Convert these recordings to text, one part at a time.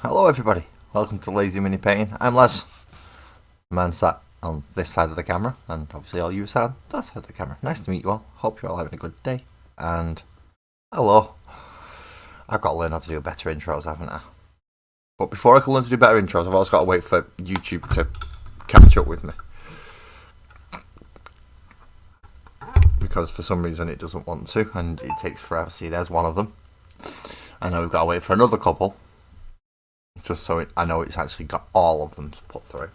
Hello everybody, welcome to Lazy Mini Painting. I'm Les, the man sat on this side of the camera, and obviously all you sat on that side of the camera. Nice to meet you all, hope you're all having a good day, and hello. I've got to learn how to do better intros, haven't I? But before I can learn to do better intros, I've also got to wait for YouTube to catch up with me. Because for some reason it doesn't want to, and it takes forever. See, there's one of them. And now we've got to wait for another couple. Just so I know it's actually got all of them to put through.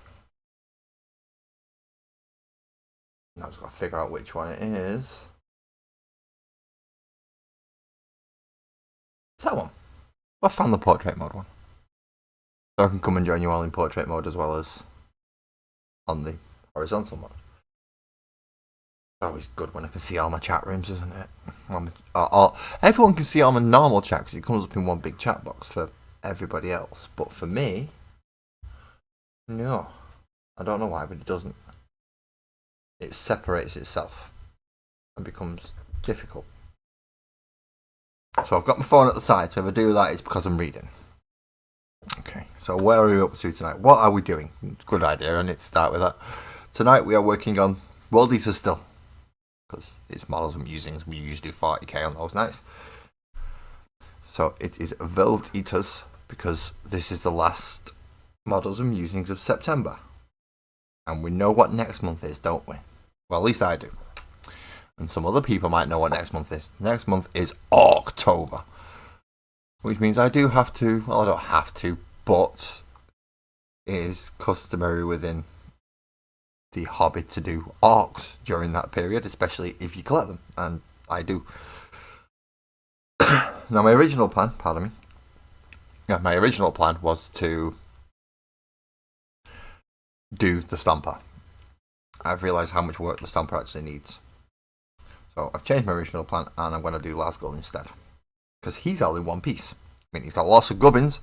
Now I've just got to figure out which one it is. It's that one. I found the portrait mode one. So I can come and join you all in portrait mode as well as on the horizontal mode. It's always good when I can see all my chat rooms, isn't it? Everyone can see all my normal chat because it comes up in one big chat box for everybody else, but for me, no. I don't know why, but it doesn't. It separates itself and becomes difficult. So I've got my phone at the side, so if I do that, it's because I'm reading. Okay, so where are we up to tonight? What are we doing? Good idea, I need to start with that. Tonight we are working on World Eaters still, because it's models and musings. We usually do 40k on those nights. So it is World Eaters, because this is the last models and musings of September. And we know what next month is, don't we? Well, at least I do. And some other people might know what next month is. Next month is ORKtober. Which means I do have to, well, I don't have to, but it is customary within the hobby to do orcs during that period, especially if you collect them. And I do. Now, my original plan, my original plan was to do the Stomper. I've realised how much work the Stomper actually needs. So I've changed my original plan and I'm going to do Lasgull instead. Because he's all in one piece. I mean, he's got lots of gubbins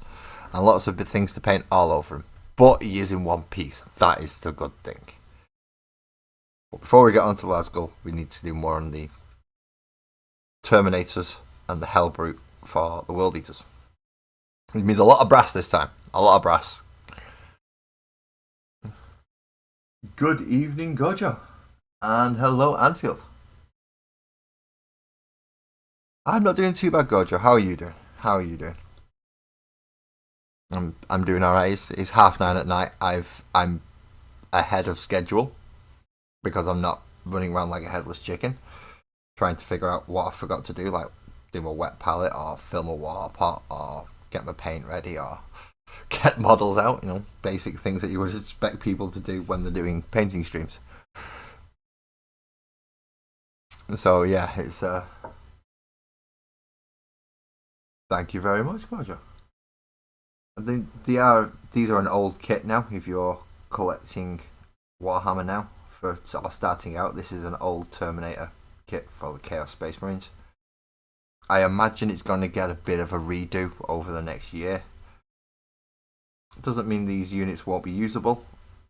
and lots of big things to paint all over him. But he is in one piece. That is the good thing. But before we get on to Lasgull, we need to do more on the Terminators and the Hellbrute for the World Eaters. It means a lot of brass this time. A lot of brass. Good evening, Gojo. And hello, Anfield. I'm not doing too bad, Gojo. How are you doing? I'm doing alright. It's 9:30 at night. I'm ahead of schedule because I'm not running around like a headless chicken, trying to figure out what I forgot to do, like do a wet palette or film a water pot or get my paint ready or get models out, basic things that you would expect people to do when they're doing painting streams. So yeah, it's thank you very much, Mojo. I think these are an old kit now. If you're collecting Warhammer now or starting out, this is an old Terminator kit for the Chaos Space Marines. I imagine it's going to get a bit of a redo over the next year. It doesn't mean these units won't be usable.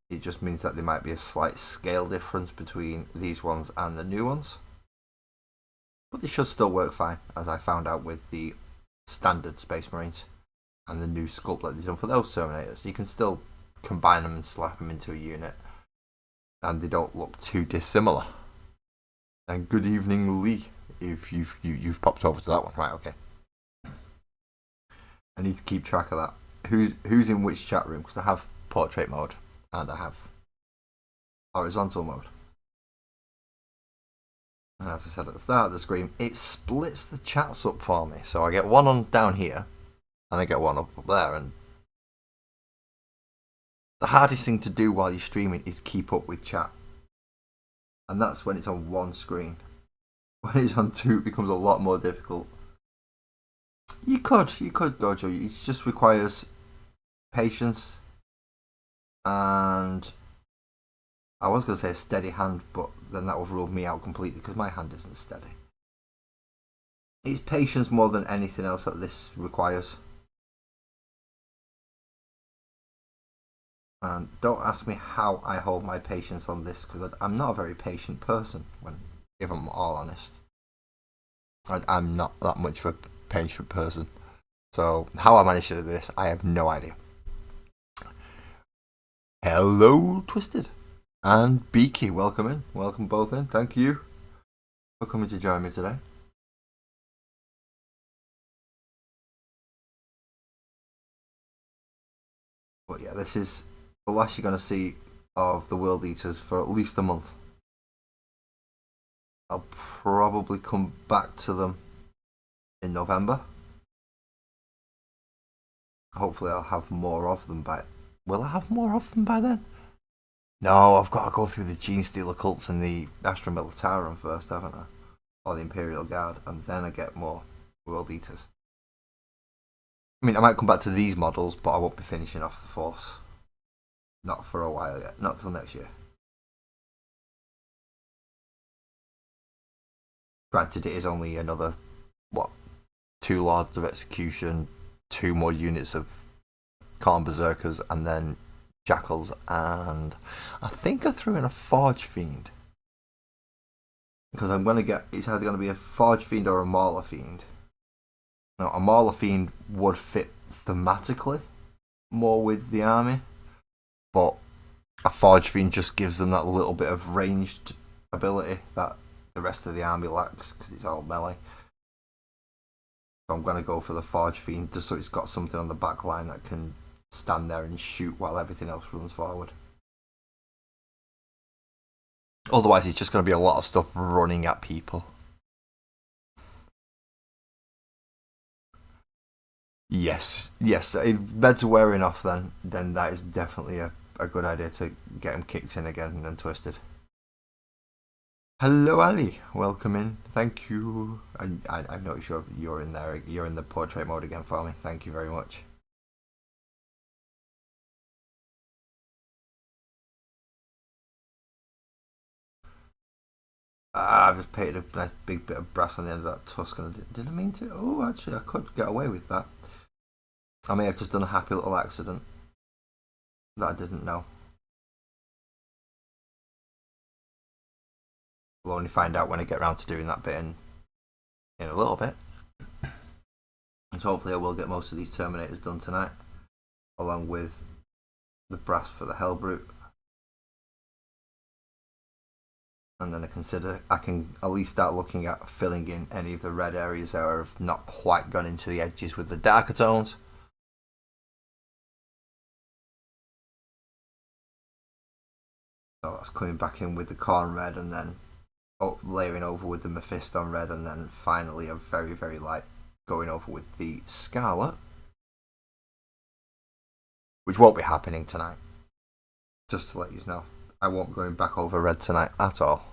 It just means that there might be a slight scale difference between these ones and the new ones. But they should still work fine, as I found out with the standard Space Marines and the new sculpt that they've done for those Terminators. You can still combine them and slap them into a unit, and they don't look too dissimilar. And good evening, Lee. If you've popped over to that one, right? Okay. I need to keep track of that. Who's in which chat room? Because I have portrait mode and I have horizontal mode. And as I said at the start of the screen, it splits the chats up for me. So I get one on down here, and I get one up there. And the hardest thing to do while you're streaming is keep up with chat. And that's when it's on one screen. When it's on two, it becomes a lot more difficult. You could Gojo. It just requires patience and I was going to say a steady hand, but then that would rule me out completely because my hand isn't steady. It's patience more than anything else that this requires. And don't ask me how I hold my patience on this because I'm not a very patient person, if I'm all honest. I'm not that much of a patient person. So how I managed to do this, I have no idea. Hello, Twisted and Beaky. Welcome in. Welcome both in. Thank you for coming to join me today. But yeah, this is the last you're going to see of the World Eaters for at least a month. I'll probably come back to them in November. Hopefully I'll have more of them by... Will I have more of them by then? No, I've got to go through the Gene Stealer cults and the Astra Militarum first, haven't I? Or the Imperial Guard, and then I get more World Eaters. I mean, I might come back to these models, but I won't be finishing off the Force. Not for a while yet. Not till next year. Granted, it is only another, 2 Lords of Execution, 2 more units of Khorne Berserkers, and then Jackals, and I think I threw in a Forge Fiend. Because I'm going to get, it's either going to be a Forge Fiend or a Mauler Fiend. Now, a Mauler Fiend would fit thematically more with the army, but a Forge Fiend just gives them that little bit of ranged ability that the rest of the army lacks because it's all melee. So I'm going to go for the Forge Fiend just so it's got something on the back line that can stand there and shoot while everything else runs forward. Otherwise, it's just going to be a lot of stuff running at people. Yes. If meds are wearing off, then that is definitely a good idea to get them kicked in again and then twisted. Hello, Ali. Welcome in. Thank you. I've noticed you're in there. You're in the portrait mode again for me. Thank you very much. I've just painted a nice big bit of brass on the end of that Tuscan. Did I mean to? Oh, actually, I could get away with that. I may have just done a happy little accident that I didn't know. We'll only find out when I get around to doing that bit in a little bit. And so hopefully I will get most of these Terminators done tonight, along with the brass for the Hellbrute. And then I can at least start looking at filling in any of the red areas that have not quite gone into the edges with the darker tones. So that's coming back in with the Khorne red and then layering over with the Mephiston red, and then finally a very, very light going over with the Scarlet, which won't be happening tonight. Just to let you know, I won't be going back over red tonight at all.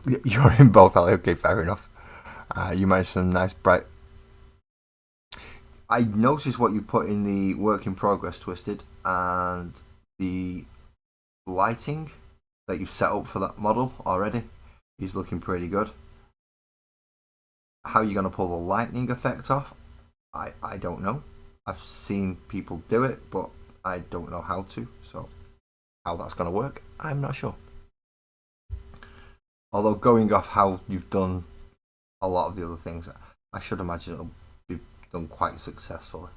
You're in both, Ali. Okay, fair enough. You made some nice bright... I noticed what you put in the work in progress, Twisted, and the lighting that you've set up for that model already is looking pretty good. How you're going to pull the lightning effect off, I don't know. I've seen people do it, but I don't know how to. So how that's going to work, I'm not sure. Although going off how you've done a lot of the other things, I should imagine it'll be done quite successfully.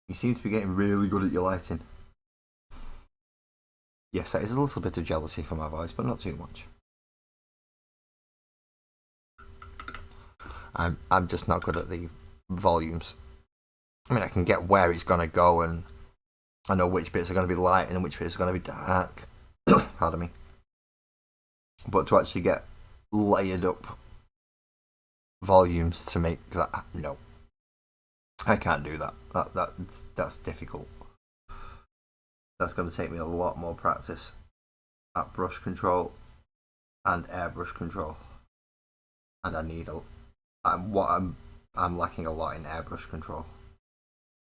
You seem to be getting really good at your lighting. Yes, that is a little bit of jealousy from my voice, but not too much. I'm just not good at the volumes. I mean, I can get where it's going to go, and I know which bits are going to be light and which bits are going to be dark. Pardon me. But to actually get layered up volumes to make that, no, I can't do that. That's difficult. That's going to take me a lot more practice at brush control and airbrush control, and I need I'm lacking a lot in airbrush control.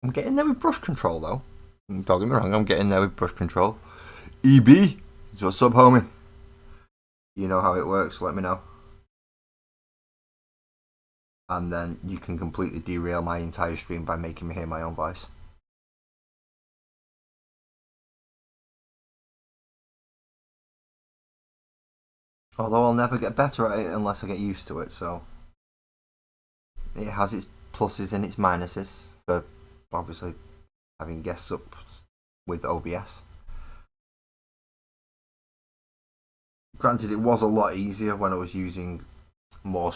I'm getting there with brush control though. Don't get me wrong, I'm getting there with brush control. EB, what's up, homie? You know how it works, let me know. And then you can completely derail my entire stream by making me hear my own voice. Although I'll never get better at it unless I get used to it, so it has its pluses and its minuses for obviously having guests up with OBS. Granted, it was a lot easier when I was using more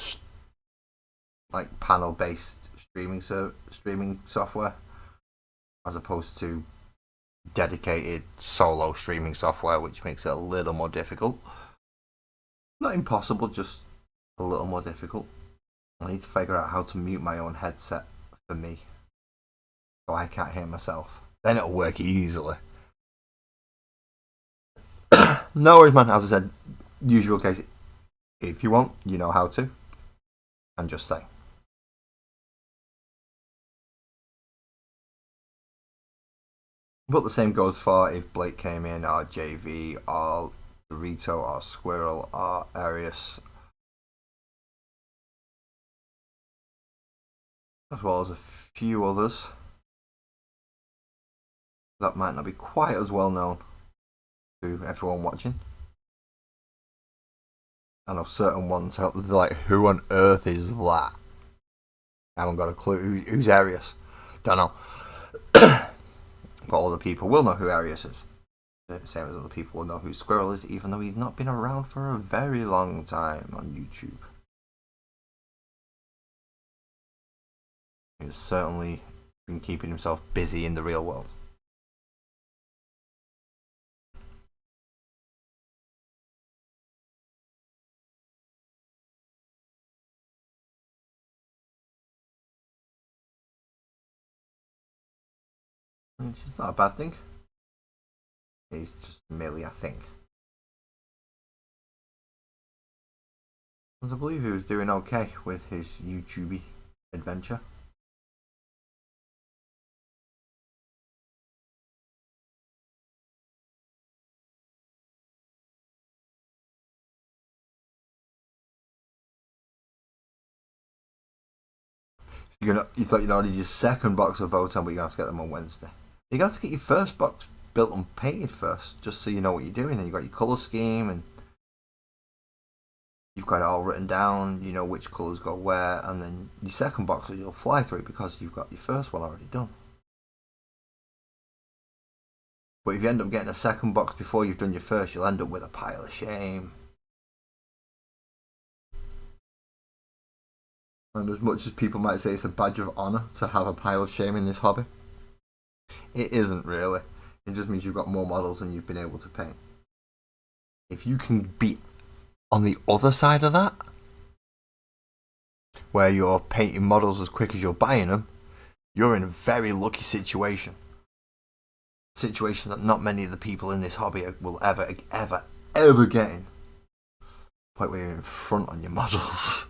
like panel-based streaming software as opposed to dedicated solo streaming software, which makes it a little more difficult. Not impossible, just a little more difficult. I need to figure out how to mute my own headset for me, so I can't hear myself. Then it'll work easily. No worries, man. As I said, usual case. If you want, you know how to, and just say. But the same goes for if Blake came in, or JV, or Dorito, or Squirrel, or Arius, as well as a few others that might not be quite as well known to everyone watching. I know certain ones out there, like, who on earth is that? I haven't got a clue. Who's Arius? Don't know. But other people will know who Arius is. Same as other people will know who Squirrel is, even though he's not been around for a very long time on YouTube. He's certainly been keeping himself busy in the real world. Which is not a bad thing. It's just merely a thing. I believe he was doing okay with his YouTube adventure. You thought you'd already your second box of Votan, but you have to get them on Wednesday. You have to get your first box built and painted first, just so you know what you're doing. And you've got your colour scheme, and you've got it all written down. You know which colours go where, and then your second box you'll fly through because you've got your first one already done. But if you end up getting a second box before you've done your first, you'll end up with a pile of shame. And as much as people might say it's a badge of honour to have a pile of shame in this hobby, it isn't really. It just means you've got more models than you've been able to paint. If you can be on the other side of that, where you're painting models as quick as you're buying them, you're in a very lucky situation. Situation that not many of the people in this hobby will ever get in. Point where you're in front on your models.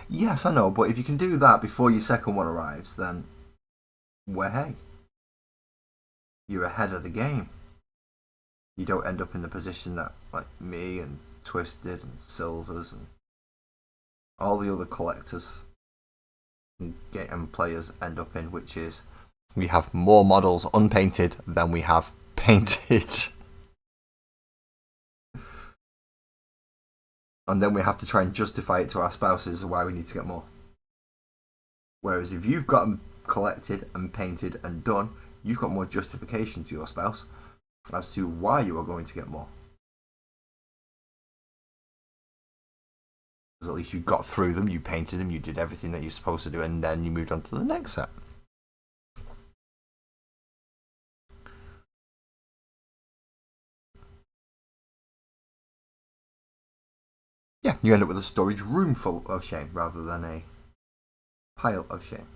Yes, I know, but if you can do that before your second one arrives, then well, hey, you're ahead of the game. You don't end up in the position that, like me and Twisted and Silvers and all the other collectors and players end up in, which is we have more models unpainted than we have painted. And then we have to try and justify it to our spouses why we need to get more. Whereas if you've got them collected and painted and done, you've got more justification to your spouse as to why you are going to get more. Because at least you got through them, you painted them, you did everything that you're supposed to do, and then you moved on to the next set. Yeah, you end up with a storage room full of shame rather than a pile of shame.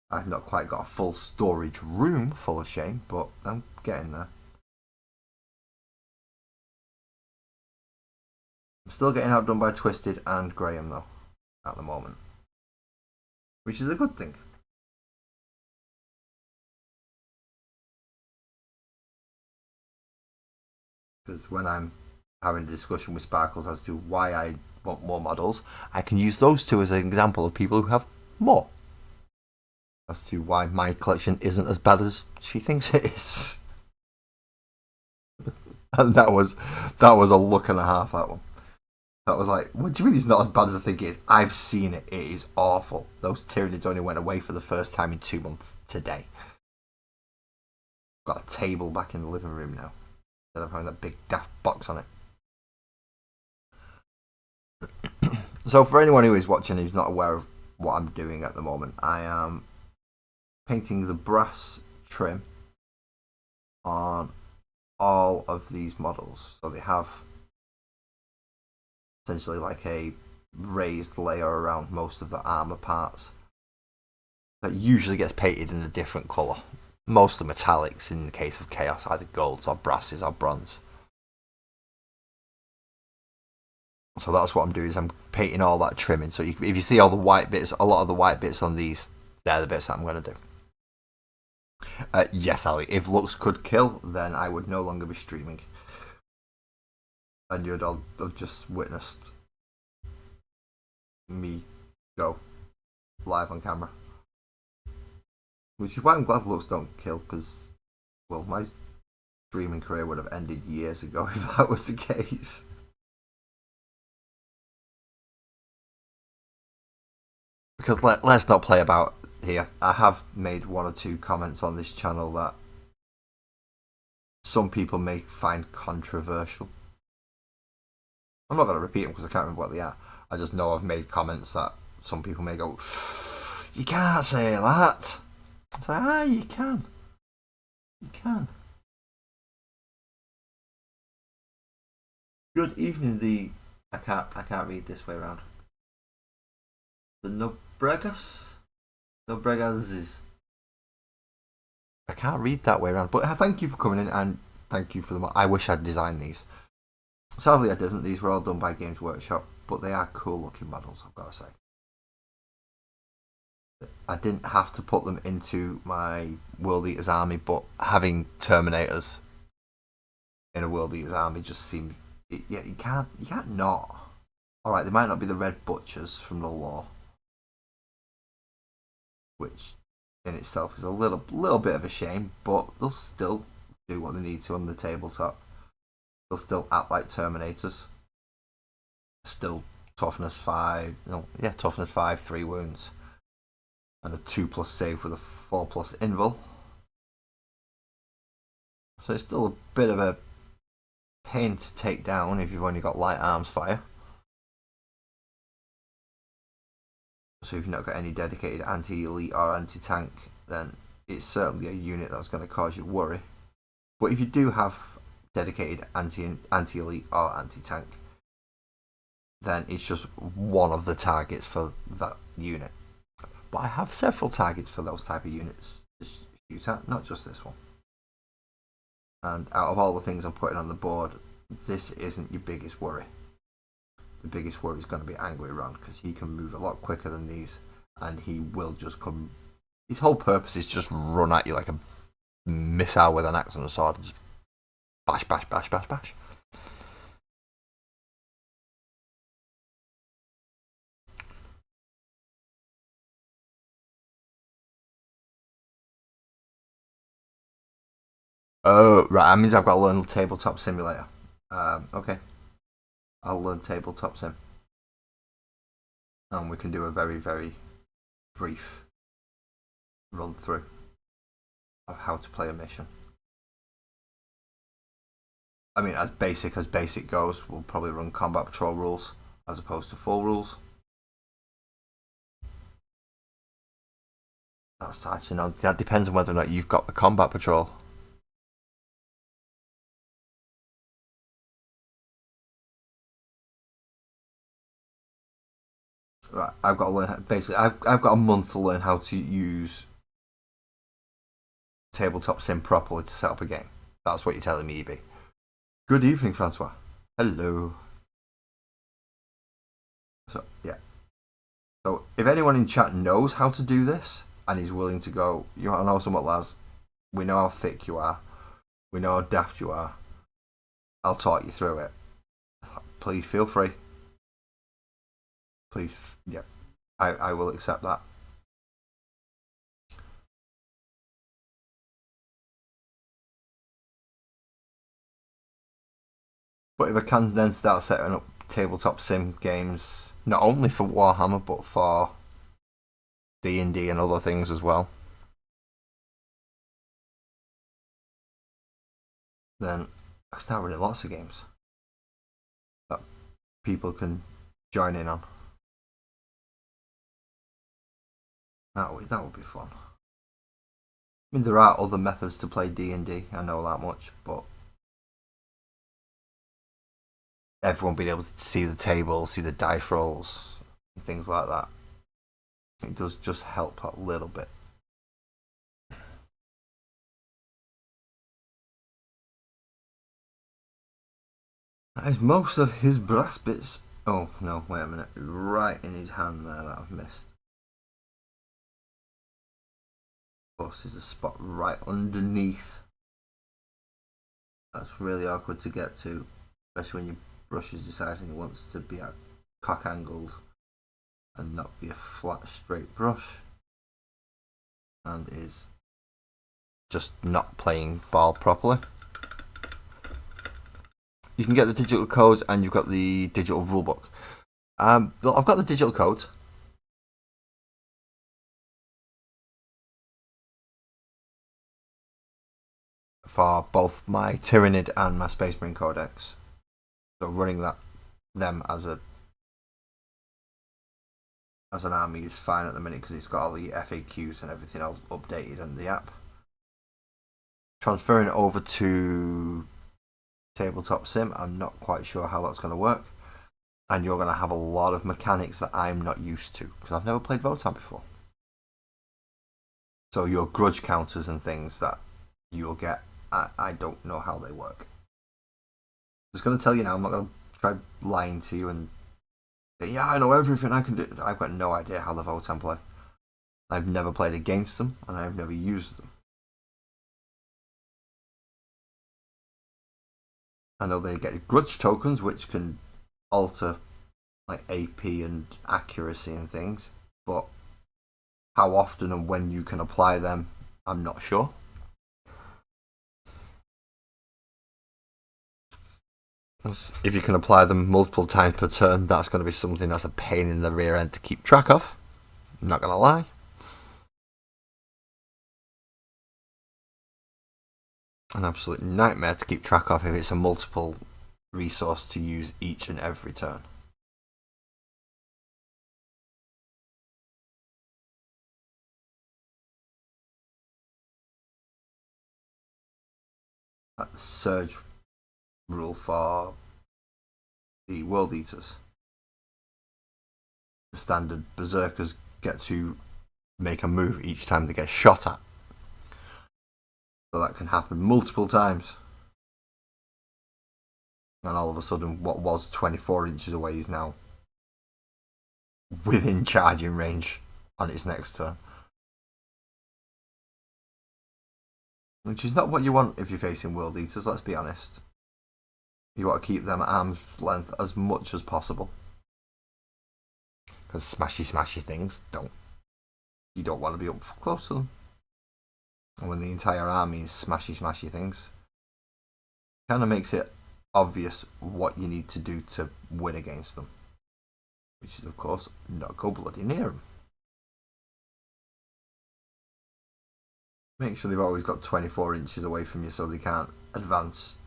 I've not quite got a full storage room full of shame, but I'm getting there. I'm still getting outdone by Twisted and Graham though, at the moment. Which is a good thing. Because when I'm having a discussion with Sparkles as to why I want more models, I can use those two as an example of people who have more. As to why my collection isn't as bad as she thinks it is. And that was a look and a half, that one. That was like, what do you mean it's not as bad as I think it is? I've seen it. It is awful. Those Tyranids only went away for the first time in 2 months today. Got a table back in the living room now. Instead of having that big daft box on it. So for anyone who is watching who's not aware of what I'm doing at the moment, I am painting the brass trim on all of these models. So they have essentially like a raised layer around most of the armor parts that usually gets painted in a different colour. Mostly metallics in the case of Chaos, either golds or brasses or bronze. So that's what I'm doing, is I'm painting all that trimming. So if you see all the white bits, a lot of the white bits on these, they're the bits that I'm going to do. Yes, Ali, if looks could kill, then I would no longer be streaming. And you'd all have just witnessed me go live on camera. Which is why I'm glad looks don't kill, because, well, my streaming career would have ended years ago if that was the case. Because let's not play about here. I have made 1 or 2 comments on this channel that some people may find controversial. I'm not going to repeat them because I can't remember what they are. I just know I've made comments that some people may go, you can't say that. It's like, you can. You can. Good evening, I can't read this way around. The Nobregas is. I can't read that way around, but thank you for coming in and thank you for them. I wish I'd designed these. Sadly, I didn't. These were all done by Games Workshop, but they are cool looking models, I've got to say. I didn't have to put them into my World Eaters army, but having Terminators in a World Eaters army just seems. Yeah, you can't not. Alright, they might not be the Red Butchers from the lore, which in itself is a little bit of a shame, but they'll still do what they need to on the tabletop. They'll still act like Terminators. Still toughness 5, toughness 5, 3 wounds, and a 2+ save with a 4+ invul. So it's still a bit of a pain to take down if you've only got light arms fire. So if you've not got any dedicated anti-elite or anti-tank, then it's certainly a unit that's going to cause you worry. But if you do have dedicated anti-elite or anti-tank, then it's just one of the targets for that unit. But I have several targets for those type of units to shoot at, not just this one. And out of all the things I'm putting on the board, this isn't your biggest worry. The biggest worry is going to be Angry Ron, because he can move a lot quicker than these, and he will just come. His whole purpose is just run at you like a missile with an axe and a sword, and just bash, bash, bash, bash, bash. Oh, right, that means I've got to learn Tabletop Simulator. Okay. I'll learn Tabletop Sim. And we can do a very, very brief run through of how to play a mission. I mean, as basic goes, we'll probably run combat patrol rules as opposed to full rules. That's actually that depends on whether or not you've got the combat patrol. Right, I've got to learn. Basically, I've got a month to learn how to use Tabletop Sim properly to set up a game. That's what you're telling me, EB. Good evening, Francois. Hello. So yeah. So if anyone in chat knows how to do this and is willing to go, you want to know somewhat, lads? We know how thick you are. We know how daft you are. I'll talk you through it. Please feel free. Please, yeah, I will accept that. But if I can then start setting up tabletop sim games, not only for Warhammer but for D&D and other things as well, then I start running lots of games that people can join in on. That would be fun. I mean, there are other methods to play D&D, I know that much, but everyone being able to see the table, see the dice rolls, and things like that, it does just help a little bit. That is most of his brass bits. Oh, no, wait a minute. Right in his hand there that I've missed. Of course, there's a spot right underneath. That's really awkward to get to, especially when your brush is deciding it wants to be at cock angled and not be a flat, straight brush, and is just not playing ball properly. You can get the digital codes, and you've got the digital rulebook. Well, I've got the digital codes. For both my Tyranid and my Space Marine Codex. So running them as an army is fine at the minute because it's got all the FAQs and everything else updated in the app. Transferring it over to Tabletop Sim, I'm not quite sure how that's going to work. And you're going to have a lot of mechanics that I'm not used to because I've never played Votann before. So your grudge counters and things that you'll get, I don't know how they work. I'm just going to tell you now, I'm not going to try lying to you and say, yeah, I know everything I can do. I've got no idea how the Votann play. I've never played against them and I've never used them. I know they get grudge tokens which can alter like AP and accuracy and things, but how often and when you can apply them, I'm not sure. If you can apply them multiple times per turn, that's going to be something that's a pain in the rear end to keep track of. I'm not going to lie. An absolute nightmare to keep track of if it's a multiple resource to use each and every turn. Like the Surge rule for the World Eaters. The standard Berserkers get to make a move each time they get shot at. So that can happen multiple times. And all of a sudden, what was 24 inches away is now within charging range on its next turn. Which is not what you want if you're facing World Eaters, let's be honest. You want to keep them at arm's length as much as possible. Because smashy things you don't want to be up close to them. And when the entire army is smashy things, it kind of makes it obvious what you need to do to win against them. Which is, of course, not go bloody near them. Make sure they've always got 24 inches away from you so they can't advance,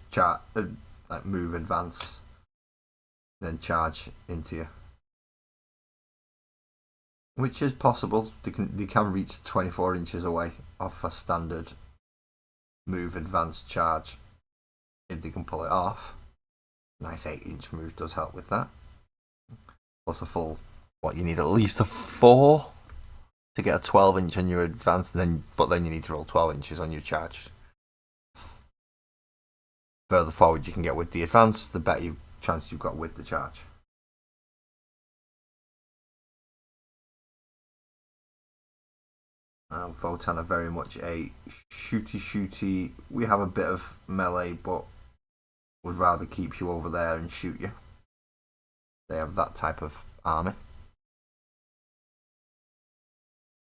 move, advance, then charge into you. Which is possible. They can reach 24 inches away off a standard move, advance, charge if they can pull it off. Nice 8-inch move does help with that. Plus a full, you need at least a 4 to get a 12-inch on your advance, but then you need to roll 12 inches on your charge. Further forward you can get with the advance, the better chance you've got with the charge. Votann are very much a shooty. We have a bit of melee, but would rather keep you over there and shoot you. They have that type of army.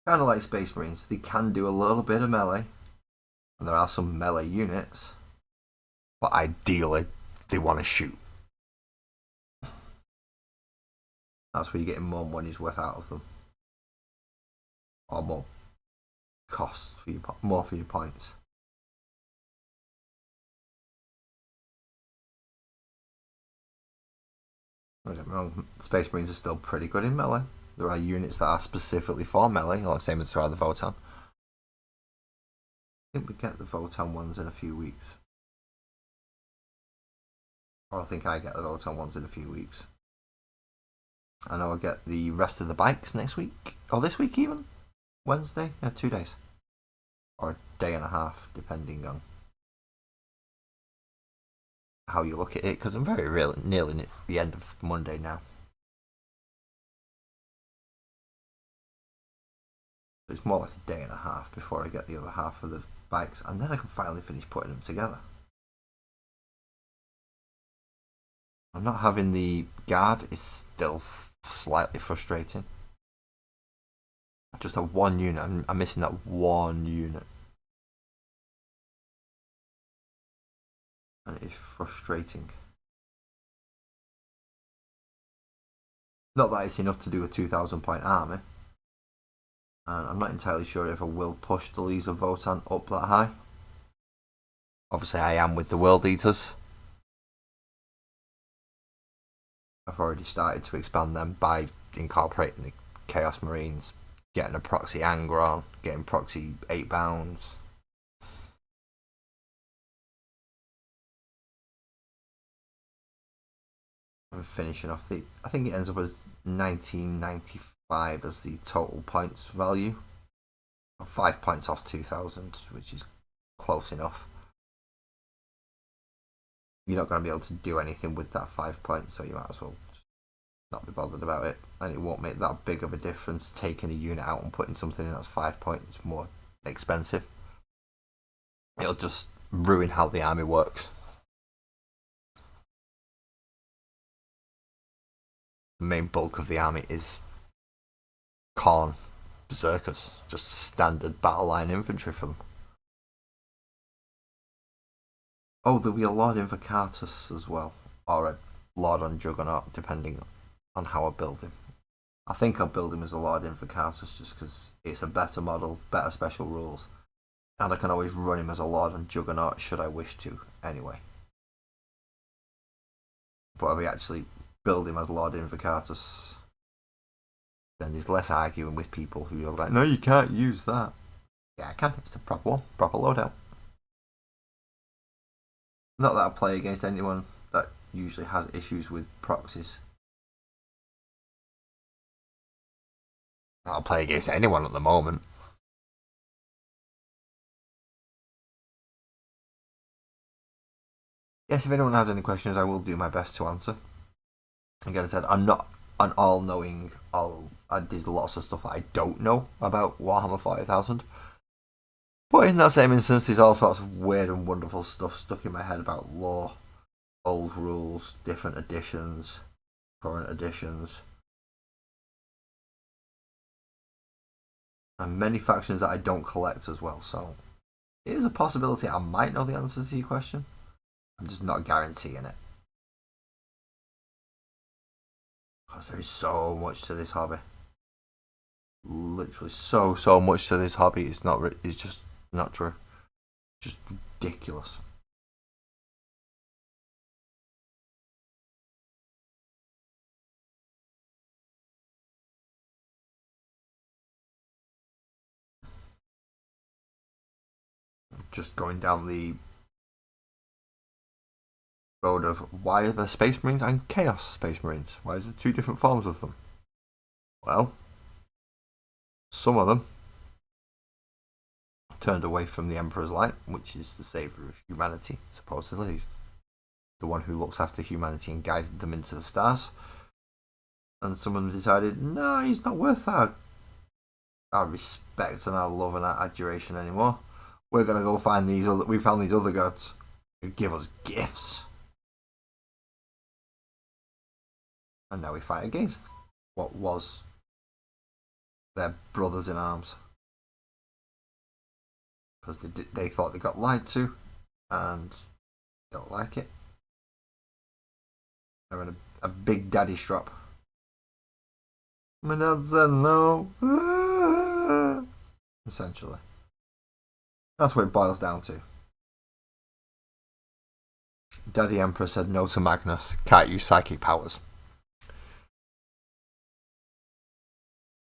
Kind of like Space Marines, they can do a little bit of melee, and there are some melee units, but ideally they want to shoot. That's where you're getting more money's worth out of them, or more costs for more for your points. Don't get me wrong, Space Marines are still pretty good in melee. There are units that are specifically for melee, like the same as there are the Votan. I think we get the Votan ones in a few weeks. Or I think I get the Votan ones in a few weeks. I know I get the rest of the bikes next week, or this week even. Wednesday? Yeah, 2 days. Or a day and a half, depending on how you look at it, because I'm very really nearly at the end of Monday now. It's more like a day and a half before I get the other half of the bikes, and then I can finally finish putting them together. I'm not having the guard is still slightly frustrating. I just have one unit. I'm missing that one unit, and it is frustrating. Not that it's enough to do a 2,000 point army, and I'm not entirely sure if I will push the Leaves of Votan up that high. Obviously, I am with the World Eaters. I've already started to expand them by incorporating the Chaos Marines, getting a proxy Angron, getting proxy 8 bounds. And finishing off the. I think it ends up as 1995 as the total points value. 5 points off 2,000, which is close enough. You're not going to be able to do anything with that 5 points, so you might as well not be bothered about it. And it won't make that big of a difference taking a unit out and putting something in that's 5 points more expensive. It'll just ruin how the army works. The main bulk of the army is Khorne Berserkers, just standard battle line infantry for them. Oh, there'll be a Lord Invocatus as well, or a Lord on Juggernaut, depending on how I build him. I think I'll build him as a Lord Invocatus just because it's a better model, better special rules, and I can always run him as a Lord on Juggernaut should I wish to, anyway. But if we actually build him as Lord Invocatus, then there's less arguing with people who are like, no, you can't use that. Yeah, I can. It's the proper one, proper loadout. Not that I play against anyone that usually has issues with proxies. I'll play against anyone at the moment. Yes, if anyone has any questions, I will do my best to answer. Again, I said, I'm not an all-knowing. There's lots of stuff that I don't know about Warhammer 40,000. But in that same instance, there's all sorts of weird and wonderful stuff stuck in my head about lore, old rules, different editions, current editions, and many factions that I don't collect as well. So it is a possibility I might know the answer to your question. I'm just not guaranteeing it. Because there is so much to this hobby. Literally so much to this hobby. It's just not true. Just ridiculous. Just going down the road of why are there Space Marines and Chaos Space Marines? Why is there 2 different forms of them? Well, some of them turned away from the Emperor's Light, which is the savior of humanity, supposedly. He's the one who looks after humanity and guided them into the stars. And some of them decided, no, he's not worth our respect and our love and our adoration anymore. We're going to go find these other. We found these other gods who give us gifts. And now we fight against what was their brothers in arms. Because they thought they got lied to and don't like it. They're in a big daddy strop. My dad said no. Essentially. That's what it boils down to. Daddy Emperor said no to Magnus. Can't use psychic powers.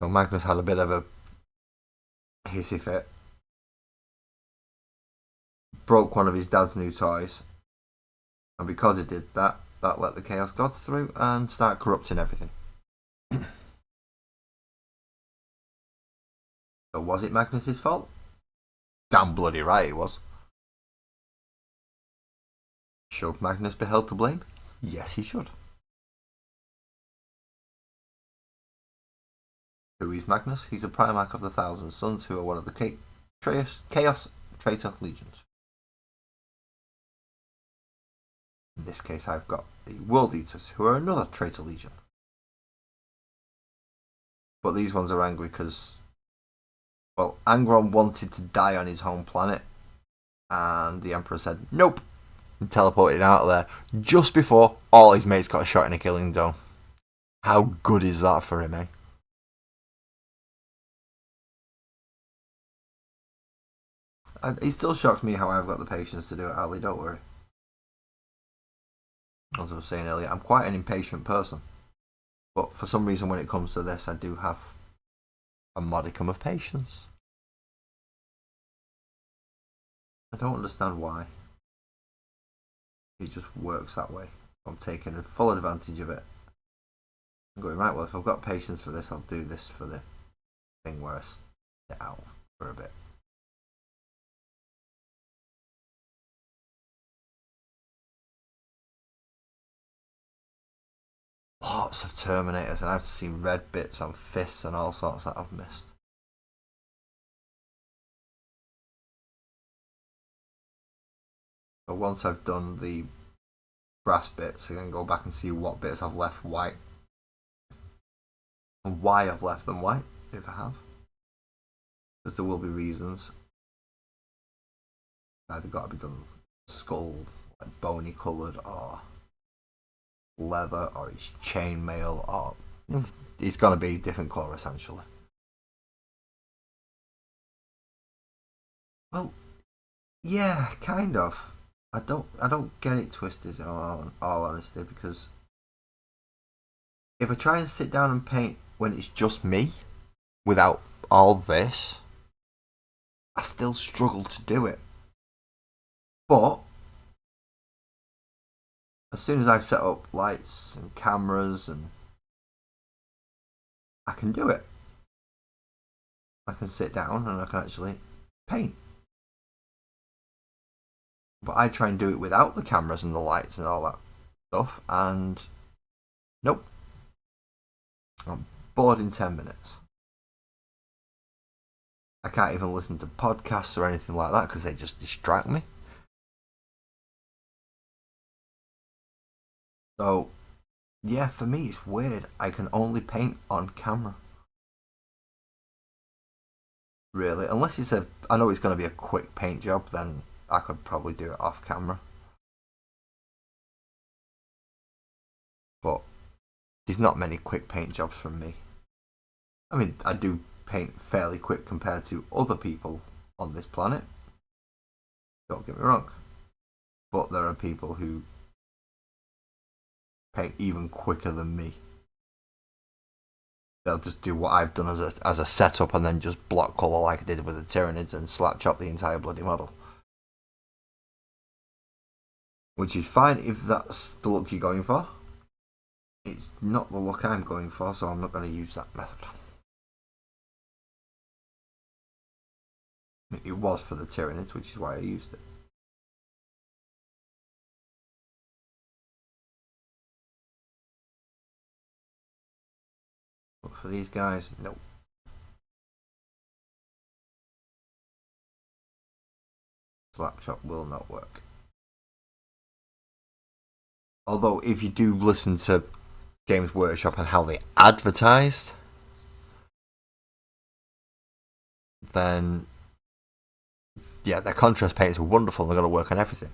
So Magnus had a bit of a hissy fit. Broke one of his dad's new toys. And because he did that, that let the Chaos Gods through and start corrupting everything. So was it Magnus's fault? Damn bloody right it was. Should Magnus be held to blame? Yes, he should. Who is Magnus? He's a Primarch of the Thousand Sons, who are one of the Chaos Traitor Legions. In this case, I've got the World Eaters, who are another Traitor Legion. But these ones are angry because, well, Angron wanted to die on his home planet, and the Emperor said nope, and teleported out of there just before all his mates got shot in a killing zone. How good is that for him, eh? It still shocks me how I've got the patience to do it, Ali, don't worry. As I was saying earlier, I'm quite an impatient person. But for some reason when it comes to this, I do have a modicum of patience. I don't understand why. It just works that way. I'm taking full advantage of it. I'm going, right, well, if I've got patience for this, I'll do this for the thing where I sit out for a bit. Lots of Terminators, and I've seen red bits on fists and all sorts that I've missed. But once I've done the brass bits, I can go back and see what bits I've left white. And why I've left them white, if I have. Because there will be reasons. Either got to be done skull, like bony coloured, or leather, or his chainmail, or it's going to be a different colour essentially. Well, yeah, kind of. I don't get it twisted in all honesty, because if I try and sit down and paint when it's just me, without all this, I still struggle to do it. But as soon as I've set up lights and cameras, and I can do it. I can sit down and I can actually paint. But I try and do it without the cameras and the lights and all that stuff, and nope. I'm bored in 10 minutes. I can't even listen to podcasts or anything like that because they just distract me. So, yeah, for me it's weird. I can only paint on camera. Really, unless it's I know it's going to be a quick paint job, then I could probably do it off camera. But there's not many quick paint jobs from me. I mean, I do paint fairly quick compared to other people on this planet. Don't get me wrong. But there are people who paint even quicker than me. They'll just do what I've done as a setup and then just block colour like I did with the Tyranids and slap chop the entire bloody model. Which is fine if that's the look you're going for. It's not the look I'm going for, so I'm not going to use that method. It was for the Tyranids, which is why I used it. But for these guys, no. Slap chop will not work. Although, if you do listen to Games Workshop and how they advertised, then yeah, their contrast paints are wonderful. They're going to work on everything.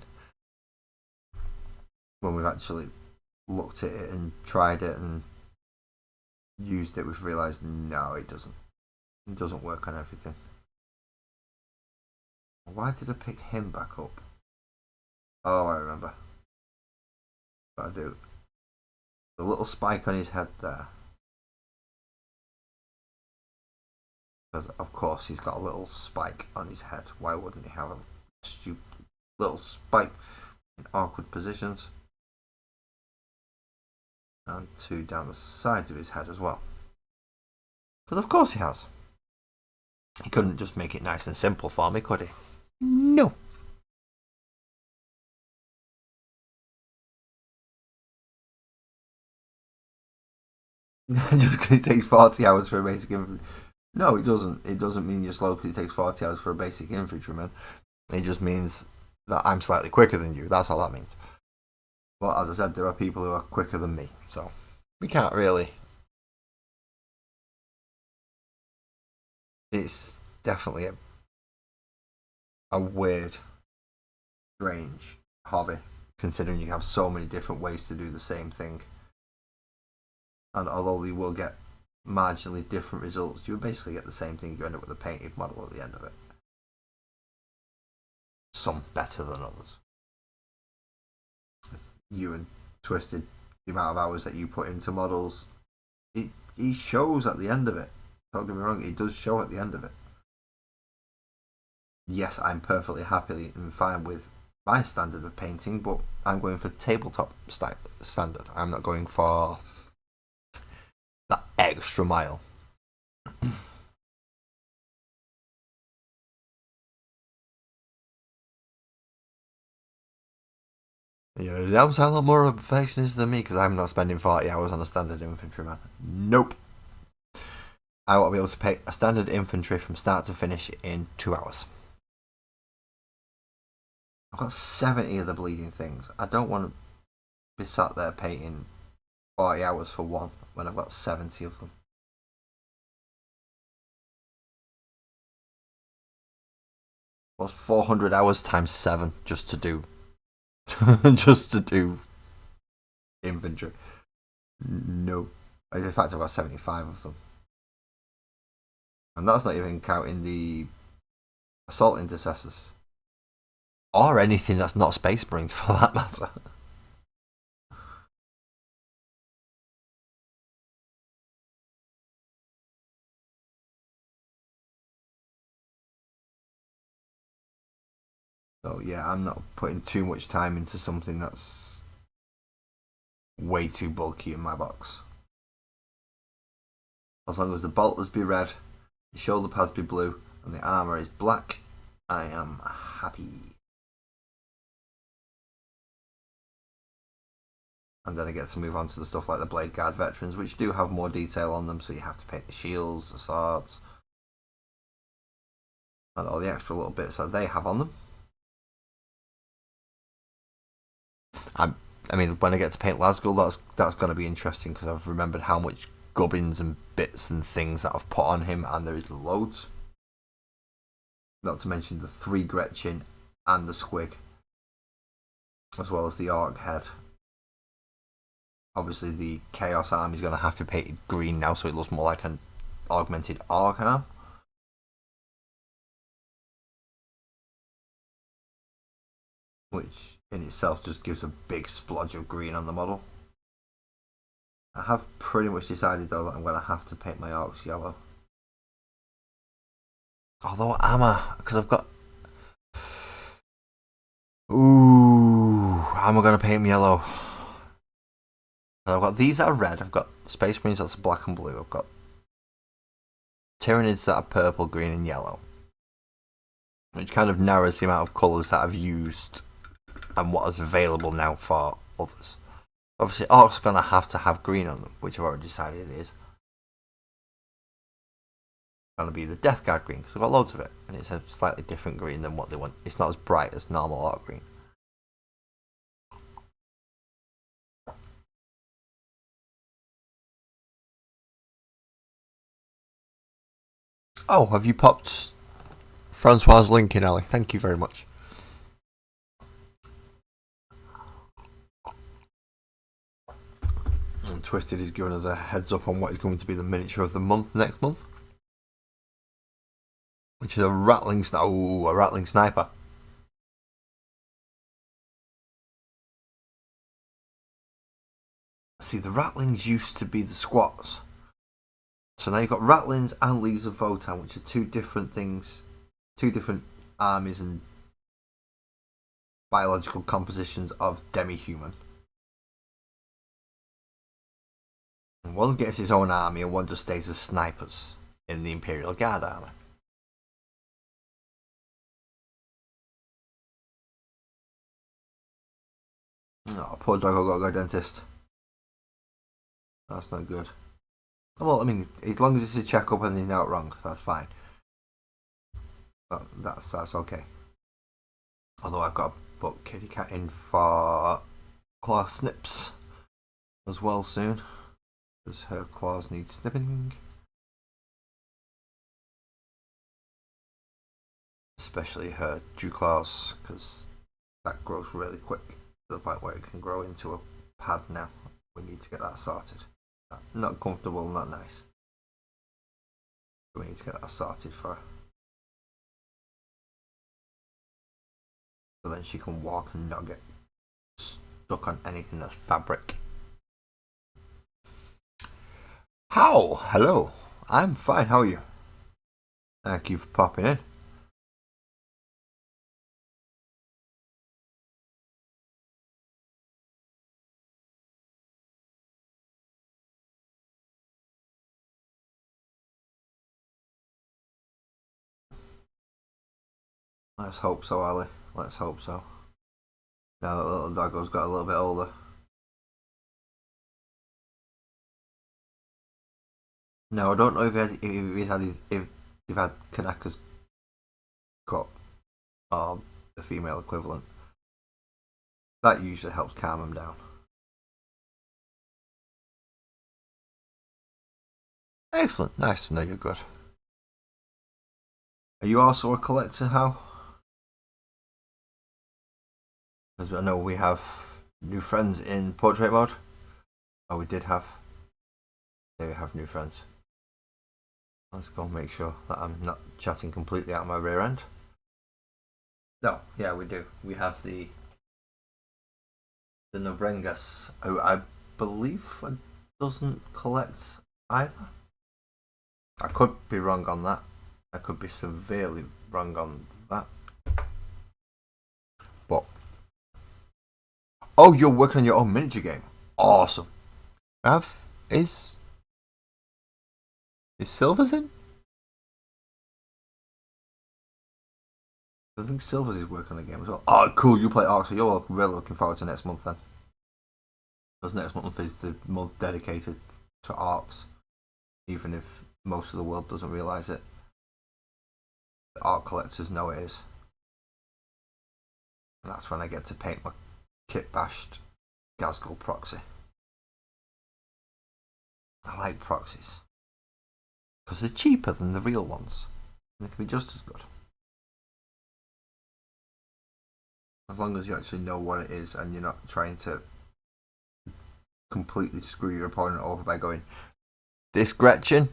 When we've actually looked at it and tried it and used it, we've realised no, it doesn't. It doesn't work on everything. Why did I pick him back up? Oh, I remember. What I do. The little spike on his head there. Because of course he's got a little spike on his head. Why wouldn't he have a stupid little spike in awkward positions? And two down the sides of his head as well. Because of course he has. He couldn't just make it nice and simple for me, could he? No. Just because it takes 40 hours for a basic infantry. No, it doesn't. It doesn't mean you're slow because it takes 40 hours for a basic infantryman. It just means that I'm slightly quicker than you. That's all that means. But as I said, there are people who are quicker than me. So we can't really. It's definitely a weird, strange hobby, considering you have so many different ways to do the same thing. And although you will get marginally different results, you basically get the same thing. You end up with a painted model at the end of it. Some better than others. You and Twisted, the amount of hours that you put into models, it shows at the end of it. Don't get me wrong, it does show at the end of it. Yes, I'm perfectly happy and fine with my standard of painting, but I'm going for tabletop standard. I'm not going for that extra mile. I'm a lot more of a perfectionist than me because I'm not spending 40 hours on a standard infantryman. Nope. I want to be able to paint a standard infantry from start to finish in 2 hours. I've got 70 of the bleeding things. I don't want to be sat there painting 40 hours for one when I've got 70 of them. What's 400 hours times 7 just to do infantry? No. In fact, I've got 75 of them. And that's not even counting the assault intercessors. Or anything that's not Space Marines for that matter. So yeah, I'm not putting too much time into something that's way too bulky in my box. As long as the bolters be red, the shoulder pads be blue, and the armour is black, I am happy. And then I get to move on to the stuff like the Blade Guard veterans, which do have more detail on them, so you have to paint the shields, the swords, and all the extra little bits that they have on them. I mean, when I get to paint Lasgull, that's going to be interesting because I've remembered how much gubbins and bits and things that I've put on him, and there is loads. Not to mention the 3 Gretchen and the Squig, as well as the Orc head. Obviously, the Chaos arm is going to have to be painted green now, so it looks more like an augmented Orc arm. Which in itself just gives a big splodge of green on the model. I have pretty much decided though that I'm going to have to paint my Orcs yellow. Although because I've got... Ooh, I'm going to paint them yellow. I've got these that are red, I've got Space Marines that's black and blue, I've got Tyranids that are purple, green and yellow. Which kind of narrows the amount of colours that I've used and what is available now for others. Obviously, Orcs are going to have green on them, which I've already decided it is. Going to be the Death Guard green, because I've got loads of it, and it's a slightly different green than what they want. It's not as bright as normal Orc green. Oh, have you popped Francois' link in, Ali? Thank you very much. And Twisted is giving us a heads up on what is going to be the miniature of the month next month, which is a rattling sniper. See, the rattlings used to be the squats. So now you've got rattlings and Leagues of Votan, which are two different things, two different armies and biological compositions of demi-human. And one gets his own army and one just stays as snipers in the Imperial Guard army. Oh, poor doggo got to go dentist. That's not good. Well, I mean, as long as it's a checkup and he's not wrong, that's fine. That's okay. Although I've got to put Kitty Cat in for claw snips as well soon, because her claws need snipping. Especially her dew claws, because that grows really quick to the point where it can grow into a pad now. We need to get that sorted. Not comfortable, not nice. We need to get that sorted for her. So then she can walk and not get stuck on anything that's fabric. How? Hello. I'm fine, how are you? Thank you for popping in. Let's hope so, Ali. Let's hope so. Now that little doggo's got a little bit older. No, I don't know if they've had Kanaka's cut or the female equivalent. That usually helps calm them down. Excellent, nice to know you're good. Are you also a collector, How? Because I know we have new friends in portrait mode. Oh, we did have. There we have new friends. Let's go and make sure that I'm not chatting completely out of my rear end. No, yeah, we do. We have the Nobrengas, who I believe doesn't collect either. I could be wrong on that. I could be severely wrong on that. But oh, you're working on your own miniature game. Awesome. Is Silvers in? I think Silvers is working on a game as well. Oh, cool! You play Orc, so you're really looking forward to next month then. Because next month is the month dedicated to Orcs, even if most of the world doesn't realise it. The Orc collectors know it is. And that's when I get to paint my kit bashed Gazgul proxy. I like proxies. Because they're cheaper than the real ones. And they can be just as good. As long as you actually know what it is and you're not trying to completely screw your opponent over by going, this Gretchen,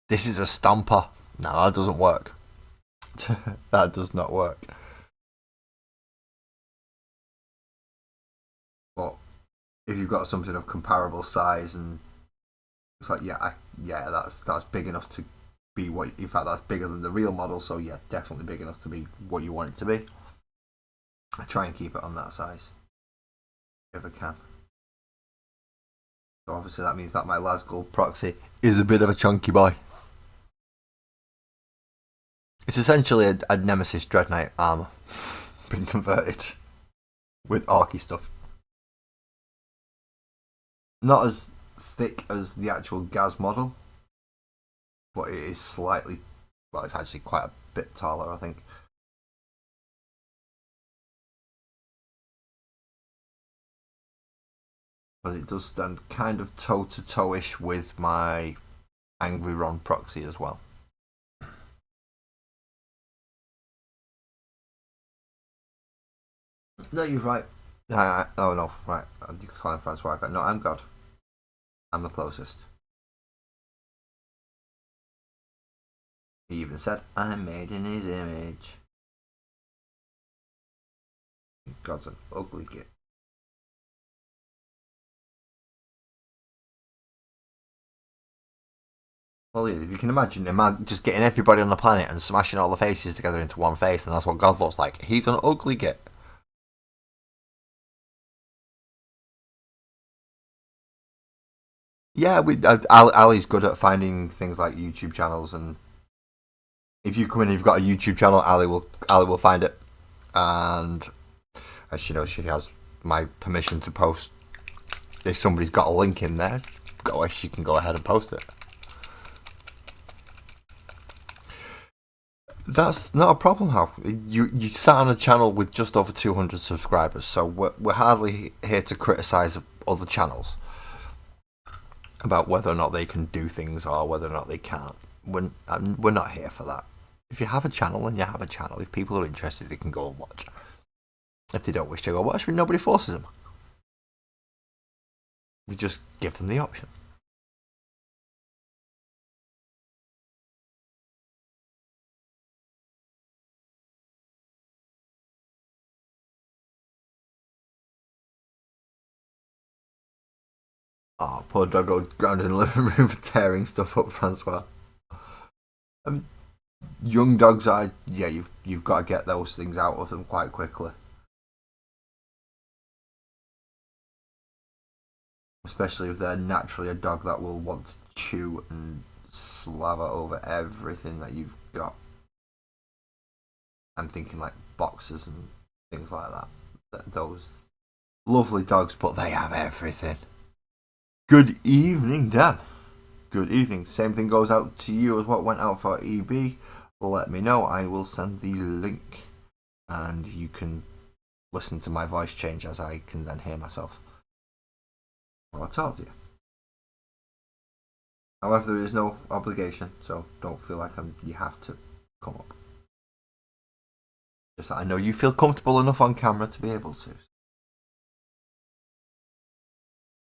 this is a stomper. No, that doesn't work. That does not work. But if you've got something of comparable size and it's like, that's big enough to be what. In fact, that's bigger than the real model. So yeah, definitely big enough to be what you want it to be. I try and keep it on that size if I can. So obviously that means that my Lasgull proxy is a bit of a chunky boy. It's essentially a Nemesis Dread Knight armour been converted with Orky stuff. Not as thick as the actual Gaz model, but it is slightly, well, it's actually quite a bit taller, I think. But it does stand kind of toe to toe-ish with my Angry Ron proxy as well. No, you're right. Oh no, right. You can find Francois. No, I'm God. I'm the closest. He even said, I'm made in his image. God's an ugly git. Well, yeah, if you can imagine just getting everybody on the planet and smashing all the faces together into one face, and that's what God looks like. He's an ugly git. Yeah, Ali's good at finding things like YouTube channels, and if you come in and you've got a YouTube channel, Ali will find it, and as she knows, she has my permission to post. If somebody's got a link in there, she can go ahead and post it. That's not a problem, Hal. You sat on a channel with just over 200 subscribers, so we're hardly here to criticise other channels about whether or not they can do things or whether or not they can't. We're not here for that. If you have a channel, then you have a channel. If people are interested, they can go and watch. If they don't wish to go watch, nobody forces them. We just give them the option. Oh, poor dog goes grounded in the living room tearing stuff up, Francois. Young dogs are, you've got to get those things out of them quite quickly. Especially if they're naturally a dog that will want to chew and slaver over everything that you've got. I'm thinking like boxers and things like that. Those lovely dogs, but they have everything. Good evening, Dan. Good evening. Same thing goes out to you as what went out for EB. Let me know. I will send the link, and you can listen to my voice change as I can then hear myself. Well, I told you. However, there is no obligation, so don't feel like you have to come up. Just I know you feel comfortable enough on camera to be able to.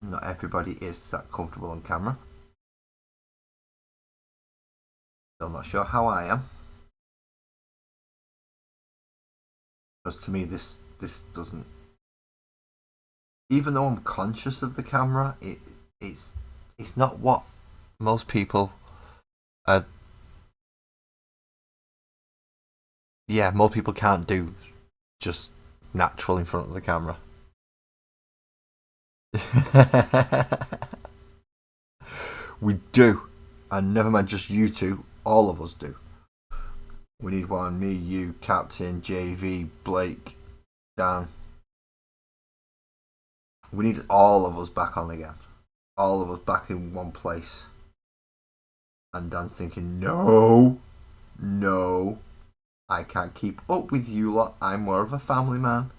Not everybody is that comfortable on camera. I'm not sure how I am. Because to me, this doesn't. Even though I'm conscious of the camera, it's not what most people are. Yeah, most people can't do just natural in front of the camera. We do, and never mind just you two, all of us do. We need one, me, you, Captain, JV, Blake, Dan. We need all of us back on again. All of us back in one place. And Dan's thinking, no, I can't keep up with you lot. I'm more of a family man.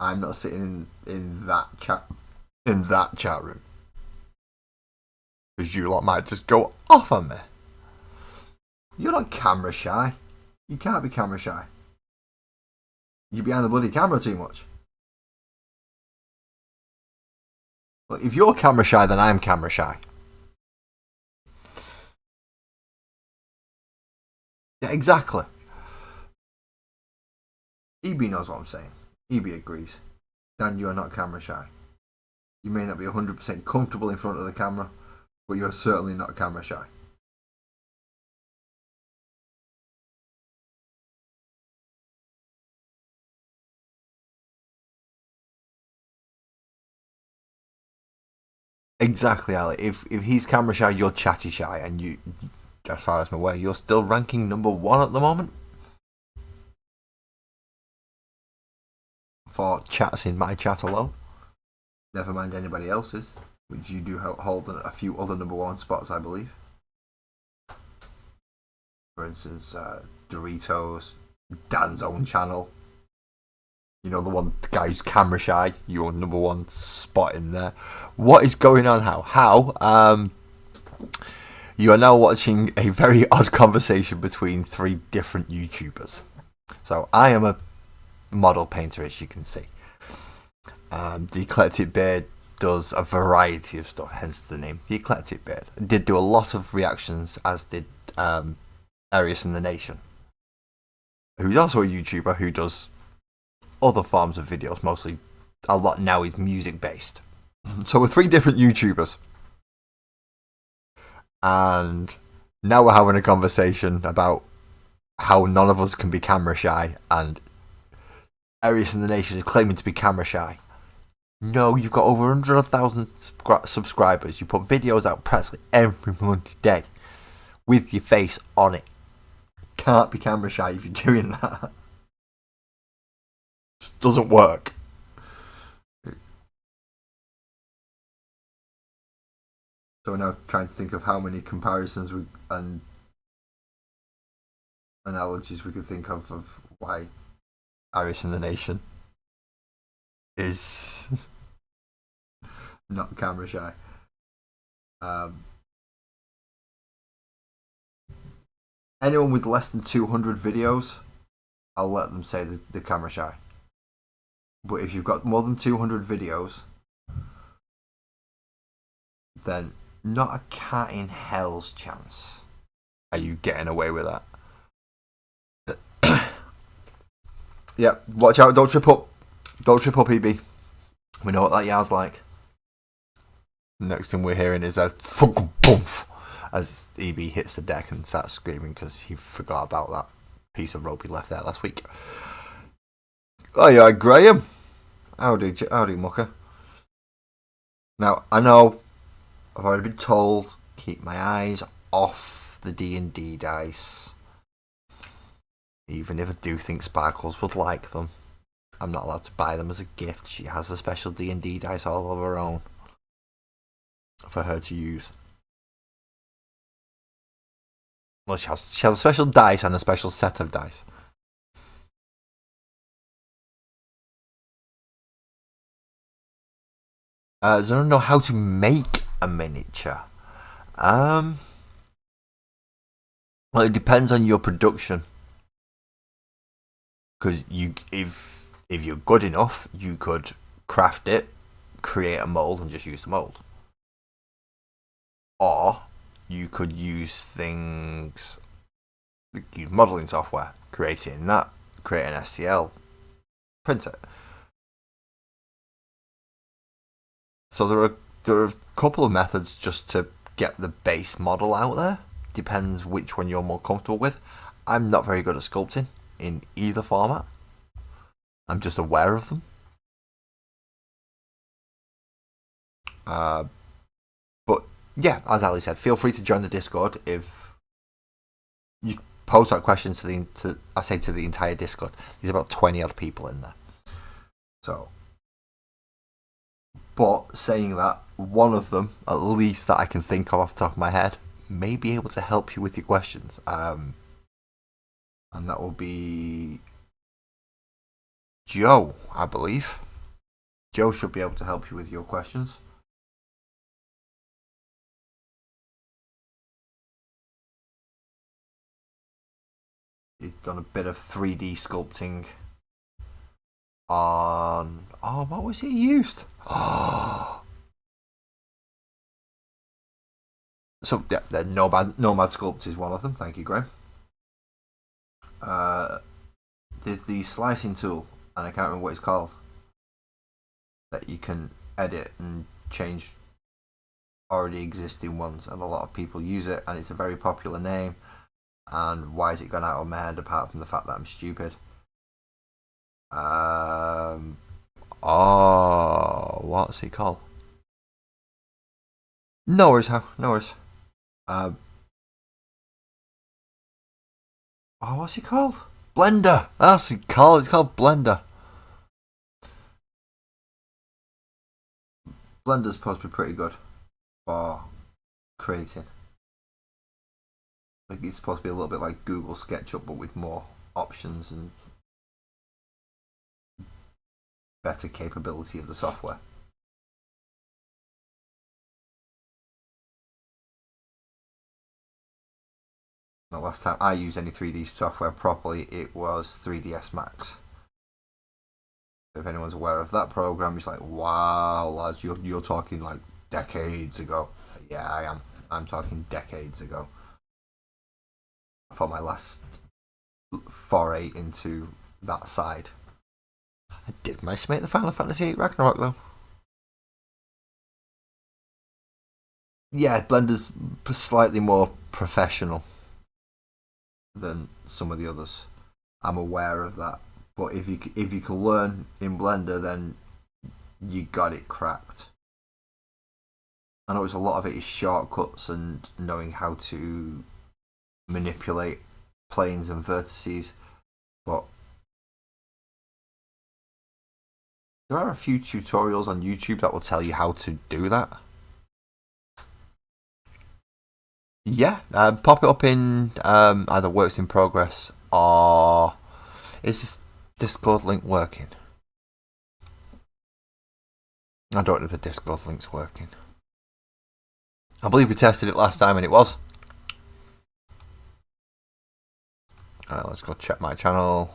I'm not sitting in that chat room. Because you lot might just go off on me. You're not camera shy. You can't be camera shy. You're behind the bloody camera too much. Look, if you're camera shy, then I'm camera shy. Yeah, exactly. EB knows what I'm saying. EB agrees. Dan, you are not camera shy. You may not be 100% comfortable in front of the camera, but you're certainly not camera shy. Exactly, Ali. If he's camera shy, you're chatty shy, and you, as far as I'm aware, you're still ranking number 1 at the moment for chats in my chat alone. Never mind anybody else's, which you do hold a few other number 1 spots, I believe. For instance, Doritos, Dan's own channel. You know, the guy who's camera shy, your number 1 spot in there. What is going on, How? You are now watching a very odd conversation between 3 different YouTubers. So, I am a model painter, as you can see. The Eclectic Beard does a variety of stuff, hence the name, the Eclectic Beard. It did do a lot of reactions, as did Arius in the Nation, who's also a YouTuber who does other forms of videos, mostly a lot now is music based. So we're three different YouTubers. And now we're having a conversation about how none of us can be camera shy, and Arius in the Nation is claiming to be camera shy. No, you've got over 100,000 subscribers. You put videos out practically every Monday day with your face on it. Can't be camera shy if you're doing that. Just doesn't work. So we're now trying to think of how many comparisons and analogies we could think of why Arius in the Nation is not camera shy. Anyone with less than 200 videos, I'll let them say they're camera shy. But if you've got more than 200 videos, then not a cat in hell's chance are you getting away with that. Yeah, watch out, don't trip up. Don't trip up, EB. We know what that yard's like. Next thing we're hearing is a thunk bump as EB hits the deck and starts screaming because he forgot about that piece of rope he left there last week. Oh yeah, Graham. Howdy, mucker. Now, I know I've already been told, keep my eyes off the D&D dice. Even if I do think Sparkles would like them, I'm not allowed to buy them as a gift. She has a special D&D dice all of her own for her to use. Well, she has a special dice and a special set of dice. I don't know how to make a miniature. Well, it depends on your production. Because if you're good enough, you could craft it, create a mold, and just use the mold. Or you could use modelling software, create it in that, create an STL, print it. So there are a couple of methods just to get the base model out there. Depends which one you're more comfortable with. I'm not very good at sculpting in either format. I'm just aware of them. But yeah, as Ali said, feel free to join the Discord. If you pose that question to the entire Discord, there's about 20 odd people in there. So, but saying that, one of them, at least that I can think of off the top of my head, may be able to help you with your questions. And that will be Joe, I believe. Joe should be able to help you with your questions. He's done a bit of 3D sculpting on... Oh, what was he used? Oh. So, yeah, the Nomad Sculpt is one of them. Thank you, Graham. There's the slicing tool, and I can't remember what it's called, that you can edit and change already existing ones, and a lot of people use it, and it's a very popular name. And why has it gone out of my head apart from the fact that I'm stupid? What's it called? No worries, no worries. What's it called? Blender! That's what it's called. It's called Blender. Blender's supposed to be pretty good for creating. Like, it's supposed to be a little bit like Google SketchUp, but with more options and better capability of the software. The last time I used any 3D software properly, it was 3ds Max. If anyone's aware of that program, it's like, wow, lads, you're talking like decades ago. Like, yeah, I am. I'm talking decades ago. For my last foray into that side. I did manage to make the Final Fantasy VIII Ragnarok though. Yeah, Blender's slightly more professional than some of the others. I'm aware of that. But if you can learn in Blender, then you got it cracked. I know it's a lot of it is shortcuts and knowing how to manipulate planes and vertices, but there are a few tutorials on YouTube that will tell you how to do that. Yeah, pop it up in either works in progress or is this Discord link working? I don't know if the Discord link's working. I believe we tested it last time and it was. Let's go check my channel.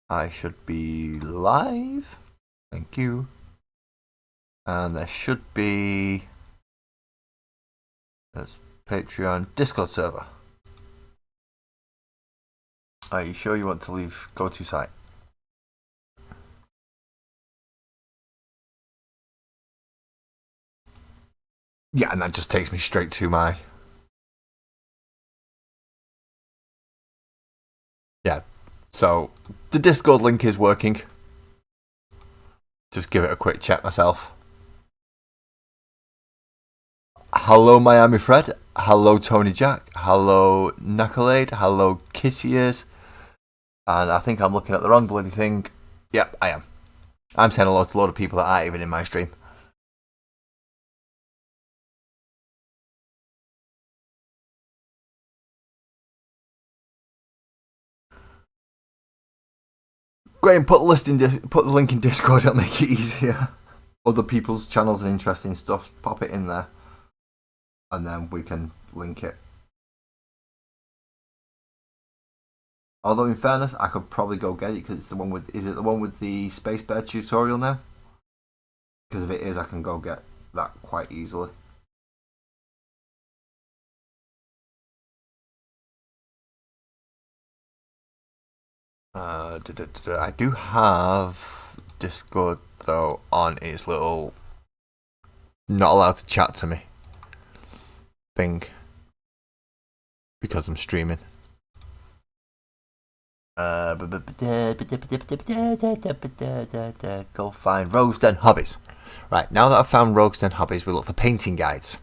I should be live. Thank you. And there should be... There's Patreon Discord server. Are you sure you want to leave go to site? Yeah, and that just takes me straight to my... Yeah, so the Discord link is working. Just give it a quick check myself. Hello Miami Fred, hello Tony Jack, hello Knuckleade, hello Kitty Ears, and I think I'm looking at the wrong bloody thing. Yep, I am. I'm saying hello to a lot of people that aren't even in my stream. Graham, put the link in Discord, it'll make it easier. Other people's channels and interesting stuff, pop it in there. And then we can link it. Although in fairness, I could probably go get it because it's the one with... Is it the one with the Space Bear tutorial now? Because if it is, I can go get that quite easily. I do have Discord though on its little not allowed to chat to me thing because I'm streaming. Go find Rogues Den Hobbies. Right, now that I've found Rogues Den Hobbies, we look for painting guides.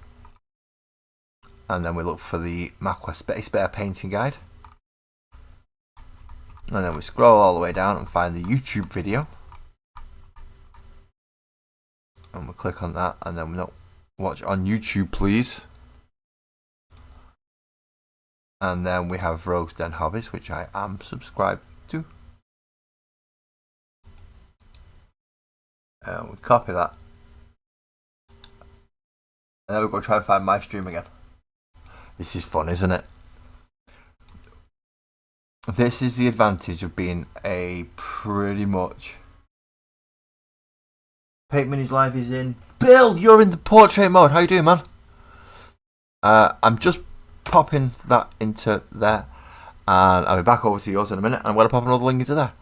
And then we look for the MapQuest Space Bear painting guide. And then we scroll all the way down and find the YouTube video. And we'll click on that and then we'll watch on YouTube please. And then we have Rogues Den Hobbies, which I am subscribed to. And we copy that. And then we'll go try and find my stream again. This is fun, isn't it? This is the advantage of being a pretty much... Paint Minis Live is in. Bill, you're in the portrait mode. How you doing, man? I'm just popping that into there. And I'll be back over to yours in a minute. And I'm going to pop another link into there.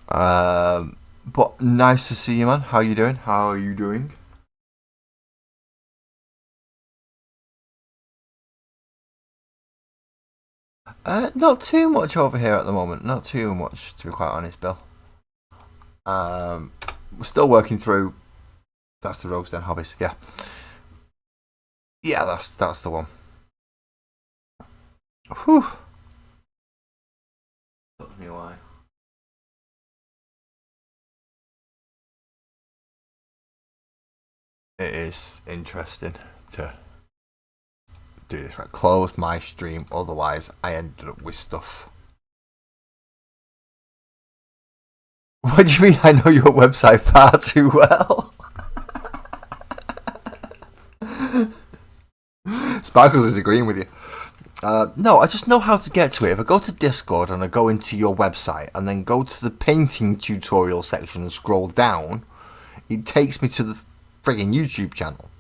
But nice to see you, man. How you doing? How are you doing? Not too much over here at the moment. Not too much, to be quite honest, Bill. We're still working through. That's the Rogues Den Hobbies. Yeah, yeah, that's the one. Whew. Took me a while. It is interesting to do this. Right, close my stream, otherwise I ended up with stuff. What do you mean I know your website far too well? Sparkles is agreeing with you. No, I just know how to get to it. If I go to Discord and I go into your website and then go to the painting tutorial section and scroll down, it takes me to the frigging YouTube channel.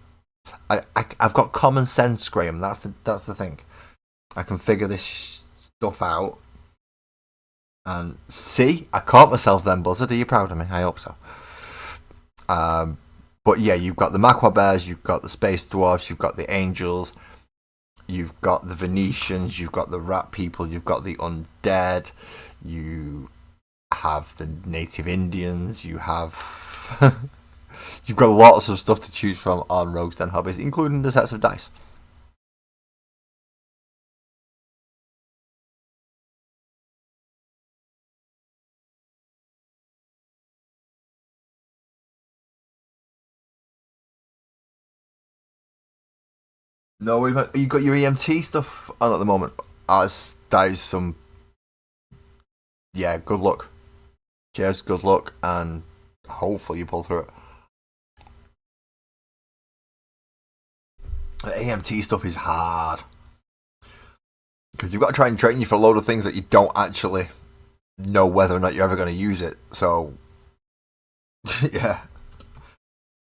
I've got common sense, Graham. That's the thing. I can figure this stuff out. And see, I caught myself then, Buzzard. Are you proud of me? I hope so. But yeah, you've got the Makwa Bears, you've got the Space Dwarfs, you've got the Angels, you've got the Venetians, you've got the Rat People, you've got the Undead, you have the Native Indians, you have... you've got lots of stuff to choose from on Rogues Den Hobbies, including the sets of dice. No, you've got your EMT stuff on at the moment. That is some... Yeah, good luck. Cheers, good luck, and hopefully you pull through it. The AMT stuff is hard. Because you've got to try and train you for a load of things that you don't actually know whether or not you're ever going to use it. So, yeah.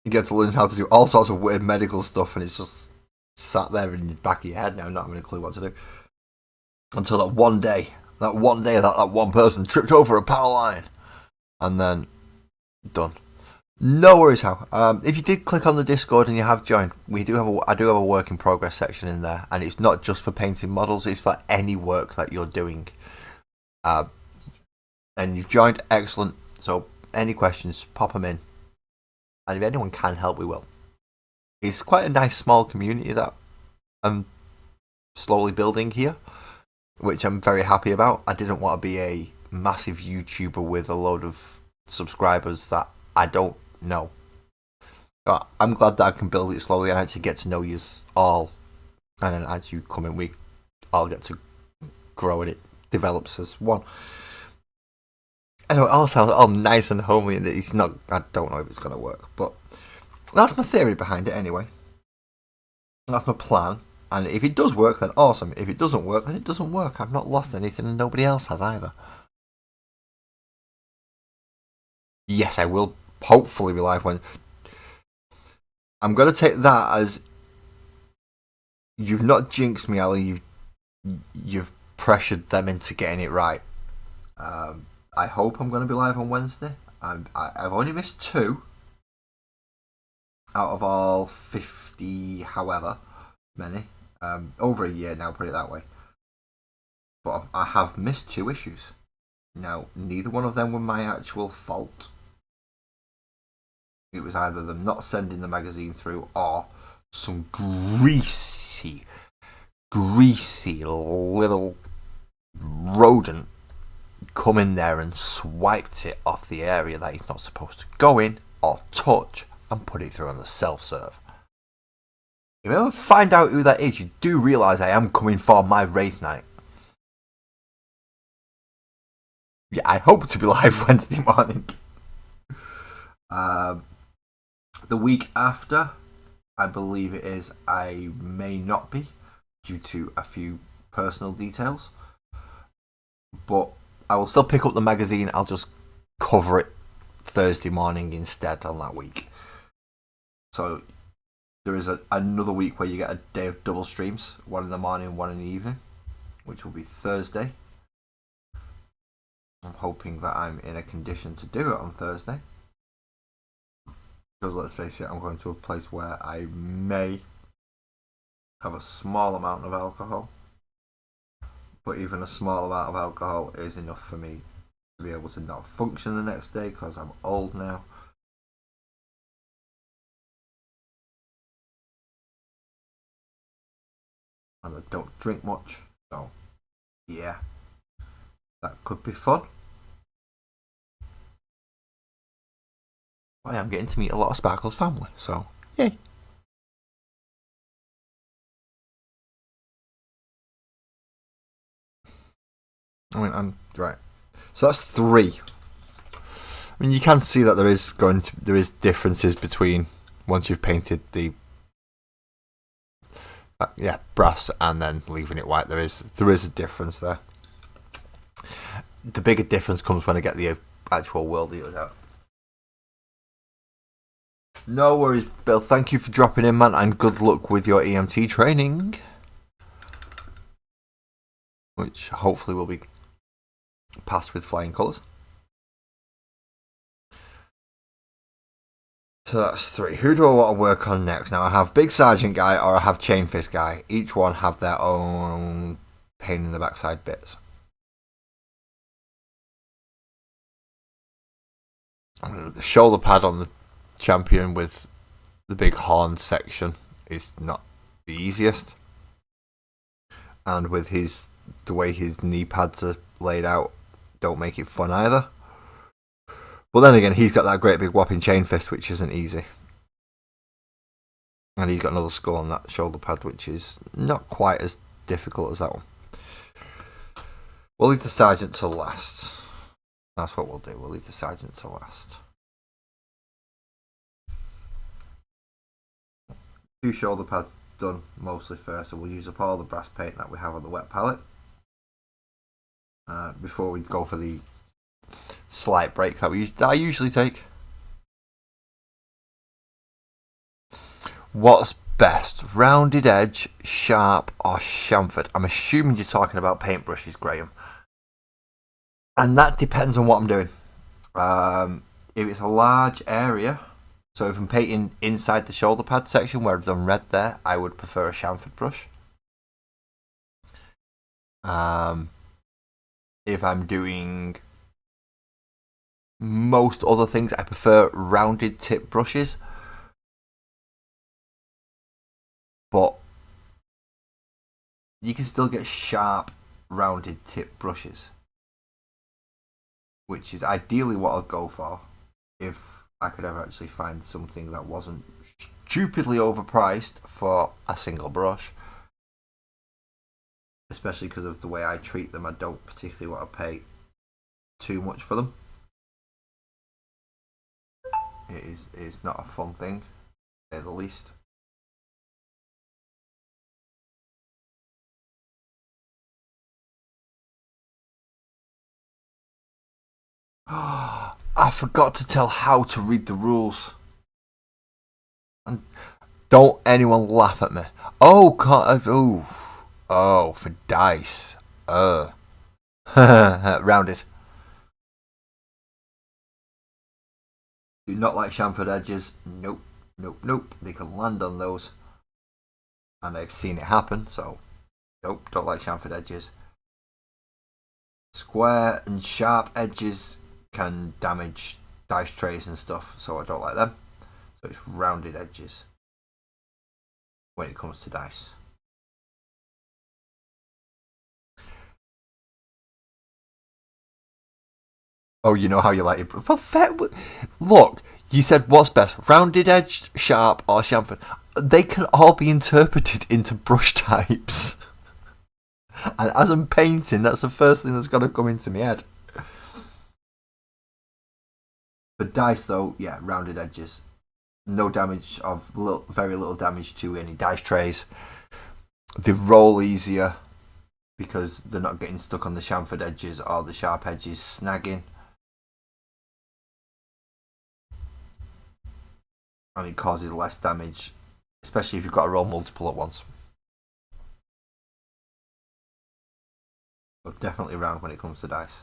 You get to learn how to do all sorts of weird medical stuff, and it's just sat there in the back of your head now, not having a clue what to do. Until that one day that one person tripped over a power line. And then, done. No worries, how. If you did click on the Discord and you have joined, I do have a work in progress section in there, and it's not just for painting models; it's for any work that you're doing. And you've joined, excellent. So any questions, pop them in, and if anyone can help, we will. It's quite a nice small community that I'm slowly building here, which I'm very happy about. I didn't want to be a massive YouTuber with a load of subscribers that I don't know. But I'm glad that I can build it slowly and actually get to know you all. And then as you come in, we all get to grow and it develops as one. I know it all sounds all nice and homely, and it's not. I don't know if it's going to work, but that's my theory behind it anyway. That's my plan. And if it does work, then awesome. If it doesn't work, then it doesn't work. I've not lost anything, and nobody else has either. Yes, I will hopefully be live when. I'm going to take that as you've not jinxed me, Ali. You've pressured them into getting it right. I hope I'm going to be live on Wednesday. I've only missed 2 out of all 50, however many. Over a year now, put it that way. But I have missed 2 issues. Now, neither one of them were my actual fault. It was either them not sending the magazine through or some greasy little rodent come in there and swiped it off the area that he's not supposed to go in or touch and put it through on the self-serve. If you ever find out who that is, you do realise I am coming for my Wraith Knight. Yeah, I hope to be live Wednesday morning. The week after, I believe it is, I may not be, due to a few personal details. But I will still pick up the magazine, I'll just cover it Thursday morning instead on that week. So there is another week where you get a day of double streams, one in the morning, one in the evening, which will be Thursday. I'm hoping that I'm in a condition to do it on Thursday. Because let's face it, I'm going to a place where I may have a small amount of alcohol. But even a small amount of alcohol is enough for me to be able to not function the next day because I'm old now. And I don't drink much. So, yeah. That could be fun. I am getting to meet a lot of Sparkle's family, so yay. I'm right. So that's 3. I mean, you can see that there is differences between once you've painted the Yeah, brass and then leaving it white. There is a difference there. The bigger difference comes when I get the actual world dealers out. No worries, Bill. Thank you for dropping in, man, and good luck with your EMT training, which hopefully will be passed with flying colours. So that's 3. Who do I want to work on next? Now I have Big Sergeant Guy or I have Chain Fist Guy. Each one have their own pain in the backside bits. The shoulder pad on the champion with the big horn section is not the easiest. And with the way his knee pads are laid out, don't make it fun either. But then again, he's got that great big whopping chain fist, which isn't easy. And he's got another skull on that shoulder pad, which is not quite as difficult as that one. We'll leave the sergeant to last. That's what we'll do. We'll leave the sergeant to last. 2 shoulder pads done mostly first, so we'll use up all the brass paint that we have on the wet palette. Before we go for the slight break that I usually take. What's best, rounded edge, sharp, or chamfered? I'm assuming you're talking about paintbrushes, Graham. And that depends on what I'm doing. If it's a large area, so if I'm painting inside the shoulder pad section where I've done red there, I would prefer a chamfered brush. If I'm doing most other things, I prefer rounded tip brushes. But you can still get sharp rounded tip brushes, which is ideally what I'll go for if I could ever actually find something that wasn't stupidly overpriced for a single brush. Especially because of the way I treat them, I don't particularly want to pay too much for them. It's not a fun thing, to say the least. I forgot to tell how to read the rules. And don't anyone laugh at me. Oh, for dice. Rounded. Do not like chamfered edges. Nope. They can land on those. And I've seen it happen, so nope, don't like chamfered edges. Square and sharp edges can damage dice trays and stuff, so I don't like them. So it's rounded edges when it comes to dice. Oh, you know how you like it. Look, you said what's best, rounded edged, sharp, or chamfered. They can all be interpreted into brush types. And as I'm painting, that's the first thing that's got to come into my head. For dice, though, yeah, rounded edges. No damage very little damage to any dice trays. They roll easier because they're not getting stuck on the chamfered edges or the sharp edges snagging. And it causes less damage, especially if you've got to roll multiple at once. So definitely round when it comes to dice.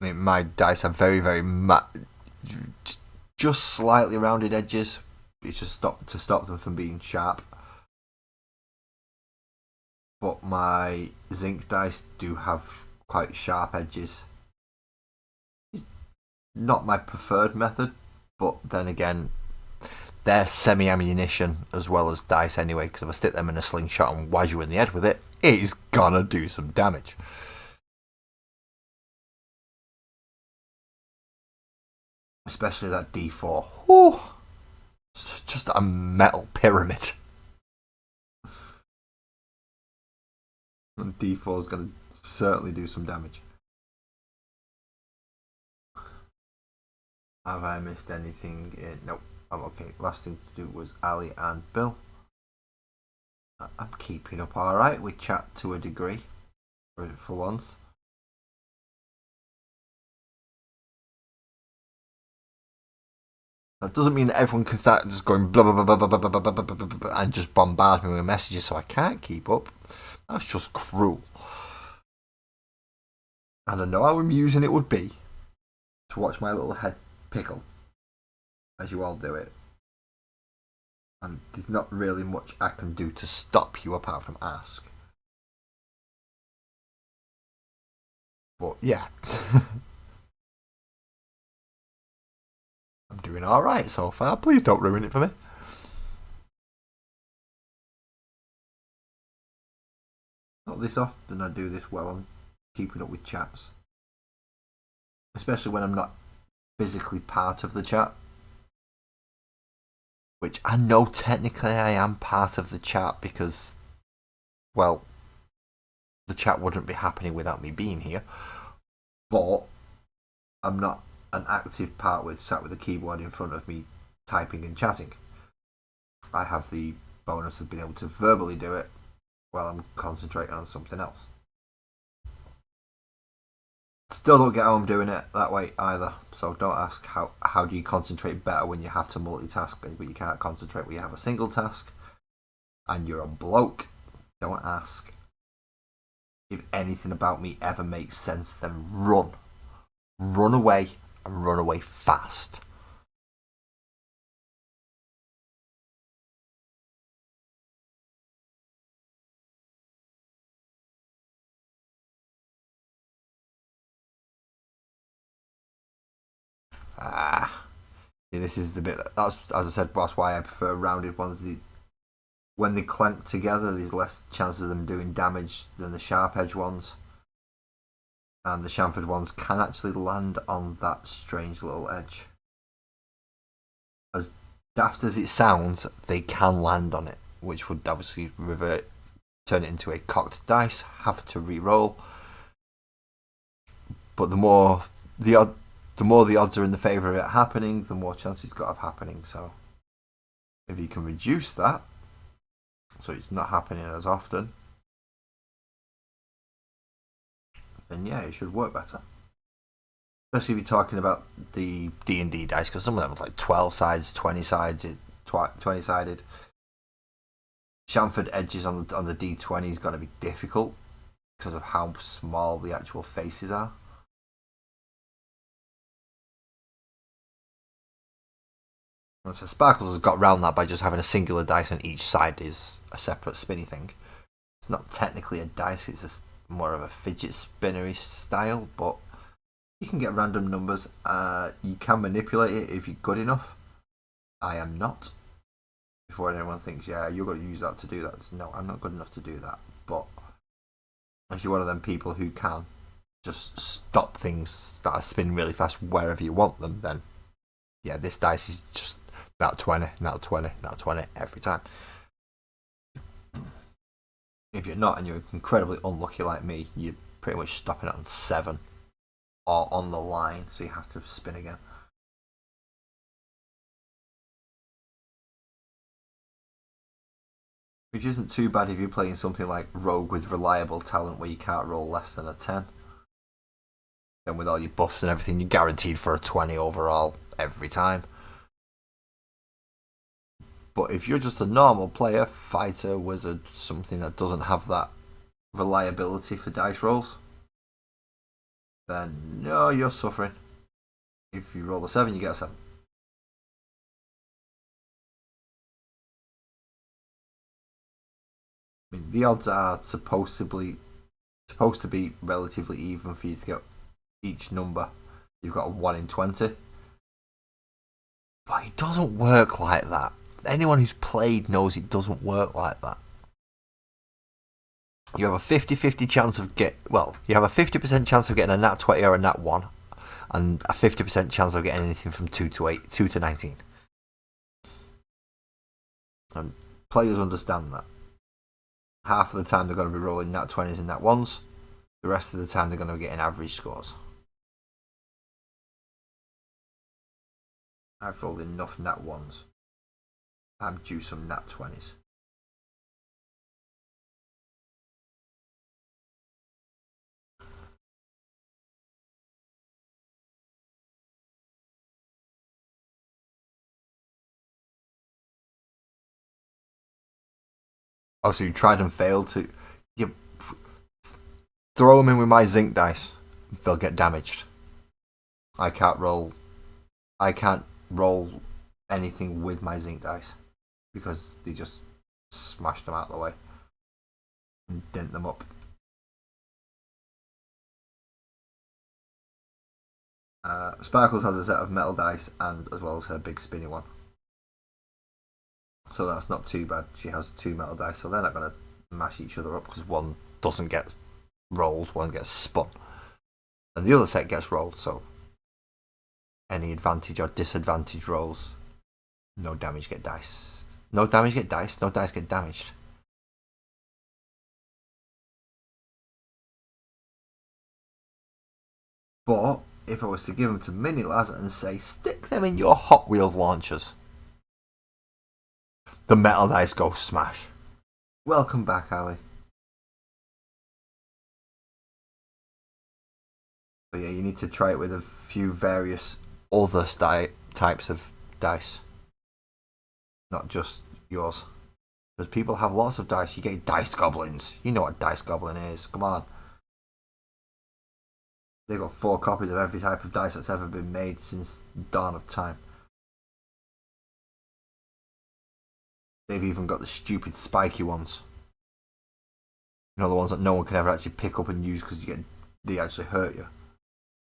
I mean, my dice have very, very just slightly rounded edges. It's just to stop them from being sharp. But my zinc dice do have quite sharp edges. It's not my preferred method, but then again, they're semi-ammunition as well as dice anyway, because if I stick them in a slingshot and whack you in the head with it, it's gonna do some damage. Especially that D4. Oh, it's just a metal pyramid. And D4 is going to certainly do some damage. Have I missed anything? Nope, I'm okay. Last thing to do was Ali and Bill. I'm keeping up alright. We chat to a degree, for once. That doesn't mean that everyone can start just going blah blah blah blah blah blah blah blah blah blah blah and just bombard me with messages, so I can't keep up. That's just cruel. And I know how amusing it would be to watch my little head pickle as you all do it. And there's not really much I can do to stop you apart from ask. But yeah. I'm doing alright so far. Please don't ruin it for me. Not this often I do this well. I'm keeping up with chats. Especially when I'm not physically part of the chat. Which I know technically I am part of the chat because, well, the chat wouldn't be happening without me being here. But I'm not an active part with sat with a keyboard in front of me typing and chatting. I have the bonus of being able to verbally do it while I'm concentrating on something else. Still don't get how I'm doing it that way either. So don't ask how do you concentrate better when you have to multitask but you can't concentrate when you have a single task and you're a bloke. Don't ask. If anything about me ever makes sense, then run. Run away and run away fast. This is the bit that's, as I said, that's why I prefer rounded ones. When they clank together, there's less chance of them doing damage than the sharp edge ones. And the chamfered ones can actually land on that strange little edge. As daft as it sounds, they can land on it, which would obviously turn it into a cocked dice, have to re-roll. But the more the odds are in the favour of it happening, the more chance it's got of happening. So if you can reduce that, so it's not happening as often, then yeah, it should work better. Especially if you're talking about the D&D dice, because some of them are like 12 sides, 20 sides, 20 sided. Chamfered edges on the D20 is going to be difficult because of how small the actual faces are. And so Sparkles has got around that by just having a singular dice on each side is a separate spinny thing. It's not technically a dice, it's just more of a fidget spinnery style, but you can get random numbers. You can manipulate it if you're good enough. I am not. Before anyone thinks, yeah, you're going to use that to do that. No, I'm not good enough to do that. But if you're one of them people who can just stop things that are spinning really fast wherever you want them, then yeah, this dice is just not 20, not 20, not 20 every time. If you're not and you're incredibly unlucky like me, you're pretty much stopping it on 7 or on the line, so you have to spin again. Which isn't too bad if you're playing something like Rogue with reliable talent where you can't roll less than a 10. Then with all your buffs and everything, you're guaranteed for a 20 overall every time. But if you're just a normal player, fighter, wizard, something that doesn't have that reliability for dice rolls, then no, you're suffering. If you roll a 7, you get a 7. I mean, the odds are supposed to be relatively even for you to get each number. You've got a 1 in 20. But it doesn't work like that. Anyone who's played knows it doesn't work like that. You have a 50-50 chance of you have a 50% chance of getting a nat 20 or a nat 1, and a 50% chance of getting anything from 2 to 19. And players understand that. Half of the time they're going to be rolling nat 20s and nat 1s. The rest of the time they're going to be getting average scores. I've rolled enough nat 1s. I'm due some nat 20s. Oh, so you tried and failed to. You throw them in with my zinc dice. They'll get damaged. I can't roll. I can't roll anything with my zinc dice because they just smashed them out of the way and dent them up. Sparkles has a set of metal dice and as well as her big spinny one. So that's not too bad. She has 2 metal dice, so they're not going to mash each other up because one doesn't get rolled, one gets spun. And the other set gets rolled, so any advantage or disadvantage rolls, no damage get diced. No damage get diced, no dice get damaged. But if I was to give them to Mini Laz and say, stick them in your Hot Wheels launchers, the metal dice go smash. Welcome back, Ali. So yeah, you need to try it with a few various other types of dice, not just yours. Because people have lots of dice. You get dice goblins. You know what dice goblin is. Come on. They've got 4 copies of every type of dice that's ever been made since the dawn of time. They've even got the stupid spiky ones. You know, the ones that no one can ever actually pick up and use because they actually hurt you.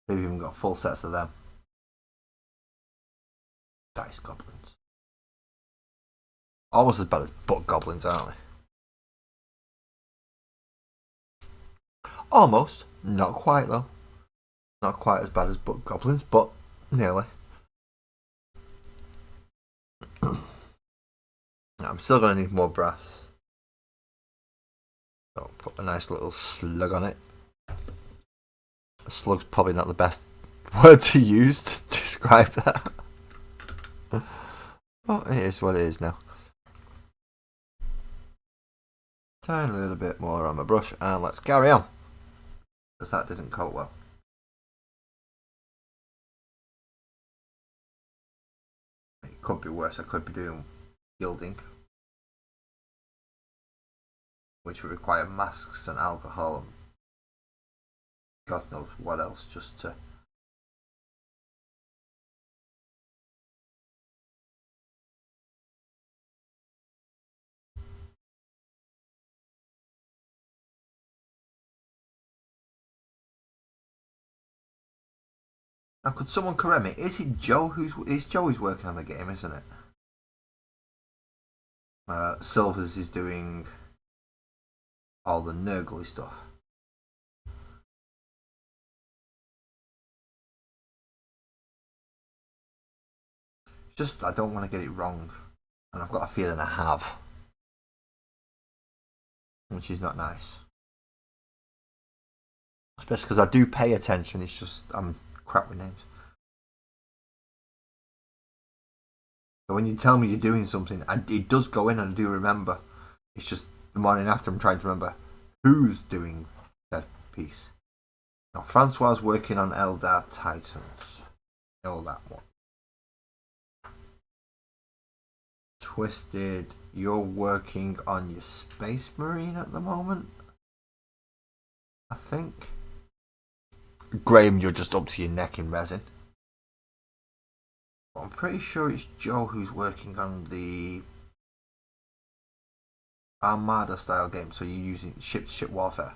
They've even got full sets of them. Dice goblins. Almost as bad as book goblins, aren't they? Almost. Not quite, though. Not quite as bad as book goblins, but nearly. I'm still going to need more brass. So I'll put a nice little slug on it. A slug's probably not the best word to use to describe that. But it is what it is now. Tiny little bit more on my brush and let's carry on. Because that didn't coat well. It could be worse. I could be doing gilding, which would require masks and alcohol and God knows what else just to. Now, could someone correct me? Is it Joe it's Joe who's working on the game, isn't it? Silvers is doing all the nurgly stuff. Just I don't want to get it wrong, and I've got a feeling I have, which is not nice. Especially because I do pay attention. It's just I'm crap with names. So when you tell me you're doing something, it does go in and I do remember. It's just the morning after I'm trying to remember who's doing that piece. Now Francois working on Eldar Titans. Know that one. Twisted, you're working on your Space Marine at the moment, I think. Graham, you're just up to your neck in resin. I'm pretty sure it's Joe who's working on the Armada style game, so you're using ship-to-ship warfare.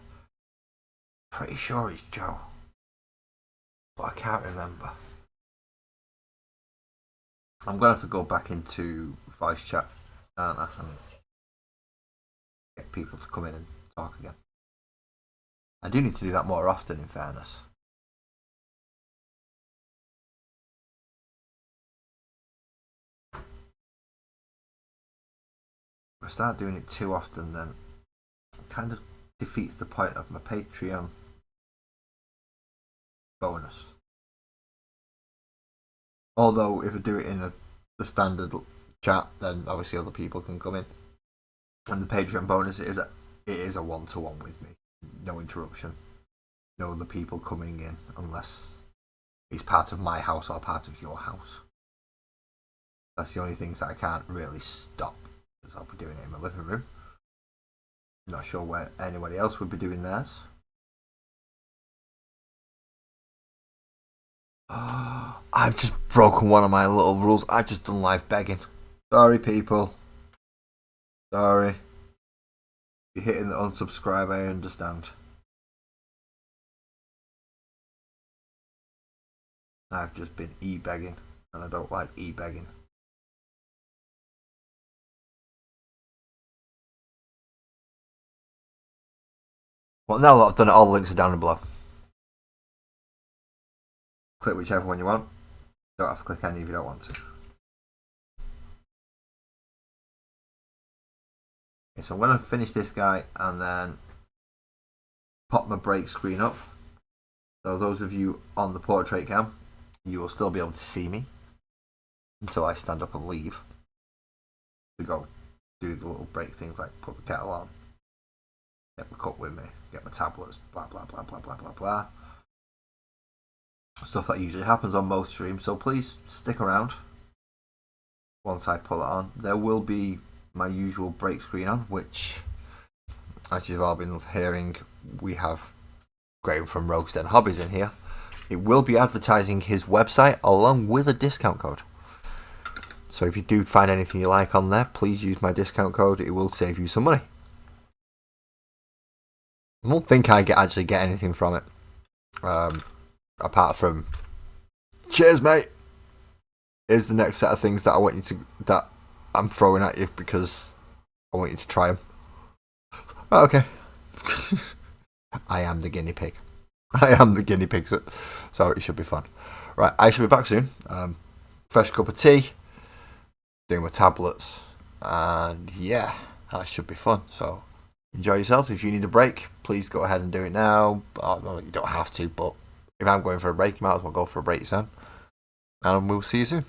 Pretty sure it's Joe, but I can't remember. I'm gonna have to go back into voice chat, aren't I, and get people to come in and talk again. I do need to do that more often, in fairness. If I start doing it too often, then it kind of defeats the point of my Patreon bonus. Although if I do it in the standard chat, then obviously other people can come in. And the Patreon bonus is it is a 1-to-1 with me, no interruption, no other people coming in unless it's part of my house or part of your house. That's the only things that I can't really stop, because I'll be doing it in my living room. Not sure where anybody else would be doing theirs. I've just broken one of my little rules. I just done live begging. Sorry, people. Sorry. If you're hitting the unsubscribe, I understand. I've just been e-begging, and I don't like e-begging. Well, now that I've done it, all the links are down below. Click whichever one you want. Don't have to click any if you don't want to. Okay, so I'm going to finish this guy and then pop my break screen up. So those of you on the portrait cam, you will still be able to see me until I stand up and leave to go do the little break things like put the kettle on, get my cup with me, get my tablets, blah blah blah blah blah blah blah. Stuff that usually happens on most streams, so please stick around. Once I pull it on, there will be my usual break screen on, which, as you've all been hearing, we have Graham from Rogues Den Hobbies in here. It will be advertising his website along with a discount code. So if you do find anything you like on there, please use my discount code. It will save you some money. I don't think I actually get anything from it. Apart from, cheers mate, here's the next set of things that that I'm throwing at you because I want you to try them. Oh, okay. I am the guinea pig. I am the guinea pig, so it should be fun. Right, I should be back soon. Fresh cup of tea, doing my tablets, and yeah, that should be fun. So enjoy yourself. If you need a break, please go ahead and do it now. Oh, you don't have to, but if I'm going for a break, you might as well go for a break, son. And we'll see you soon.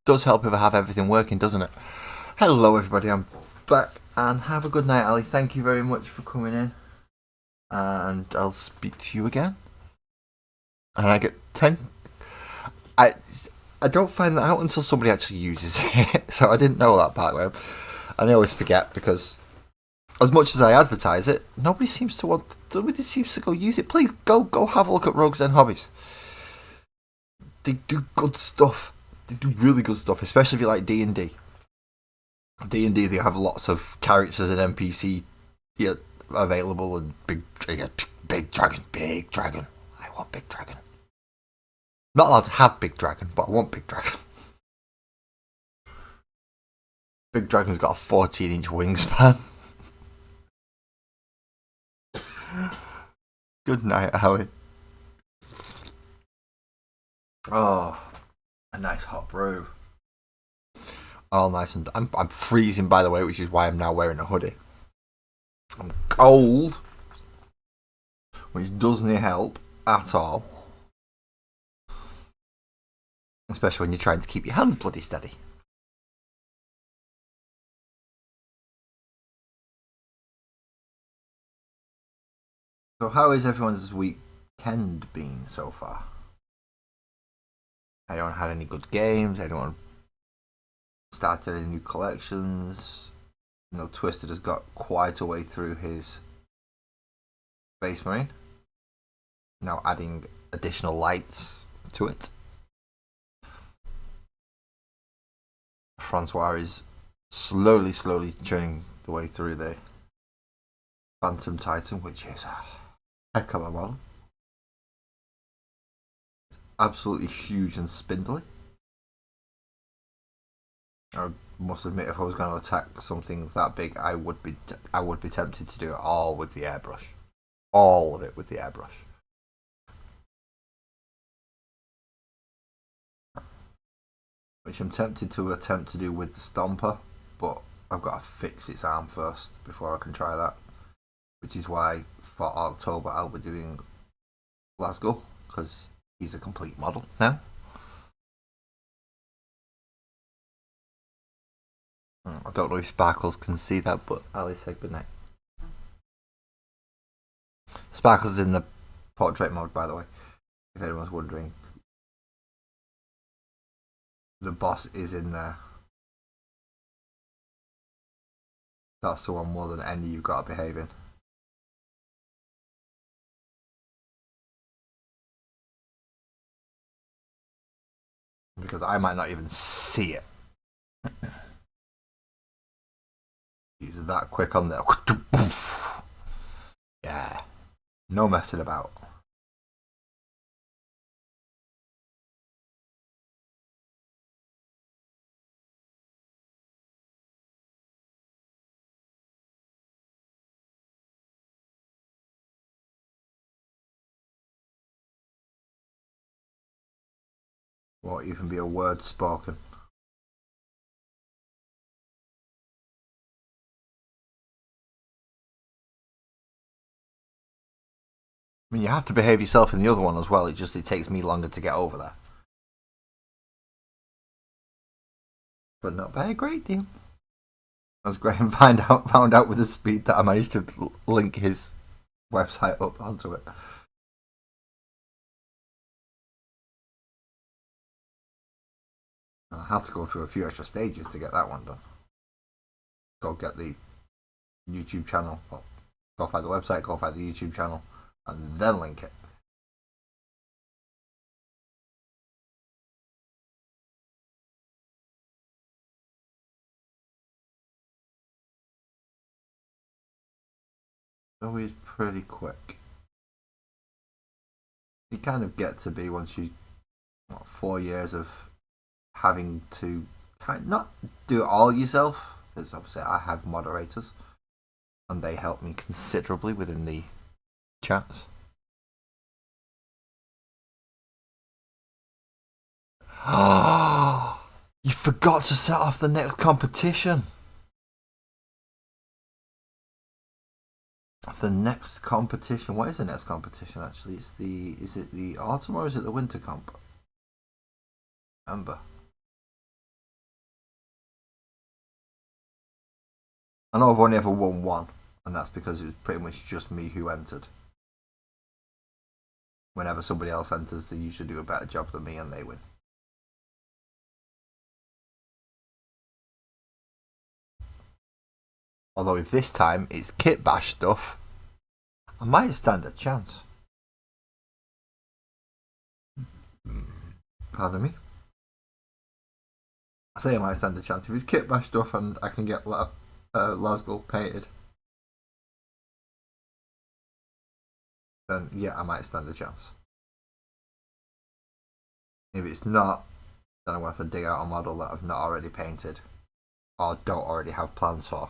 does help if I have everything working, doesn't it? Hello, everybody. I'm back, and have a good night, Ali. Thank you very much for coming in, and I'll speak to you again. And I get 10. I don't find that out until somebody actually uses it, so I didn't know that part. And I always forget because, as much as I advertise it, nobody seems to go use it. Please go have a look at Rogues Den Hobbies. They do good stuff. They do really good stuff, especially if you like D&D. D&D, they have lots of characters and NPC available, and big dragon. I want big dragon. I'm not allowed to have big dragon, but I want big dragon. Big dragon's got a 14-inch wingspan. Good night, Ali. Oh, a nice hot brew. All nice, and I'm freezing, by the way, which is why I'm now wearing a hoodie. I'm cold, which doesn't help at all, especially when you're trying to keep your hands bloody steady. So how has everyone's weekend been so far? Anyone had any good games? Anyone started any new collections? You know, Twisted has got quite a way through his Space Marine. Now adding additional lights to it. Francois is slowly churning the way through the Phantom Titan, which is a heck of a model. It's absolutely huge and spindly. I must admit, if I was going to attack something that big, I would be tempted to do it all with the airbrush. All of it with the airbrush. Which I'm tempted to attempt to do with the Stomper, but I've got to fix its arm first before I can try that. Which is why for ORKtober I'll be doing Glasgow, because he's a complete model now. I don't know if Sparkles can see that, but Ali said goodnight. Sparkles is in the portrait mode, by the way, if anyone's wondering. The boss is in there. That's the one more than any you've got to behave in. Because I might not even see it. He's that quick on there. Yeah. No messing about. Won't even be a word spoken. I mean, you have to behave yourself in the other one as well. It takes me longer to get over there. But not by a great deal. As Graham found out with the speed that I managed to link his website up onto it. I had to go through a few extra stages to get that one done. Go get the YouTube channel. Well, go find the website, go find the YouTube channel, and then link it. So he's pretty quick. You kind of get to be, once you 4 years of having to not do it all yourself, because obviously I have moderators and they help me considerably within the chats. You forgot to set off the next competition. The next competition. What is the next competition actually? Is it the autumn or is it the winter comp? Remember. I know I've only ever won one, and that's because it was pretty much just me who entered. Whenever somebody else enters, they usually do a better job than me and they win. Although if this time it's kit bash stuff, I might stand a chance. Pardon me? I say I might stand a chance. If it's kit bash stuff and I can get Lasgow painted, then yeah, I might stand a chance. If it's not, then I'm going to have to dig out a model that I've not already painted or don't already have plans for.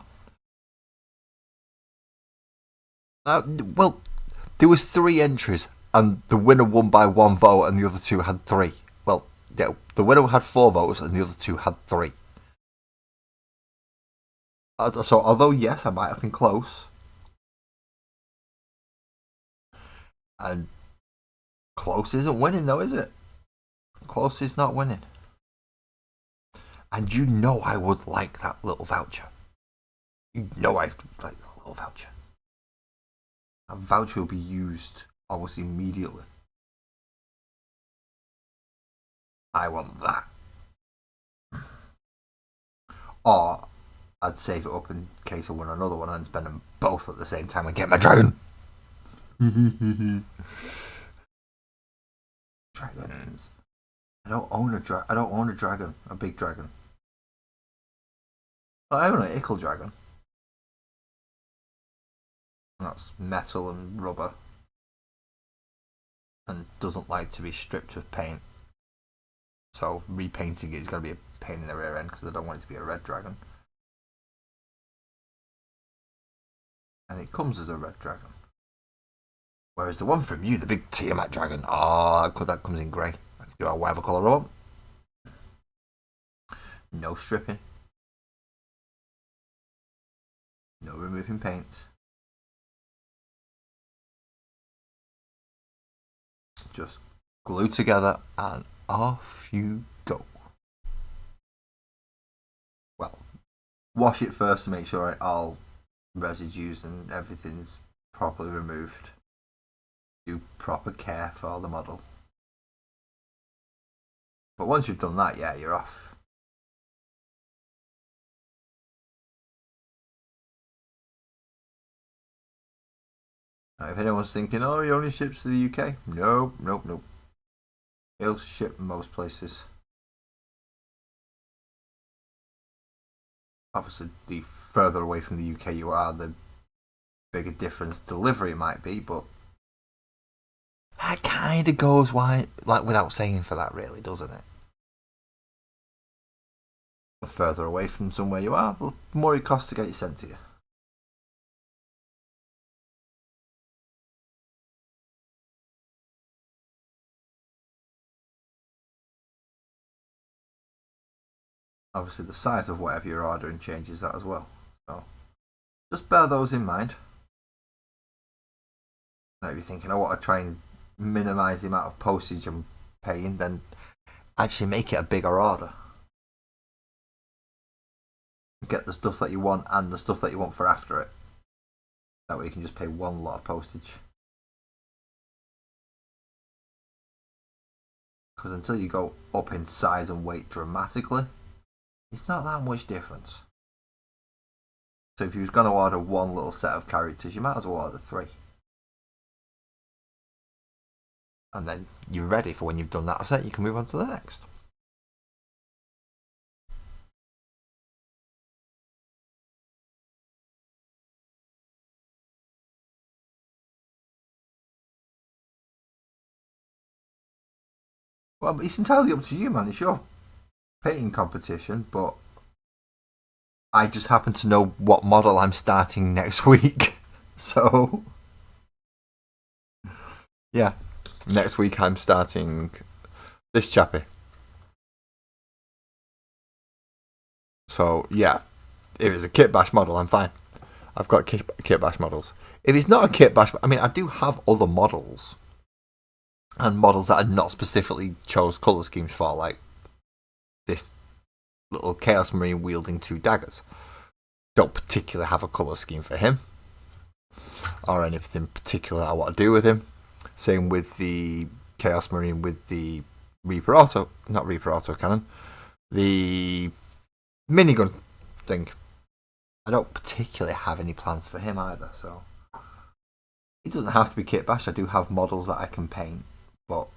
Well, there was 3 entries and the winner won by 1 vote and the other 2 had 3. Well, yeah, the winner had 4 votes and the other 2 had 3. So although yes, I might have been close, and close isn't winning though, is it? Close is not winning. And you know I would like that little voucher. You know I'd like that little voucher. That voucher will be used almost immediately. I want that. Or I'd save it up in case I win another one and spend them both at the same time and get my dragon. Dragons. I don't own a dragon, a big dragon. Well, I own an ickle dragon. That's metal and rubber, and doesn't like to be stripped of paint. So repainting it is going to be a pain in the rear end because I don't want it to be a red dragon. And it comes as a red dragon. Whereas the one from you, the big Tiamat dragon, that comes in grey. I can do whatever colour I want. No stripping. No removing paints. Just glue together and off you go. Well, wash it first to make sure all residues and everything's properly removed. Do proper care for the model. But once you've done that, yeah, you're off. Now, if anyone's thinking, oh, he only ships to the UK, nope. He'll ship most places. Obviously, the further away from the UK you are, the bigger difference delivery might be, but that kind of goes without saying for that, really, doesn't it? The further away from somewhere you are, the more it costs to get it sent to you. Obviously, the size of whatever you're ordering changes that as well. So, just bear those in mind. Now, if you're thinking, I want to try and minimise the amount of postage I'm paying, then actually make it a bigger order. Get the stuff that you want and the stuff that you want for after it. That way you can just pay one lot of postage. Because until you go up in size and weight dramatically, it's not that much difference. So if you was going to order one little set of characters, you might as well order 3. And then you're ready for when you've done that set, you can move on to the next. Well, it's entirely up to you, man. It's your painting competition, but I just happen to know what model I'm starting next week. So, yeah. Next week I'm starting this chappy. So, yeah. If it's a kit bash model, I'm fine. I've got kit bash models. If it's not a kit bash, I mean, I do have other models. And models that I not specifically chose colour schemes for, like this little Chaos Marine wielding 2 daggers. don't particularly have a colour scheme for him or anything particular I want to do with him. Same with the Chaos Marine with the not Reaper Auto Cannon, the minigun thing. I don't particularly have any plans for him either, so it doesn't have to be kit bash. I do have models that I can paint, but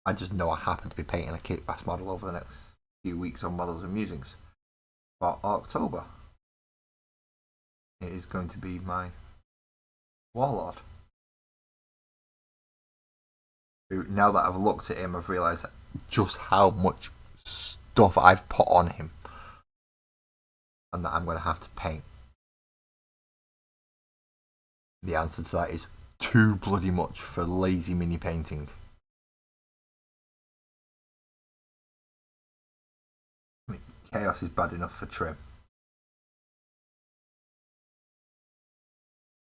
I just know I happen to be painting a kit bash model over the next few weeks on Models and Musings. For ORKtober, it is going to be my Warlord. Now that I've looked at him, I've realised just how much stuff I've put on him and that I'm going to have to paint. The answer to that is too bloody much for lazy mini painting. I mean, Chaos is bad enough for trim.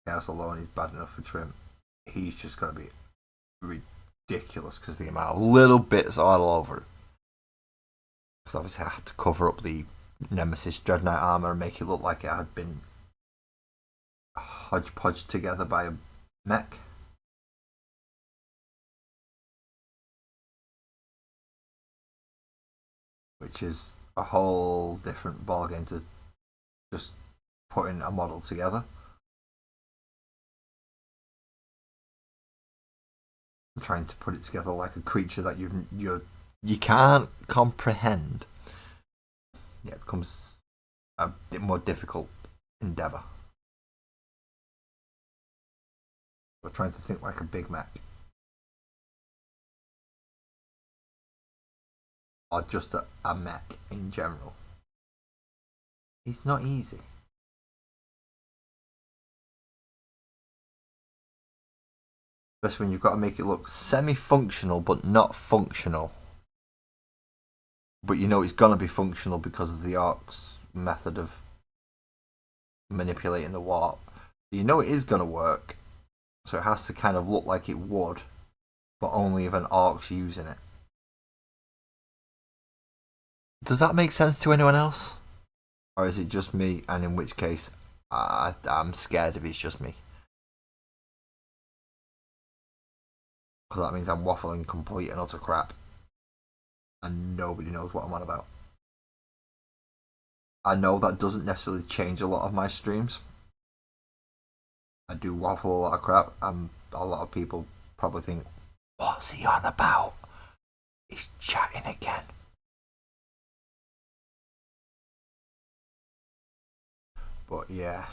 Chaos alone is bad enough for trim. He's just going to be ridiculous because the amount of little bits all over it. Because obviously I had to cover up the Nemesis Dreadnought armour and make it look like it had been hodgepodged together by a mech. Which is a whole different ballgame to just putting a model together. I'm trying to put it together like a creature that you can't comprehend. Yeah, it becomes a bit more difficult endeavour. We're trying to think like a big mech. Or just a mech in general. It's not easy. Especially when you've got to make it look semi-functional but not functional. But you know it's going to be functional because of the Orc's method of manipulating the warp. You know it is going to work. So it has to kind of look like it would, but only if an Orc's using it. Does that make sense to anyone else? Or is it just me, and in which case I'm scared if it's just me? Because that means I'm waffling complete and utter crap. And nobody knows what I'm on about. I know that doesn't necessarily change a lot of my streams. I do waffle a lot of crap, and a lot of people probably think, what's he on about? He's chatting again. But yeah,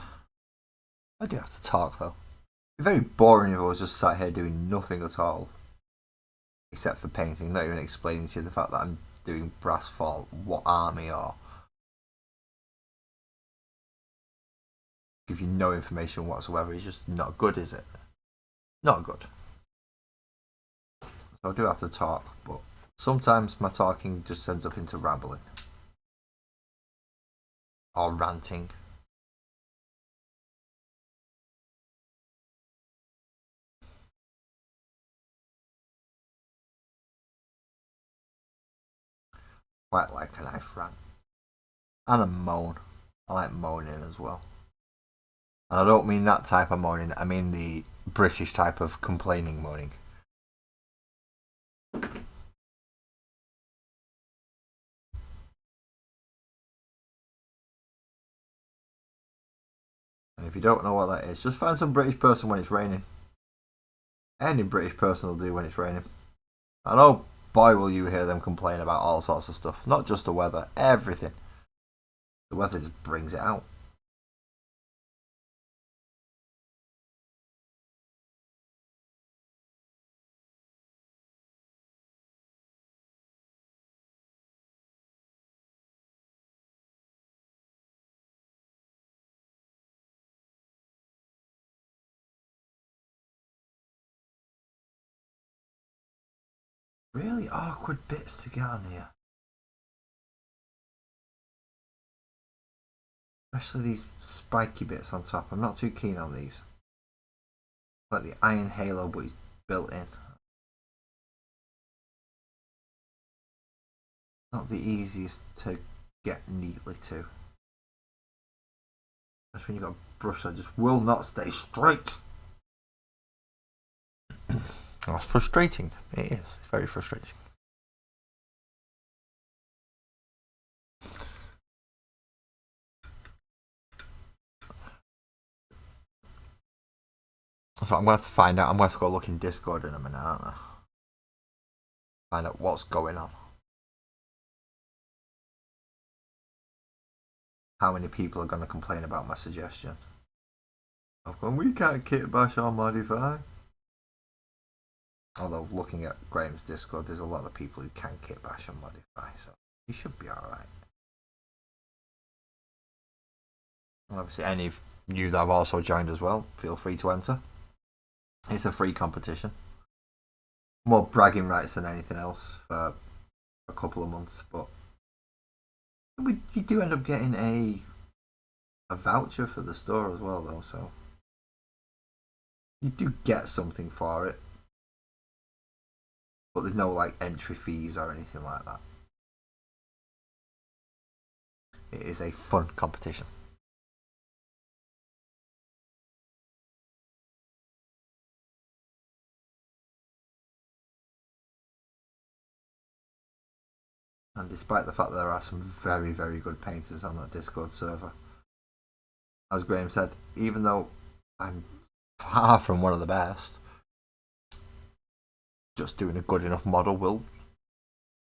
I do have to talk though. It'd be very boring if I was just sat here doing nothing at all. Except for painting, not even explaining to you the fact that I'm doing brass for what army or give you no information whatsoever. It's just not good, is it? Not good. So I do have to talk, but sometimes my talking just ends up into rambling. Or ranting. Quite like a nice rant. And a moan. I like moaning as well. And I don't mean that type of moaning, I mean the British type of complaining moaning. And if you don't know what that is, just find some British person when it's raining. Any British person will do when it's raining. I know, boy, will you hear them complain about all sorts of stuff. Not just the weather, everything. The weather just brings it out. Really awkward bits to get on here. Especially these spiky bits on top. I'm not too keen on these. Like the iron halo, but it's built in. Not the easiest to get neatly to. That's when you've got a brush that just will not stay straight. That's frustrating. It is. It's very frustrating. So I'm going to have to find out. I'm going to have to go look in Discord in a minute, aren't I? Find out what's going on. How many people are going to complain about my suggestion? I've gone, we can't kit bash or modify. Although looking at Graham's Discord, there's a lot of people who can kit bash and modify, so he should be alright. And obviously, any of you that have also joined as well, feel free to enter. It's a free competition. More bragging rights than anything else for a couple of months, but you do end up getting a voucher for the store as well, though, so you do get something for it, but there's no like entry fees or anything like that. It is a fun competition. And despite the fact that there are some very, very good painters on that Discord server, as Graham said, even though I'm far from one of the best, just doing a good enough model will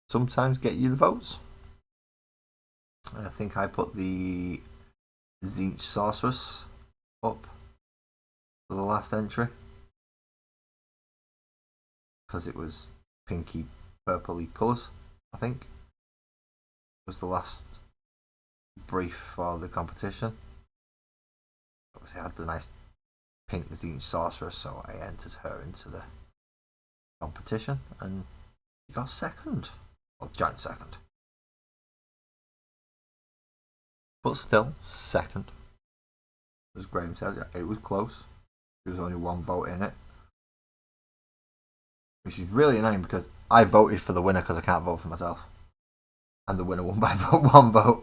sometimes get you the votes. I think I put the Zinch Sorceress up for the last entry because it was pinky purpley colours, I think was the last brief for the competition. Obviously I had the nice pink Zinch Sorceress, so I entered her into the competition and she got second, or joint second, but still second. As Graham said, it was close. There was only one vote in it, which is really annoying because I voted for the winner because I can't vote for myself, and the winner won by one vote.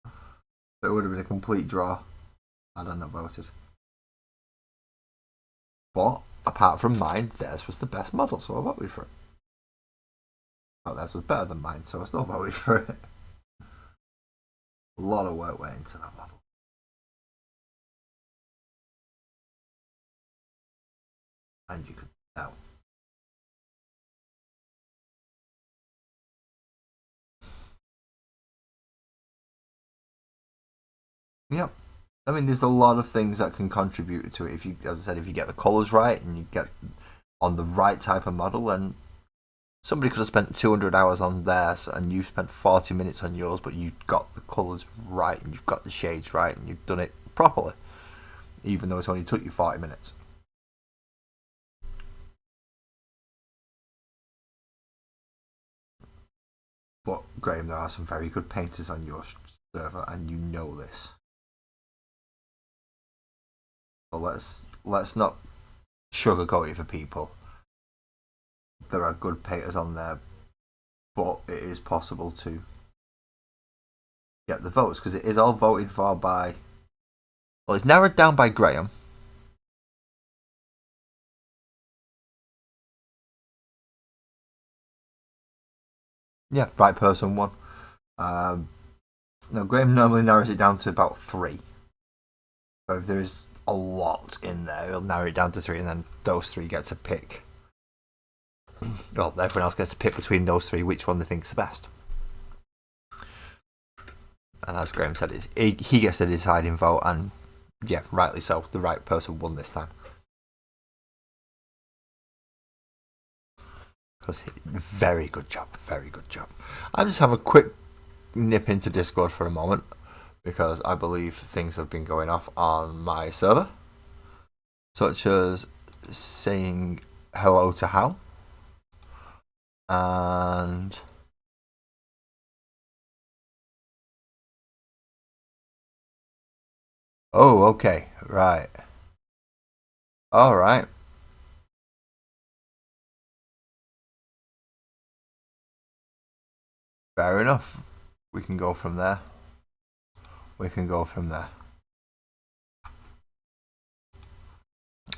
So it would have been a complete draw had I not voted. But apart from mine, theirs was the best model, so I voted for it. Well, theirs was better than mine, so I still voted for it. A lot of work went into that model. And you could tell. Yep. I mean, there's a lot of things that can contribute to it. If you, as I said, if you get the colours right and you get on the right type of model, and somebody could have spent 200 hours on theirs and you spent 40 minutes on yours, but you've got the colours right and you've got the shades right and you've done it properly, even though it's only took you 40 minutes. But Graham, there are some very good painters on your server, and you know this. So let's not sugarcoat it for people. There are good painters on there, but it is possible to get the votes because it is all voted for by. Well, it's narrowed down by Graham. Yeah, right person won. No, Graham normally narrows it down to about 3. So if there is a lot in there, he'll narrow it down to 3, and then those 3 get to pick. Well, everyone else gets to pick between those 3 which one they think is the best. And as Graham said, he gets the deciding vote, and yeah, rightly so. The right person won this time. Because very good job, very good job. I'm just having a quick nip into Discord for a moment because I believe things have been going off on my server, such as saying hello to Hal and oh, okay, right, all right. Fair enough. We can go from there.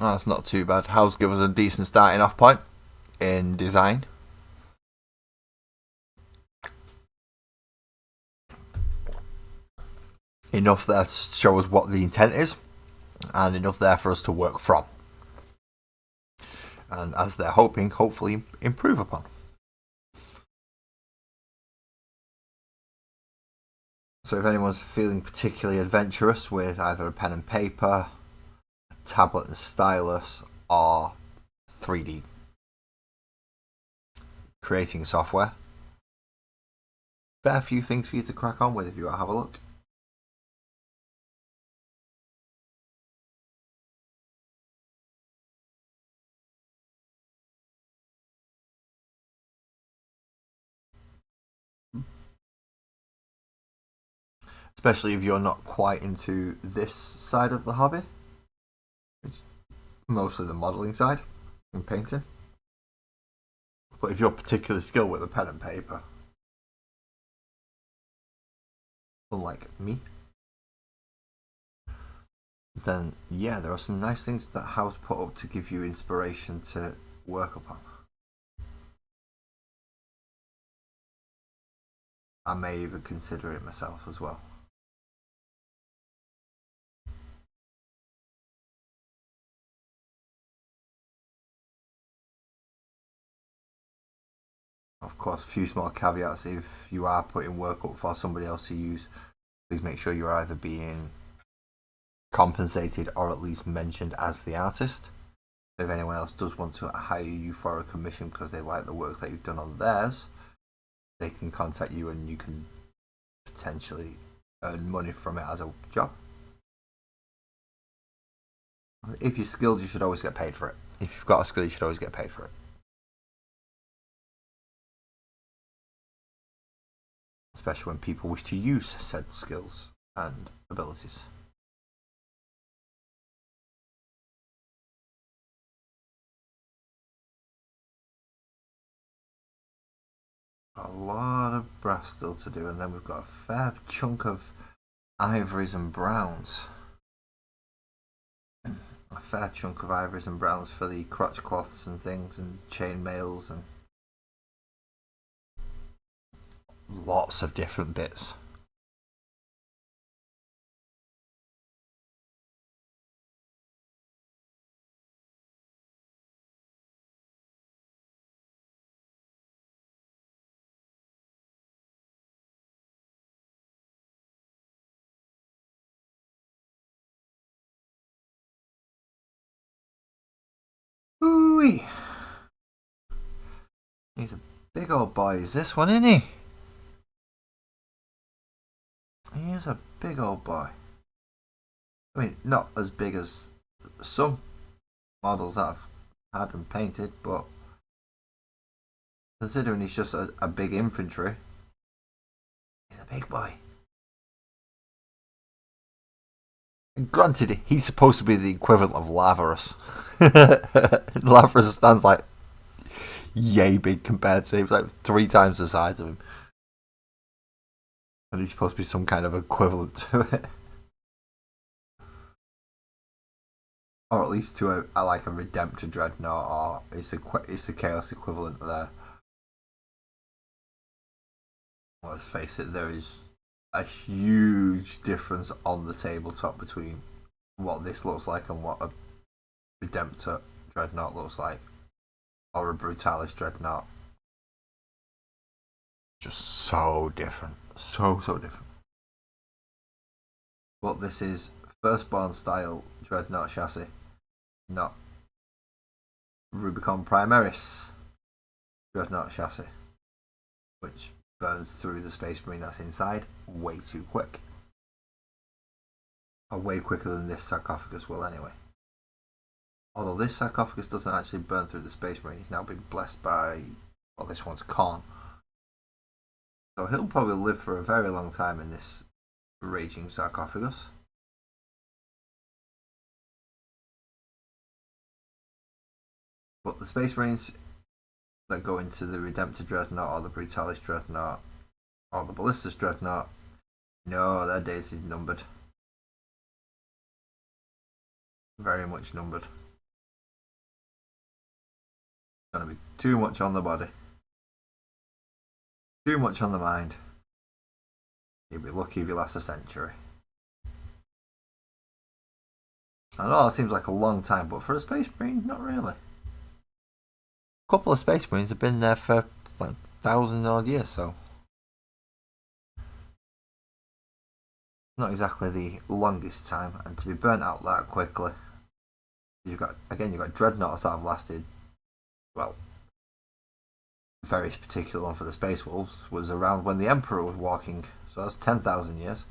That's not too bad. House gives us a decent starting off point in design. Enough there to show us what the intent is, and enough there for us to work from. And as they're hoping, hopefully improve upon. So if anyone's feeling particularly adventurous with either a pen and paper, a tablet and stylus, or 3D creating software, fair few things for you to crack on with if you want to have a look. Especially if you're not quite into this side of the hobby, mostly the modelling side and painting. But if you're particularly skilled with a pen and paper, unlike me, then yeah, there are some nice things that House put up to give you inspiration to work upon. I may even consider it myself as well. Of course, a few small caveats. If you are putting work up for somebody else to use, please make sure you're either being compensated or at least mentioned as the artist. If anyone else does want to hire you for a commission because they like the work that you've done on theirs, they can contact you and you can potentially earn money from it as a job. If you're skilled, you should always get paid for it. If you've got a skill, you should always get paid for it. Especially when people wish to use said skills and abilities. A lot of brass still to do, and then we've got a fair chunk of ivories and browns. A fair chunk of ivories and browns for the crotch cloths and things, and chain mails, and lots of different bits. Ooh-wee. He's a big old boy, is this one, isn't he? He is a big old boy. I mean, not as big as some models that I've had and painted, but considering he's just a big infantry, he's a big boy. And granted, he's supposed to be the equivalent of Lazarus. Lazarus stands like yay big compared to him, like 3 times the size of him. And he's supposed to be some kind of equivalent to it. Or at least to a Redemptor Dreadnought, or it's the Chaos equivalent there. Let's face it, there is a huge difference on the tabletop between what this looks like and what a Redemptor Dreadnought looks like, or a Brutalis Dreadnought. Just so different, so different. But this is Firstborn style Dreadnought chassis, not Rubicon Primaris Dreadnought chassis, which burns through the Space Marine that's inside way too quick. Or way quicker than this sarcophagus will anyway. Although this sarcophagus doesn't actually burn through the Space Marine, he's now been blessed by, well, this one's Khan. So he'll probably live for a very long time in this raging sarcophagus. But the Space Marines that go into the Redemptor Dreadnought or the Brutalis Dreadnought or the Ballistus Dreadnought, no, their days is numbered. Very much numbered. Gonna be too much on the body, too much on the mind. You'll be lucky if you last a century. I know it seems like a long time, but for a space marine, not really. A couple of space marines have been there for like 1,000 odd years, so not exactly the longest time. And to be burnt out that quickly, you've got dreadnoughts that have lasted, well, the very particular one for the Space Wolves was around when the Emperor was walking, so that's 10,000 years.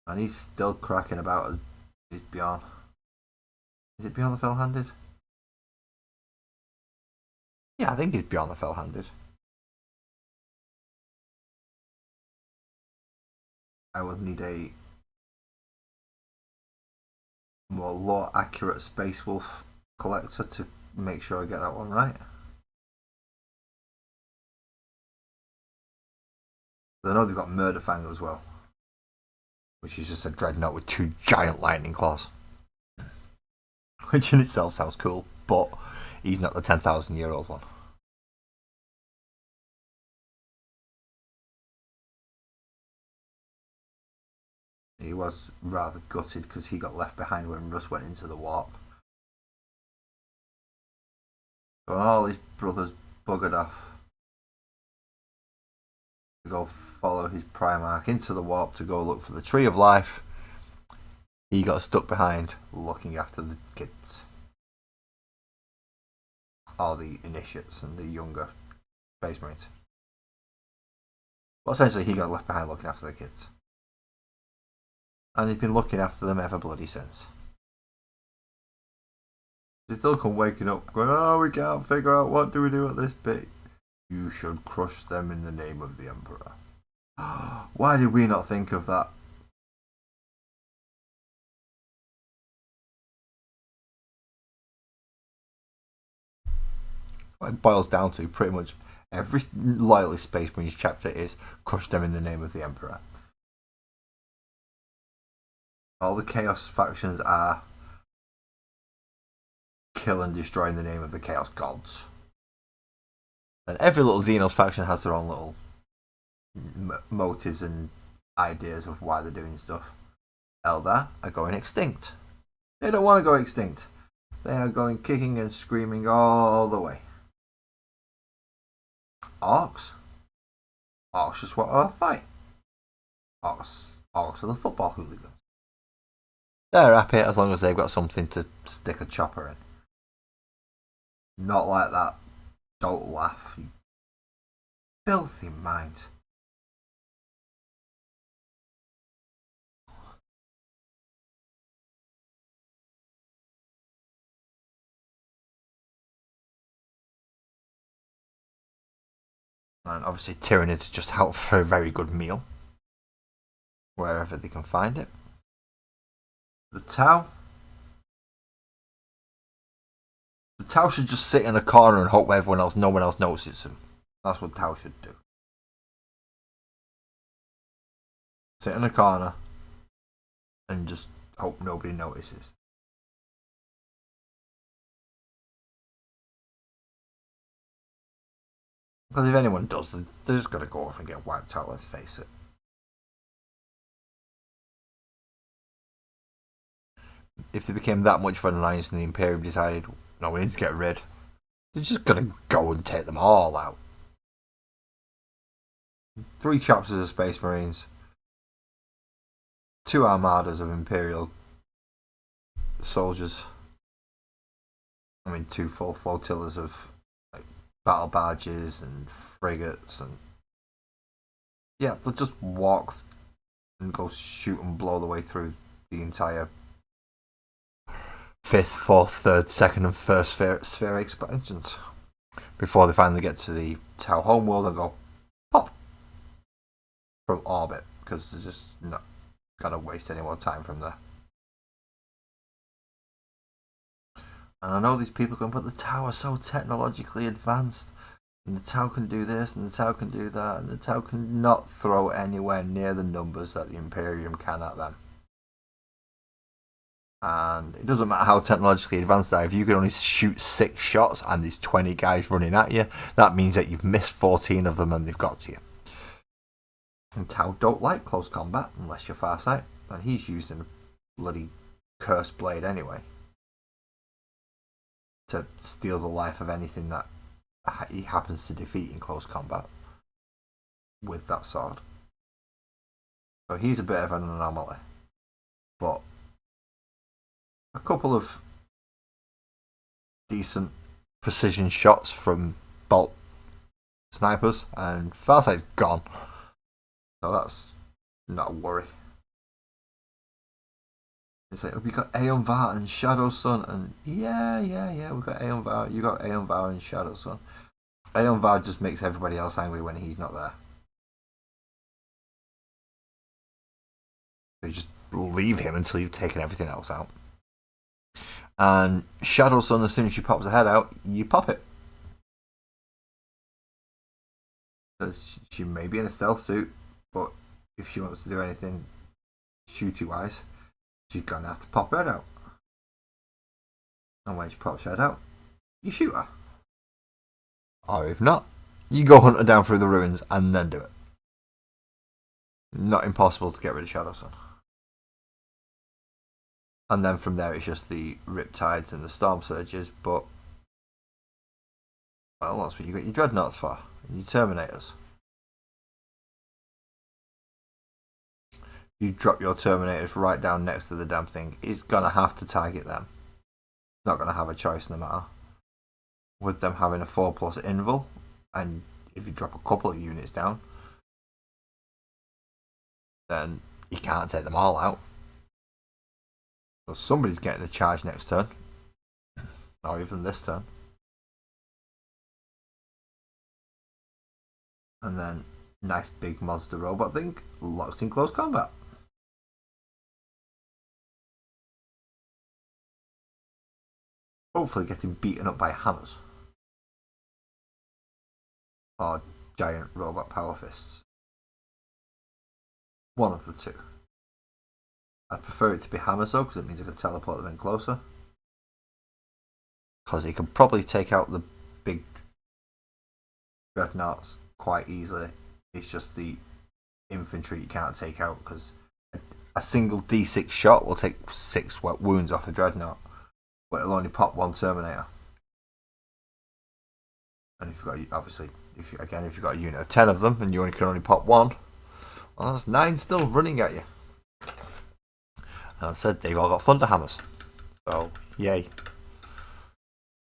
And he's still cracking about as he's Bjorn. Is it Bjorn the Fell-Handed? Yeah, I think he's Bjorn the Fell-Handed. I would need a more lore accurate Space Wolf collector to make sure I get that one right. I know they've got Murderfang as well, which is just a dreadnought with 2 giant lightning claws, which in itself sounds cool, but he's not the 10,000-year-old one. He was rather gutted because he got left behind when Russ went into the warp. So all his brothers buggered off to go follow his Primarch into the warp to go look for the Tree of Life. He got stuck behind looking after the kids. All the initiates and the younger Space Marines. But essentially he got left behind looking after the kids. And he's been looking after them ever bloody since. They still come waking up going, oh, we can't figure out what do we do at this bit. You should crush them in the name of the Emperor. Why did we not think of that? What it boils down to pretty much every Loyalist Space Marines chapter is crush them in the name of the Emperor. All the Chaos factions are kill and destroy in the name of the Chaos Gods. And every little Xenos faction has their own little motives and ideas of why they're doing stuff. Eldar are going extinct. They don't want to go extinct. They are going kicking and screaming all the way. Orcs just want to fight. Orcs are the football hooligans. They're happy as long as they've got something to stick a chopper in. Not like that. Don't laugh, you filthy mind. And obviously Tyranids are just out for a very good meal. Wherever they can find it. The Tau should just sit in a corner and hope no one else notices them. That's what Tau should do. Sit in a corner and just hope nobody notices. Because if anyone does, they're just going to go off and get wiped out, let's face it. If they became that much of an alliance and the Imperium decided, no, we need to get rid, they're just going to go and take them all out. 3 chapters of Space Marines, 2 armadas of Imperial soldiers. 2 full flotillas of battle barges and frigates, and yeah, they'll just walk and go shoot and blow the way through the entire 5th, 4th, 3rd, 2nd and 1st sphere expansions before they finally get to the Tau homeworld and go pop from orbit, because they're just not gonna waste any more time from there. And I know these people can, but the Tau are so technologically advanced, and the Tau can do this, and the Tau can do that, and the Tau can not throw anywhere near the numbers that the Imperium can at them. And it doesn't matter how technologically advanced they are, if you can only shoot 6 shots and there's 20 guys running at you, that means that you've missed 14 of them and they've got to you. And Tau don't like close combat unless you're Farsight, and he's using a bloody cursed blade anyway to steal the life of anything that he happens to defeat in close combat with that sword. So he's a bit of an anomaly. But a couple of decent precision shots from bolt snipers and Farsight's gone. So that's not a worry. It's like, we got Aeon Var and Shadow Sun, and yeah, we got Aeon Var. You got Aeon Var and Shadow Sun. Aeon Var just makes everybody else angry when he's not there. You just leave him until you've taken everything else out. And Shadow Sun, as soon as she pops her head out, you pop it. She may be in a stealth suit, but if she wants to do anything shooty wise, she's gonna have to pop her head out. And when she pops her head out, you shoot her. Or if not, you go hunt her down through the ruins and then do it. Not impossible to get rid of Shadow Sun. And then from there it's just the Riptides and the Storm Surges, but well, that's what you got your Dreadnoughts for, and your Terminators. You drop your Terminators right down next to the damn thing, it's gonna have to target them. It's not gonna have a choice no matter. With them having a 4+ invul, and if you drop a couple of units down, then you can't take them all out. So somebody's getting a charge next turn, or even this turn. And then nice big monster robot thing locks in close combat. Hopefully getting beaten up by hammers. Or giant robot power fists. One of the two. I'd prefer it to be hammers though, because it means I can teleport them in closer. Because he can probably take out the big dreadnoughts quite easily. It's just the infantry you can't take out, because a single D6 shot will take 6 wounds off a dreadnought, but it'll only pop 1 Terminator. And if you've got, obviously, if you've got a unit of 10 of them and you can only pop 1, well, that's 9 still running at you. And I said they've all got thunder hammers, so yay.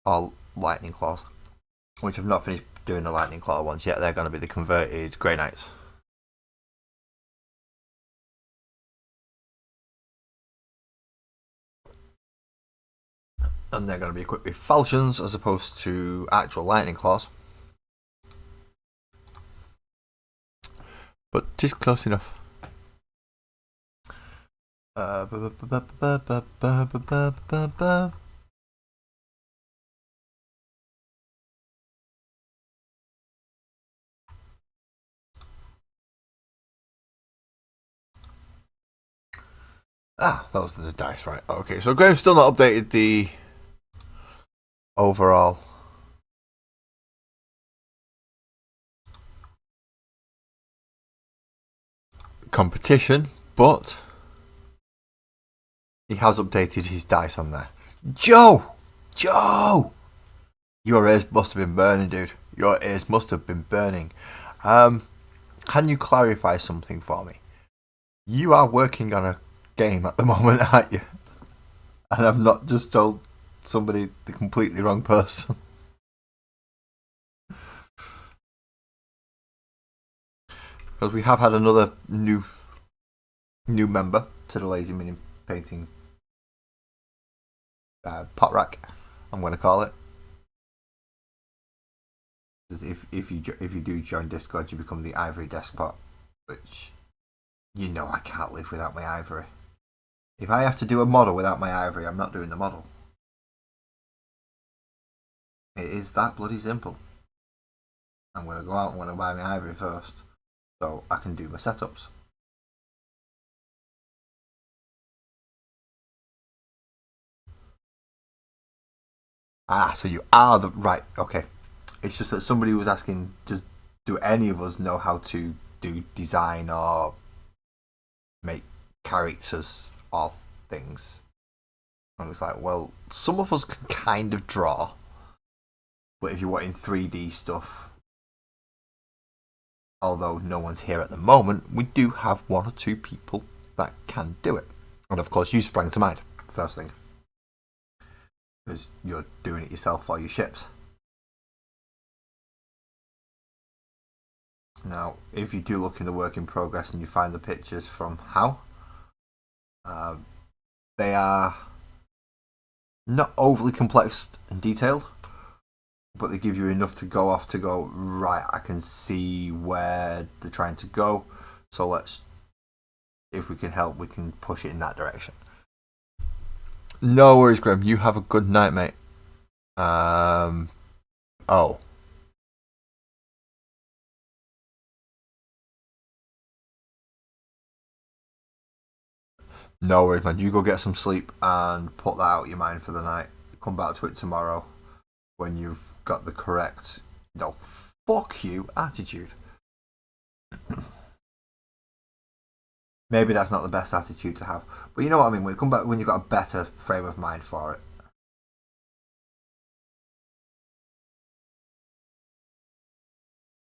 Or lightning claws, which I've not finished doing the lightning claw ones yet. They're going to be the converted Grey Knights. And they're going to be equipped with falchions as opposed to actual lightning claws. But just close enough. Ah, those are the dice, right? Okay, so Graham's still not updated the overall competition, but he has updated his dice on there. Joe! Your ears must have been burning, dude. Your ears must have been burning. Can you clarify something for me? You are working on a game at the moment, aren't you? And I've not just told somebody the completely wrong person. Because we have had another new member to the Lazy Mini Painting pot rack, I'm going to call it. If you do join Discord, you become the Ivory Despot, which you know I can't live without my ivory. If I have to do a model without my ivory, I'm not doing the model. It is that bloody simple. I'm going to go out and I'm going to buy my ivory first, so I can do my setups. Ah, so you are the right. Okay, it's just that somebody was asking, do any of us know how to do design or make characters or things? And it's like, well, some of us can kind of draw, but if you're wanting 3D stuff, although no one's here at the moment, we do have one or two people that can do it. And of course, you sprang to mind first thing, because you're doing it yourself for your ships. Now, if you do look in the work in progress and you find the pictures from how, um, they are not overly complex and detailed, but they give you enough to go off to go, right, I can see where they're trying to go, so let's, if we can help, we can push it in that direction. No worries, Graham. You have a good night, mate. Oh. No worries, man. You go get some sleep and put that out of your mind for the night. Come back to it tomorrow when you've got the correct, no, fuck you attitude. Maybe that's not the best attitude to have, but you know what I mean. When you come back, when you've got a better frame of mind for it.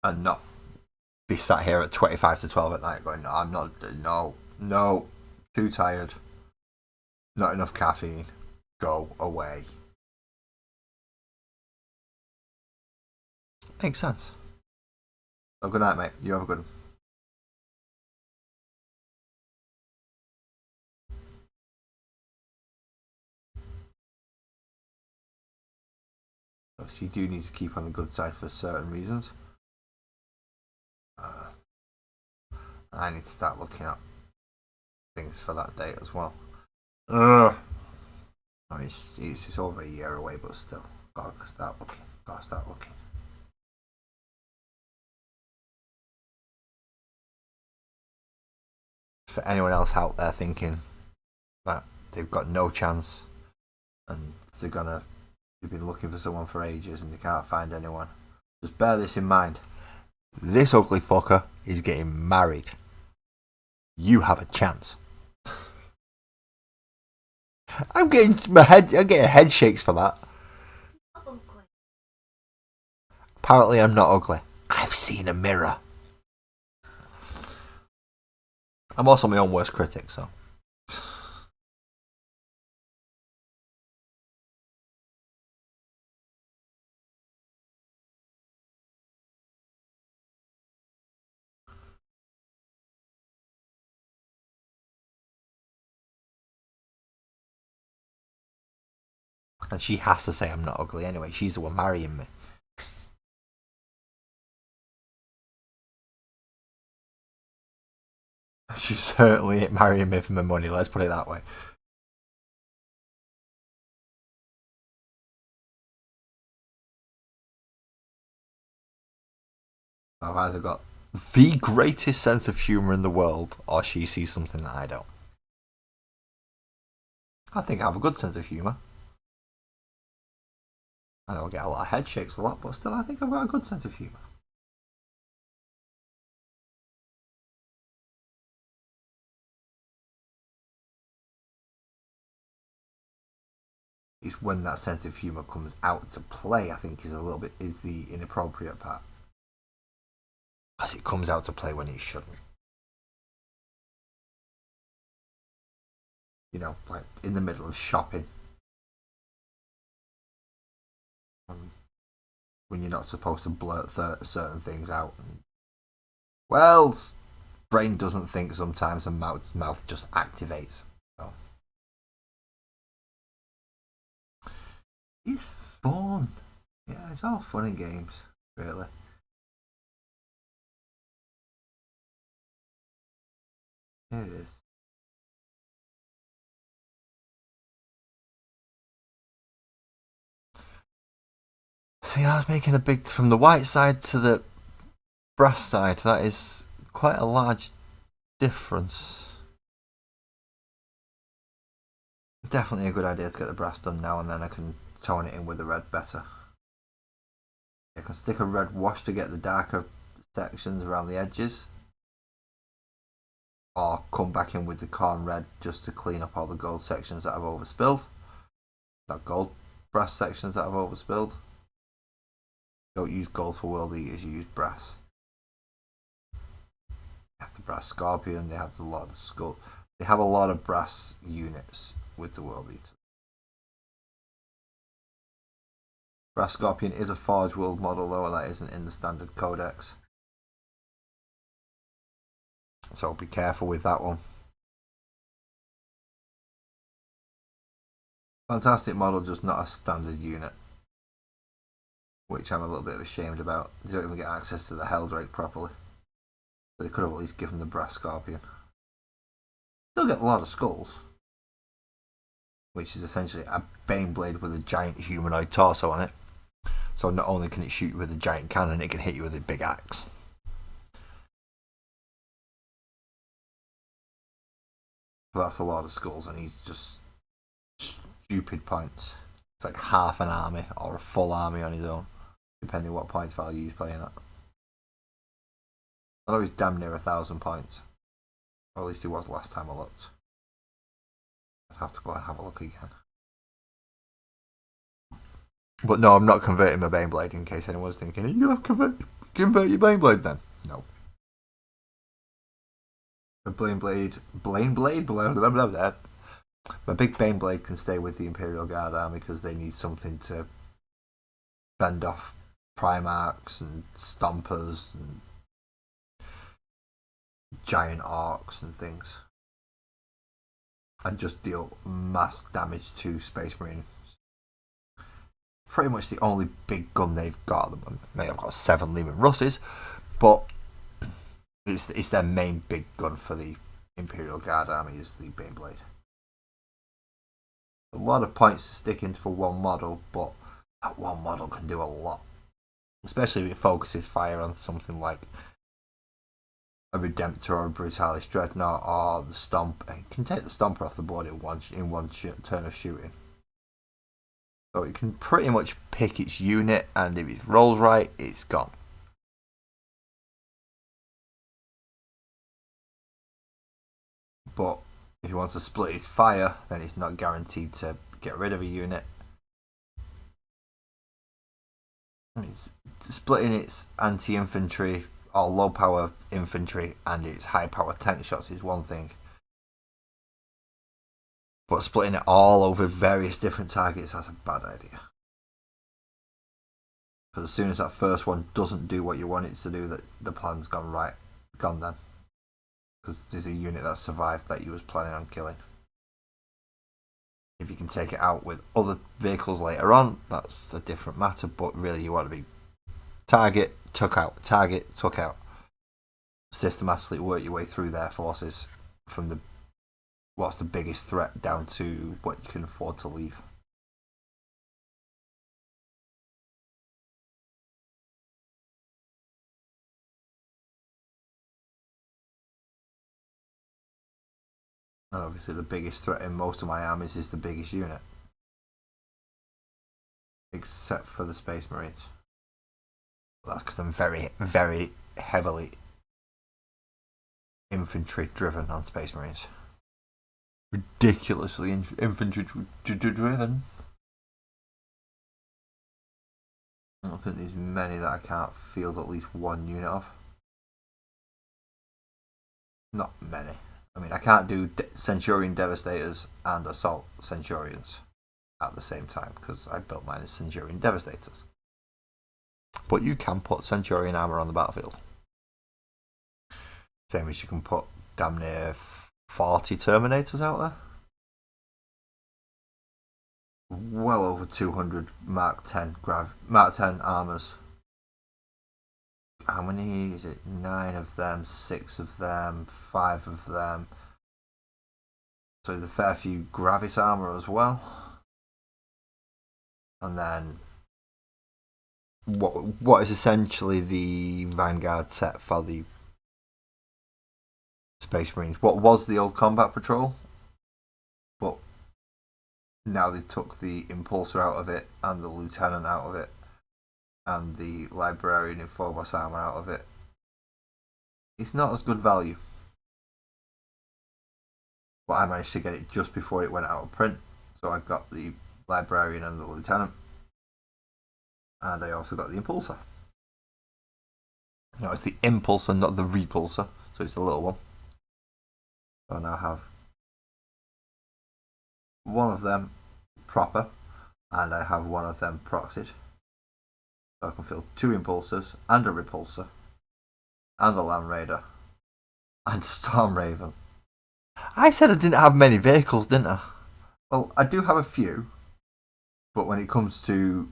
And not be sat here at 25 to 12 at night going, no, I'm not, no, too tired, not enough caffeine, go away. Makes sense. So good night, mate. You have a good one. Obviously, you do need to keep on the good side for certain reasons. I need to start looking at things for that date as well. Ugh. I mean, it's over a year away, but still, gotta start looking. Gotta start looking. For anyone else out there thinking that they've got no chance and they've been looking for someone for ages and they can't find anyone, just bear this in mind. This ugly fucker is getting married. You have a chance. I'm getting head shakes for that. Apparently, I'm not ugly. I've seen a mirror. I'm also my own worst critic, so. And she has to say I'm not ugly anyway. She's the one marrying me. She certainly ain't marrying me for my money, let's put it that way. I've either got the greatest sense of humour in the world, or she sees something that I don't. I think I have a good sense of humour. I know I get a lot of head shakes a lot, but still, I think I've got a good sense of humour. It's when that sense of humour comes out to play, I think, is the inappropriate part. Because it comes out to play when it shouldn't. You know, like in the middle of shopping. When you're not supposed to blurt certain things out. Well, brain doesn't think sometimes and mouth just activates. So. It's fun. Yeah, it's all fun and games, really. It is. Yeah, I was making a big from the white side to the brass side. That is quite a large difference. Definitely a good idea to get the brass done now, and then I can tone it in with the red better. I can stick a red wash to get the darker sections around the edges, or come back in with the corn red just to clean up all the gold sections that I've overspilled. That gold brass sections that I've overspilled. Don't use gold for World Eaters, you use brass. They have the brass Scorpion, they have a lot of skull. They have a lot of brass units with the World Eaters. Brass Scorpion is a Forge World model though, that isn't in the standard codex. So be careful with that one. Fantastic model, just not a standard unit, which I'm a little bit ashamed about. They don't even get access to the Helldrake properly. They could have at least given the Brass Scorpion. Still get a lot of skulls, which is essentially a Baneblade with a giant humanoid torso on it. So not only can it shoot you with a giant cannon, it can hit you with a big axe. But that's a lot of skulls, and he's just stupid points. It's like half an army or a full army on his own, depending what points value he's playing at. I know he's damn near 1,000 points. Or at least he was last time I looked. I'd have to go and have a look again. But no, I'm not converting my Baneblade, in case anyone's thinking, are you going to convert your Baneblade then? No. My Baneblade, blah, blah, blah, blah. My big Baneblade can stay with the Imperial Guard army because they need something to fend off Primarchs and Stompers and giant orcs and things, and just deal mass damage to Space Marines. Pretty much the only big gun they've got. They may have got 7 Lehman Russes, but it's their main big gun for the Imperial Guard army is the Baneblade. A lot of points to stick into for one model, but that one model can do a lot, especially if it focuses fire on something like a Redemptor or a Brutalis Dreadnought or the Stomp. It can take the Stomper off the board in one turn of shooting. So it can pretty much pick its unit, and if it rolls right, it's gone. But if he wants to split his fire, then it's not guaranteed to get rid of a unit. It's splitting its anti-infantry or low power infantry and its high power tank shots is one thing, but splitting it all over various different targets, that's a bad idea. Because as soon as that first one doesn't do what you want it to do, the plan's gone then. Because there's a unit that survived that you was planning on killing. If you can take it out with other vehicles later on, that's a different matter, but really you want to be target, took out, target, took out. Systematically work your way through their forces from what's the biggest threat down to what you can afford to leave. And obviously the biggest threat in most of my armies is the biggest unit. Except for the Space Marines. Well, that's because I'm very, very heavily infantry driven on Space Marines. Ridiculously infantry driven. I don't think there's many that I can't field at least one unit of. Not many. I mean, I can't do Centurion Devastators and Assault Centurions at the same time because I built mine as Centurion Devastators. But you can put Centurion armor on the battlefield. Same as you can put damn near 40 Terminators out there. Well over 200 Mark 10 armors. How many is it? 9 of them, 6 of them, 5 of them. So there's a fair few Gravis armor as well. And then what is essentially the Vanguard set for the Space Marines. What was the old Combat Patrol, but Now they took the Impulsor out of it, and the Lieutenant out of it, and the Librarian in Phobos armor out of it. It's not as good value. But I managed to get it just before it went out of print. So I got the Librarian and the Lieutenant. And I also got the Impulsor. No, it's the Impulsor, not the Repulsor. So it's the little one. So I now have one of them proper, and I have one of them proxied. So I can fill 2 Impulsors and a Repulsor, and a Land Raider, and Storm Raven. I said I didn't have many vehicles, didn't I? Well, I do have a few, but when it comes to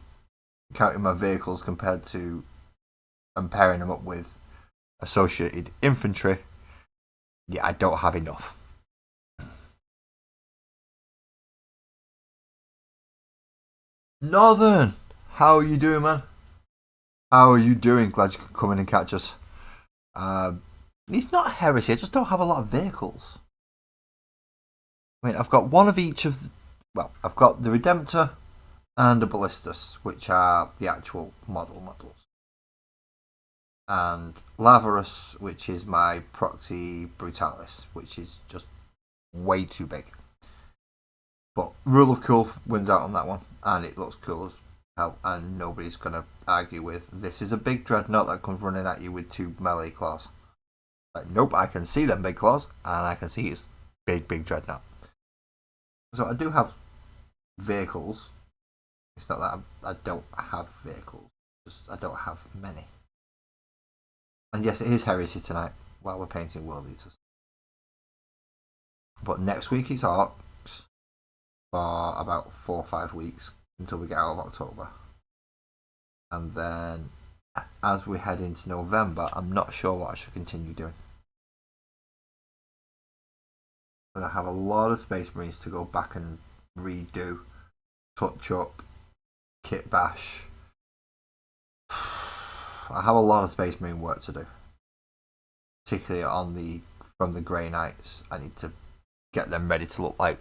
counting my vehicles compared to and pairing them up with associated infantry, yeah, I don't have enough. Northern, how are you doing, man? How are you doing? Glad you could come in and catch us. It's not heresy, I just don't have a lot of vehicles. I mean, I've got one of each of the, well, I've got the Redemptor and a Ballistus, which are the actual models. And Lavarus, which is my proxy Brutalis, which is just way too big. But Rule of Cool wins out on that one, and it looks cool as hell, and nobody's going to argue with this is a big dreadnought that comes running at you with 2 melee claws. Like, nope, I can see them big claws, and I can see it's big dreadnought. So I do have vehicles. It's not that I don't have vehicles, just I don't have many. And yes, it is Heresy tonight while we're painting World Eaters. But next week it's Orks for about 4 or 5 weeks until we get out of October. And then as we head into November, I'm not sure what I should continue doing. But I have a lot of Space Marines to go back and redo, touch up, kit bash. I have a lot of Space Marine work to do, particularly from the Grey Knights. I need to get them ready to look like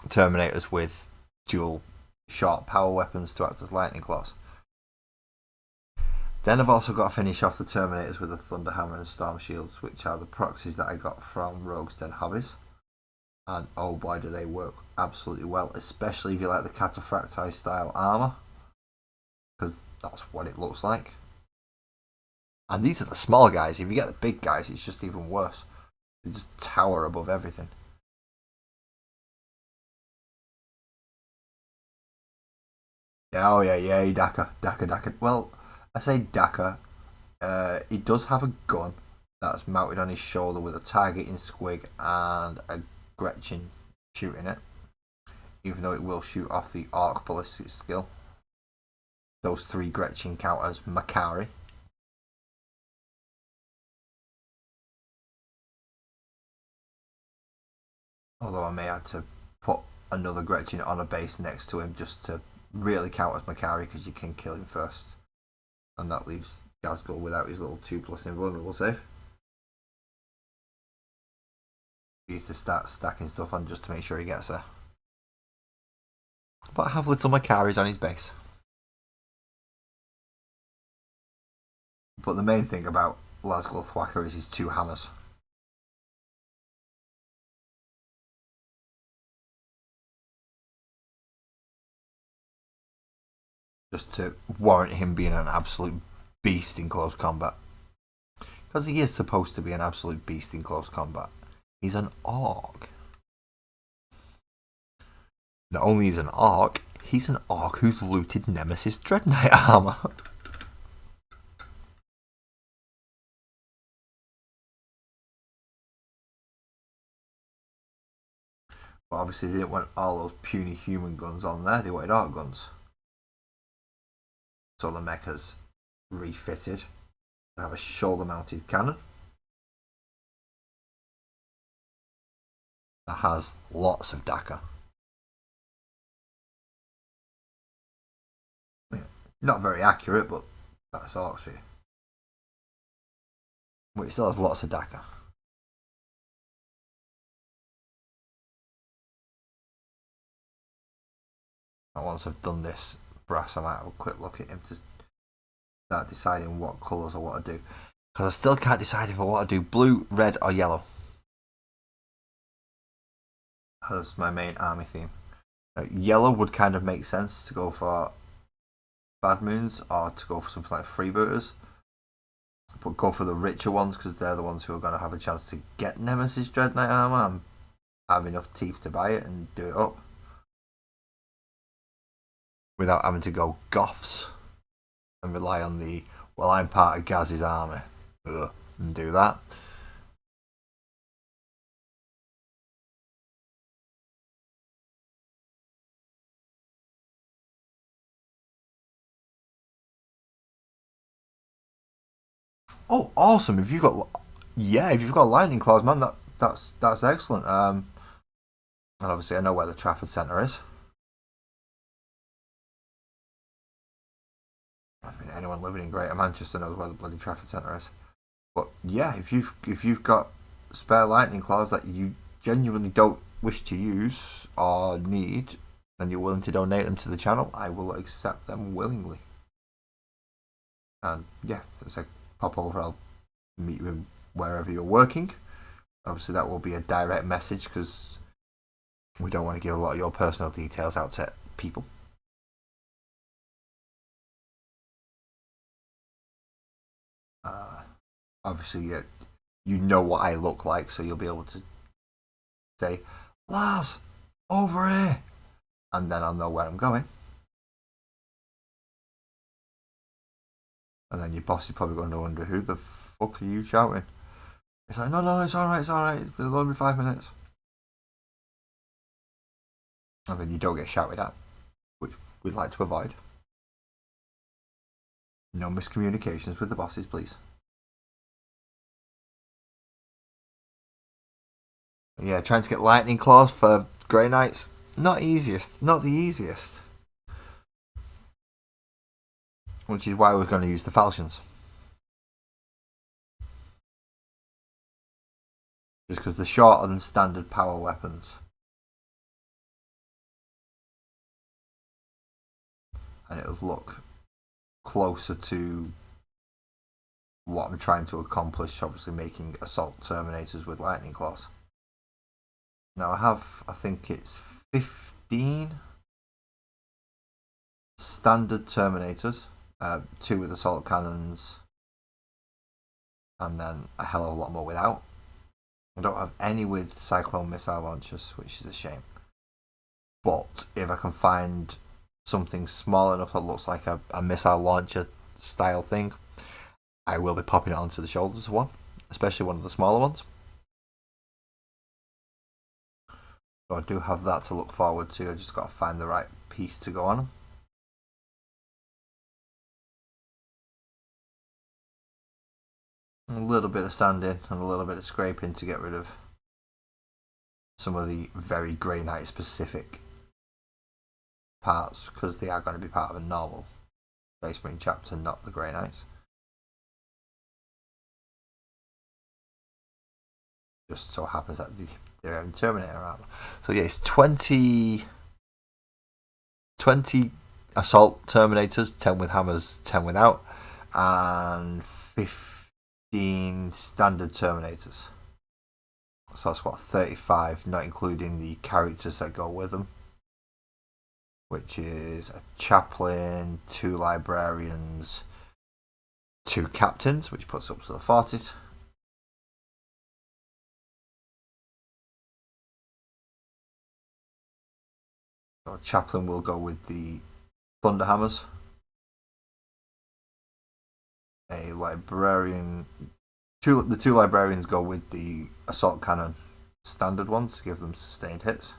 Terminators with dual short power weapons to act as lightning claws. Then I've also got to finish off the Terminators with the Thunderhammer and Storm Shields, which are the proxies that I got from Rogue's Den Hobbies. And oh boy, do they work absolutely well, especially if you like the Cataphractii style armour, because that's what it looks like. And these are the small guys. If you get the big guys, it's just even worse. They just tower above everything. Oh yeah, Daka. Well, I say Daka. He does have a gun that's mounted on his shoulder with a targeting squig and a Gretchen shooting it, even though it will shoot off the Ork ballistic skill. Those 3 Gretchen count as Makari. Although I may have to put another Gretchen on a base next to him just to really count as Makari, because you can kill him first. And that leaves Gazgul without his little 2+ invulnerable save. He needs to start stacking stuff on just to make sure he gets there. But I have little Makaris on his base. But the main thing about Lasgul Thwacker is his 2 hammers. Just to warrant him being an absolute beast in close combat. Because he is supposed to be an absolute beast in close combat. He's an Ork. Not only is an Ork, he's an Ork who's looted Nemesis Dreadnought armor. But obviously they didn't want all those puny human guns on there, they wanted Ork guns. So the mecha's refitted to have a shoulder mounted cannon that has lots of Daka. Not very accurate, but that's Orks for you. But it still has lots of Daka. And once I've done this brass, I might have a quick look at him to start deciding what colours I want to do. Because I still can't decide if I want to do blue, red, or yellow as my main army theme. Yellow would kind of make sense to go for Bad Moons or to go for something like Freebooters. But go for the richer ones because they're the ones who are going to have a chance to get Nemesis Dread Knight armor and have enough teeth to buy it and do it up without having to go Goths and rely on the, well, I'm part of Gaz's army and do that. Oh, awesome! If you've got lightning claws, man, that's excellent. And obviously, I know where the Trafford Centre is. I mean, anyone living in Greater Manchester knows where the bloody Trafford Centre is. But yeah, if you've got spare lightning claws that you genuinely don't wish to use or need, and you're willing to donate them to the channel, I will accept them willingly. And yeah, it's like pop over. I'll meet you wherever you're working. Obviously, that will be a direct message because we don't want to give a lot of your personal details out to people. Obviously, you know what I look like, so you'll be able to say, Lars, over here, and then I'll know where I'm going. And then your boss is probably going to wonder, who the fuck are you shouting? It's like, no, it's alright, it'll only be 5 minutes. And then you don't get shouted at, which we'd like to avoid. No miscommunications with the bosses, please. Yeah, trying to get lightning claws for Grey Knights, not the easiest. Which is why we're going to use the falchions. Just because they're shorter than standard power weapons. And it'll look closer to what I'm trying to accomplish, obviously making assault terminators with lightning claws. Now I think it's 15 standard terminators, 2 with assault cannons, and then a hell of a lot more without. I don't have any with cyclone missile launchers, which is a shame. But if I can find something small enough that looks like a missile launcher style thing, I will be popping it onto the shoulders of one, especially one of the smaller ones. So I do have that to look forward to. I just got to find the right piece to go on them. A little bit of sanding and a little bit of scraping to get rid of some of the very Grey Knight specific parts, because they are going to be part of a normal Space Marine chapter, not the Grey Knights. Just so happens that they're in Terminator armor. So yeah, it's 20 assault terminators, 10 with hammers, 10 without, and 15 standard terminators. So that's what, 35, not including the characters that go with them, which is a chaplain, 2 librarians, 2 captains, which puts up to the 40s. So chaplain will go with the Thunderhammers. A librarian, the 2 librarians go with the assault cannon standard ones to give them sustained hits.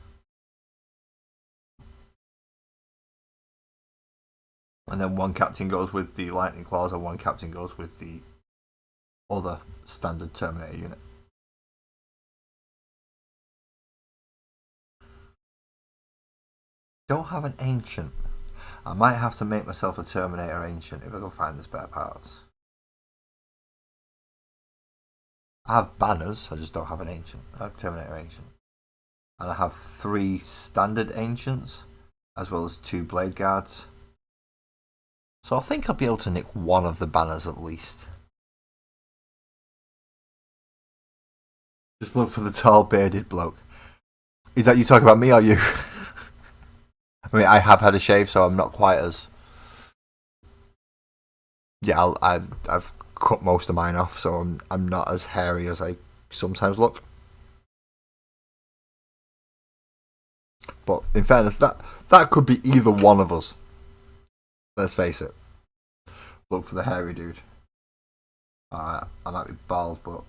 And then 1 captain goes with the lightning claws, and 1 captain goes with the other standard Terminator unit. Don't have an ancient. I might have to make myself a Terminator ancient if I can find the spare parts. I have banners, I just don't have an ancient. I have Terminator ancient. And I have 3 standard ancients as well as 2 blade guards. So I think I'll be able to nick one of the banners at least. Just look for the tall bearded bloke. Is that you talking about me, are you? I mean, I have had a shave, so I'm not quite as... Yeah, I've cut most of mine off, so I'm not as hairy as I sometimes look. But in fairness, that could be either one of us. Let's face it. Look for the hairy dude. I might be bald, but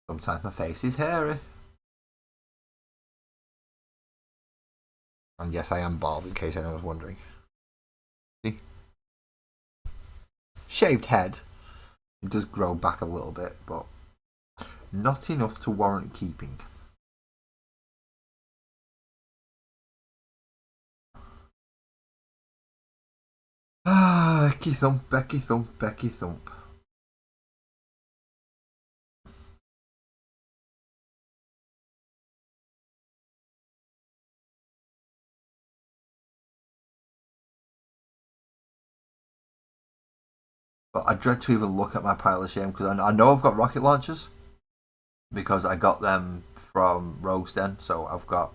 sometimes my face is hairy. And yes, I am bald, in case anyone was wondering. See? Shaved head. It does grow back a little bit, but not enough to warrant keeping. Ah, Becky Thump, Becky Thump, Becky Thump. But I dread to even look at my pile of shame because I know I've got rocket launchers because I got them from Rogue's Den, so I've got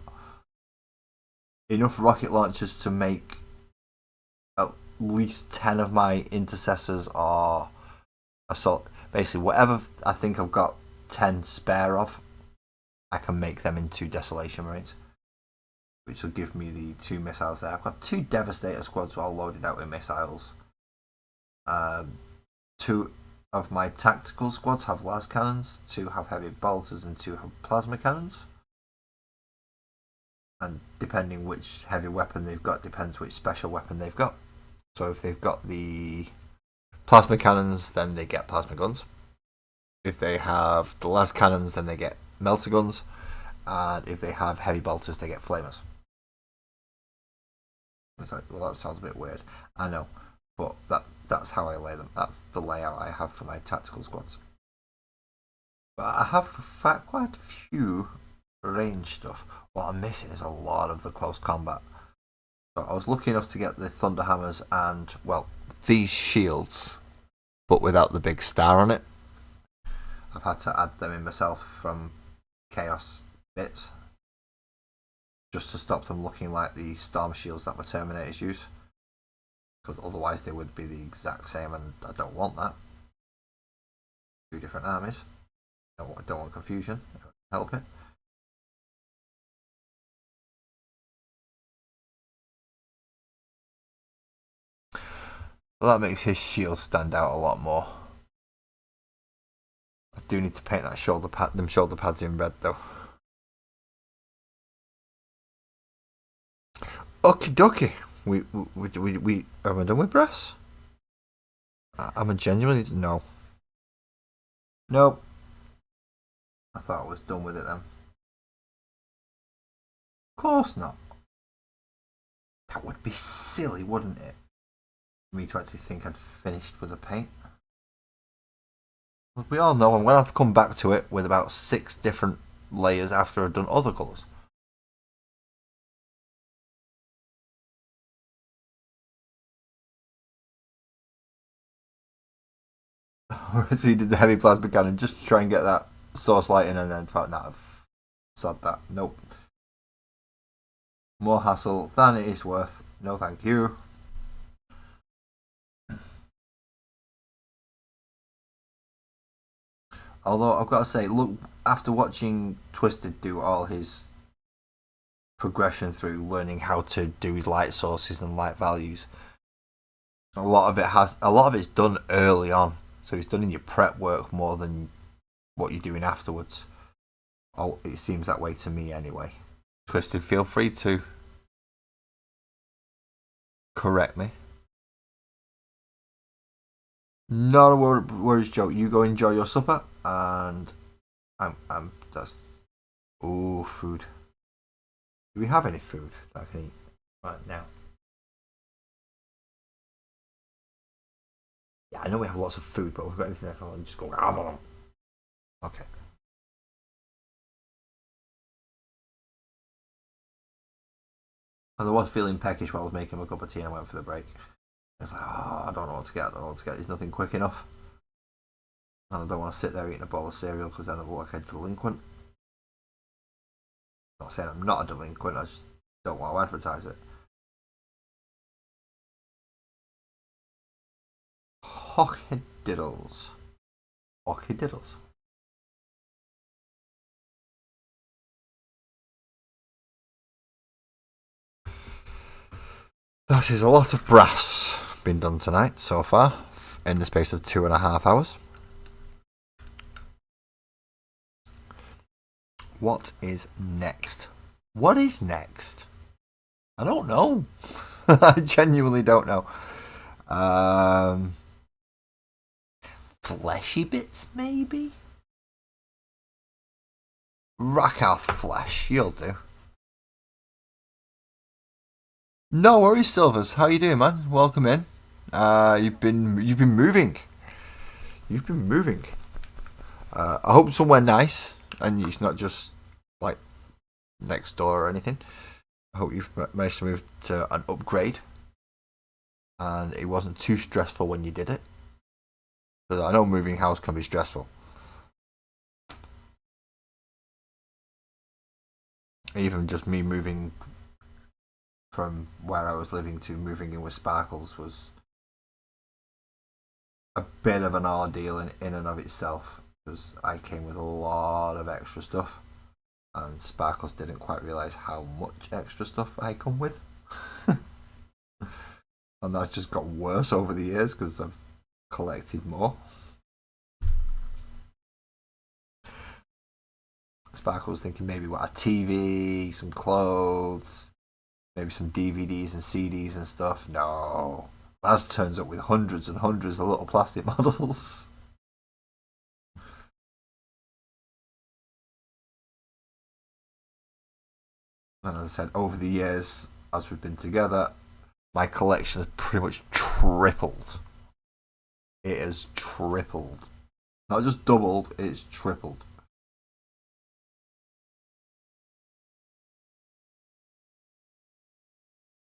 enough rocket launchers to make at least 10 of my intercessors or assault. Basically, whatever I think I've got 10 spare of, I can make them into Desolation Marines, which will give me the 2 missiles there. I've got 2 Devastator squads all loaded out with missiles. 2 of my tactical squads have las cannons, 2 have heavy bolters, and 2 have plasma cannons. And depending which heavy weapon they've got, depends which special weapon they've got. So if they've got the plasma cannons, then they get plasma guns. If they have the las cannons, then they get melter guns. And if they have heavy bolters, they get flamers. It's like, well, that sounds a bit weird. I know, but that's how I lay them. That's the layout I have for my tactical squads. But I have quite a few range stuff. What I'm missing is a lot of the close combat. So I was lucky enough to get the Thunder Hammers and, well, these shields, but without the big star on it. I've had to add them in myself from Chaos bits, just to stop them looking like the storm shields that my Terminators use. Because otherwise they would be the exact same, and I don't want that. 2 different armies. I don't want confusion. Help it. Well, that makes his shield stand out a lot more. I do need to paint that them shoulder pads in red though. Okie dokie. We am I done with brass? Am I genuinely no? Nope. I thought I was done with it then. Of course not. That would be silly, wouldn't it? For me to actually think I'd finished with the paint. We all know I'm going to have to come back to it with about 6 different layers after I've done other colours. So you did the heavy plasma cannon just to try and get that source light in, and then thought, nah, I've sod that. Nope. More hassle than it is worth. No thank you. Although I've got to say, look, after watching Twisted do all his progression through learning how to do light sources and light values, a lot of it's done early on. So it's done in your prep work more than what you're doing afterwards. Oh, it seems that way to me anyway. Twisted, feel free to correct me. No worries, Joe. You go enjoy your supper, and I'm that's. Ooh, food. Do we have any food that I can eat right now? Yeah, I know we have lots of food, but we've got anything else? I'll just go. Okay. And I was feeling peckish while I was making my cup of tea and I went for the break. I was like, oh, I don't know what to get, I don't know what to get. There's nothing quick enough. And I don't want to sit there eating a bowl of cereal because then I look like a delinquent. I'm not saying I'm not a delinquent, I just don't want to advertise it. Hockey diddles. Hockey diddles. That is a lot of brass been done tonight so far in the space of 2.5 hours. What is next? What is next? I don't know. I genuinely don't know. Fleshy bits, maybe? Rackout flesh, you'll do. No worries, Silvers. How you doing, man? Welcome in. You've been moving. You've been moving. I hope somewhere nice, and it's not just like next door or anything. I hope you've managed to move to an upgrade, and it wasn't too stressful when you did it. Because I know moving house can be stressful. Even just me moving from where I was living to moving in with Sparkles was a bit of an ordeal in and of itself, because I came with a lot of extra stuff and Sparkles didn't quite realise how much extra stuff I come with. And that's just got worse over the years because I've collected more. Sparkle was thinking maybe what, a TV, some clothes, maybe some DVDs and CDs and stuff. No. Laz turns up with hundreds and hundreds of little plastic models. And as I said, over the years, as we've been together, my collection has pretty much tripled. It has tripled. Not just doubled, it's tripled.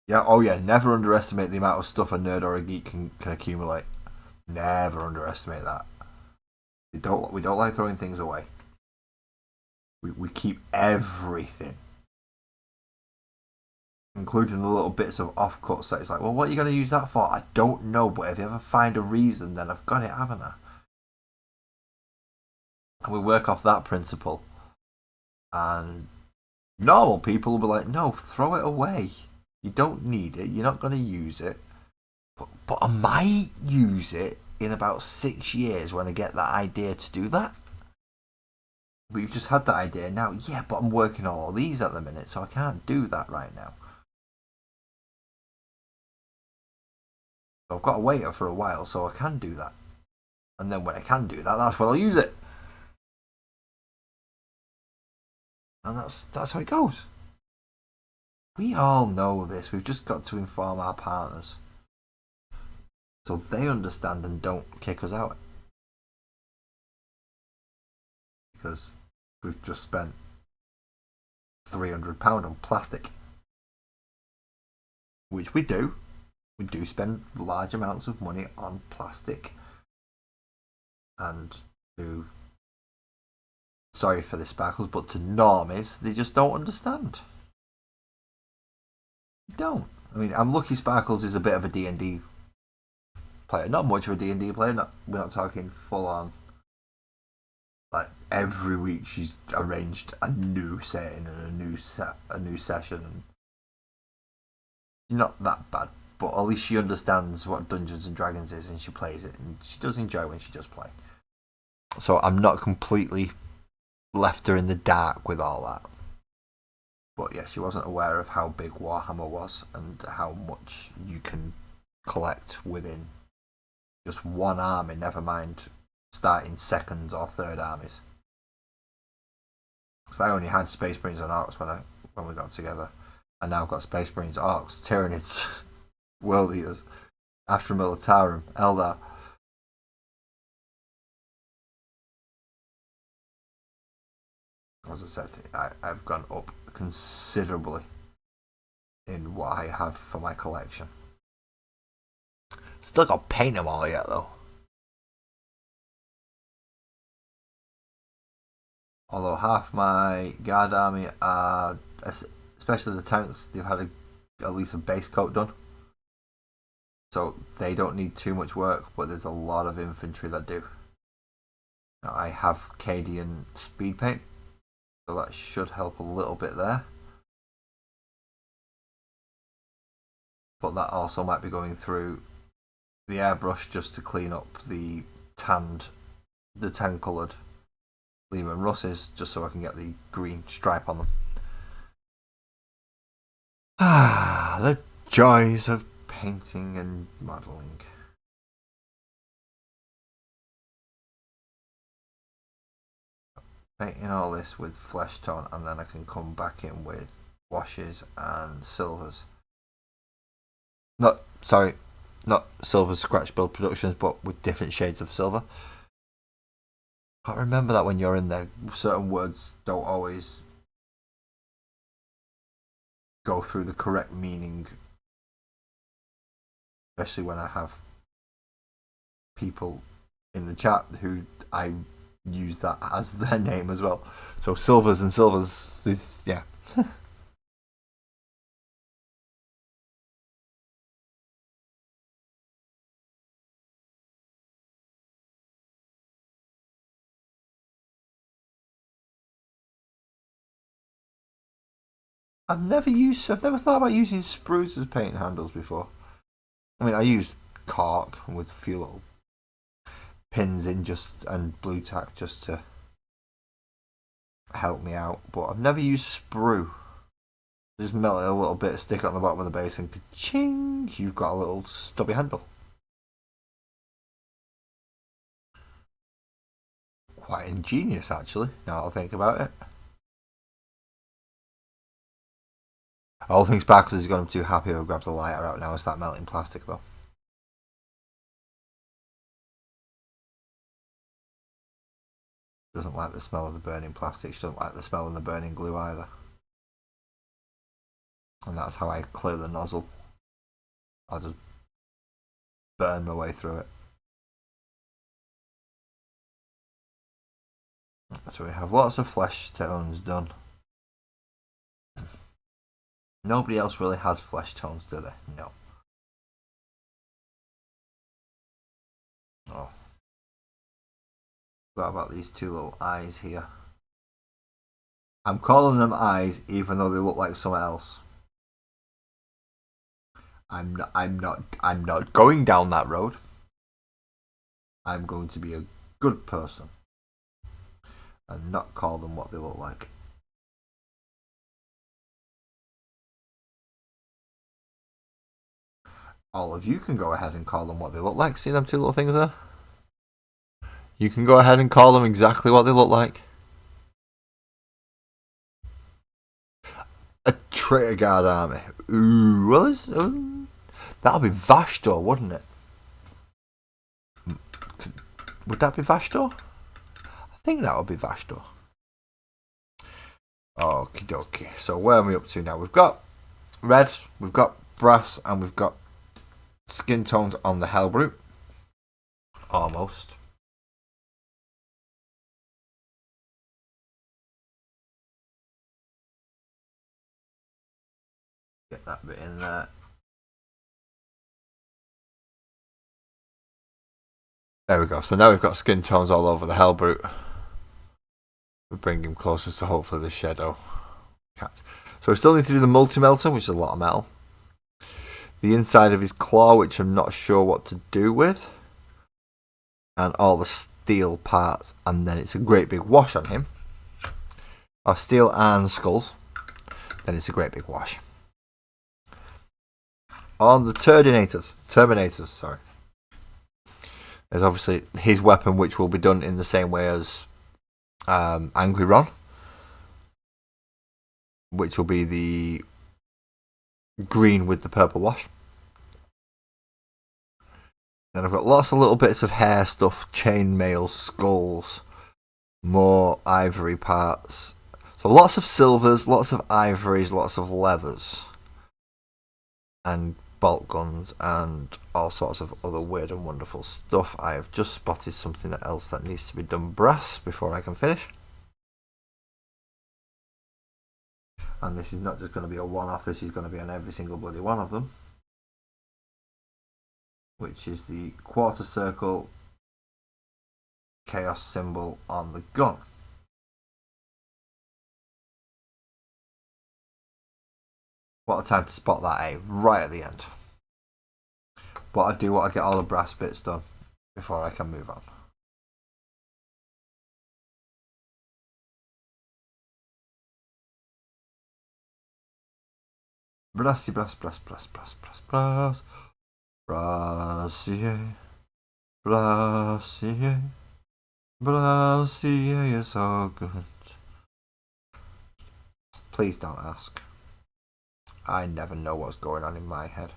Yeah, oh yeah, never underestimate the amount of stuff a nerd or a geek can accumulate. Never underestimate that. We don't like throwing things away. We keep everything. Including the little bits of offcuts that it's like, well, what are you going to use that for? I don't know, but if you ever find a reason, then I've got it, haven't I? And we work off that principle. And normal people will be like, no, throw it away. You don't need it. You're not going to use it. But I might use it in about 6 years when I get that idea to do that. We've just had that idea now. Yeah, but I'm working on all these at the minute, so I can't do that right now. So I've got to wait for a while so I can do that. And then when I can do that, that's when I'll use it. And that's how it goes. We all know this. We've just got to inform our partners so they understand and don't kick us out. Because we've just spent £300 on plastic. Which we do. We do spend large amounts of money on plastic. And to, sorry for the Sparkles, but to normies, they just don't understand. They don't. I mean, I'm lucky Sparkles is a bit of a D&D player. Not much of a D&D player. We're not talking full on. Like every week she's arranged a new setting and a new session. Not that bad, but at least she understands what Dungeons and Dragons is and she plays it, and she does enjoy when she does play. So I'm not completely left her in the dark with all that. But yeah, she wasn't aware of how big Warhammer was and how much you can collect within just one army, never mind starting second or third armies. Because I only had Space Marines and Orcs when we got together. And now I've got Space Marines, Orcs, Tyranids, World Eaters, Astra Militarum, Eldar. As I said, I've gone up considerably in what I have for my collection. Still got to paint them all yet though. Although half my guard army are, especially the tanks, they've had at least a base coat done. So they don't need too much work, but there's a lot of infantry that do. Now I have Cadian speed paint, so that should help a little bit there. But that also might be going through the airbrush just to clean up the tan coloured Lehman Russes, just so I can get the green stripe on them. Ah, the joys of painting and modelling. Painting all this with flesh tone, and then I can come back in with washes and silvers. Not silvers scratch build productions, but with different shades of silver. Can't remember that when you're in there, certain words don't always go through the correct meaning, especially when I have people in the chat who I use that as their name as well. So silvers and silvers, yeah. I've never thought about using spruce as paint handles before. I mean, I use cork with a few little pins in and blue tack just to help me out, but I've never used sprue. Just melt it a little bit, stick it on the bottom of the base, and ka-ching, you've got a little stubby handle. Quite ingenious, actually, now I'll think about it. All things backwards has got him too happy I've grabbed the lighter out now and start melting plastic though. Doesn't like the smell of the burning plastic, she doesn't like the smell of the burning glue either. And that's how I clear the nozzle. I'll just burn my way through it. So we have lots of flesh tones done. Nobody else really has flesh tones, do they? No. Oh. What about these two little eyes here? I'm calling them eyes even though they look like something else. I'm not going down that road. I'm going to be a good person and not call them what they look like. All of you can go ahead and call them what they look like. See them two little things there? You can go ahead and call them exactly what they look like. A traitor guard army. Ooh, well, that'll be Vashtor, wouldn't it? Would that be Vashtor? I think that would be Vashtor. Okie dokie. So where are we up to now? We've got red, we've got brass, and we've got skin tones on the Hellbrute. Almost. Get that bit in there. There we go. So now we've got skin tones all over the Hellbrute. We bring him closer to hopefully the Shadow Cat. So we still need to do the multi-melter, which is a lot of metal. The inside of his claw, which I'm not sure what to do with. And all the steel parts. And then it's a great big wash on him. Or steel and skulls. Then it's a great big wash. On the Terminators, sorry. There's obviously his weapon, which will be done in the same way as Angry Ron, which will be the green with the purple wash. Then I've got lots of little bits of hair stuff, chainmail, skulls, more ivory parts. So lots of silvers, lots of ivories, lots of leathers. and bolt guns and all sorts of other weird and wonderful stuff. I have just spotted something else that needs to be done brass before I can finish. And this is not just going to be a one-off, this is going to be on every single bloody one of them. Which is the quarter circle chaos symbol on the gun. What a time to spot that, eh? Right at the end. But I do want to get all the brass bits done before I can move on. Brassy brass brass brass brass brass brass brassier brassier brassier is so good. Please don't ask. I never know what's going on in my head.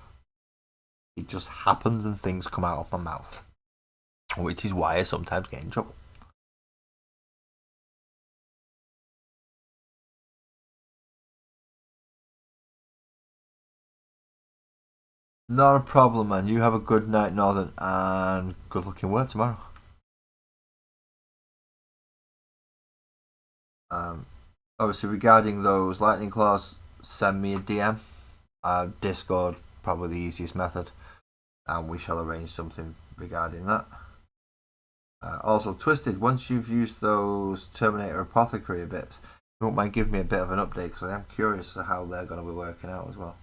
It just happens and things come out of my mouth, which is why I sometimes get in trouble. Not a problem, man. You have a good night, Northern, and good luck in work tomorrow. Obviously, regarding those lightning claws, send me a DM. Discord, probably the easiest method, and we shall arrange something regarding that. Also, Twisted, once you've used those Terminator Apothecary bits, you won't mind giving me a bit of an update, because I am curious as to how they're going to be working out as well.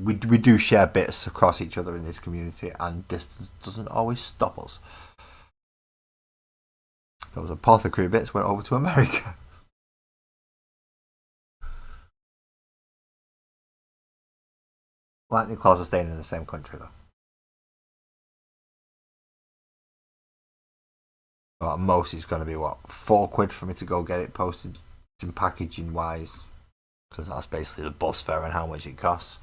We do share bits across each other in this community, and distance doesn't always stop us. Those apothecary bits went over to America. Lightning claws are staying in the same country though. Well, at most it's going to be what, £4 for me to go get it posted in packaging wise, because that's basically the bus fare and how much it costs.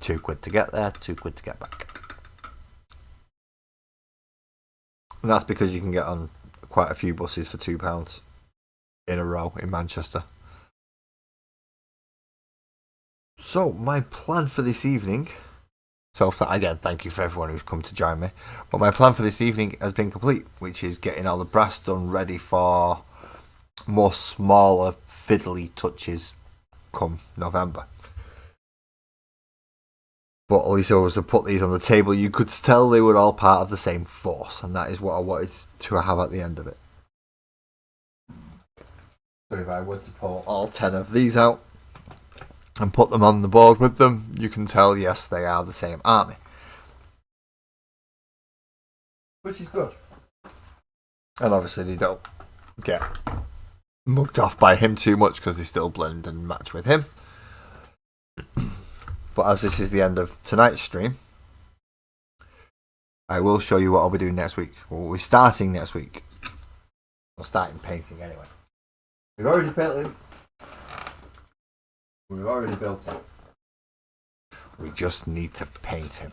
£2 to get there, £2 to get back. And that's because you can get on quite a few buses for £2 in a row in Manchester. So my plan for this evening, again, thank you for everyone who's come to join me, but my plan for this evening has been complete, which is getting all the brass done ready for more smaller fiddly touches come November. But at least if I was to put these on the table, you could tell they were all part of the same force, and that is what I wanted to have at the end of it. So if I were to pull all 10 of these out and put them on the board with them, you can tell, yes, they are the same army. Which is good. And obviously they don't get mugged off by him too much, because they still blend and match with him. But as this is the end of tonight's stream, I will show you what I'll be doing next week. Well, we're starting next week. We're starting painting anyway. We've already built him. We've already built him. We just need to paint him.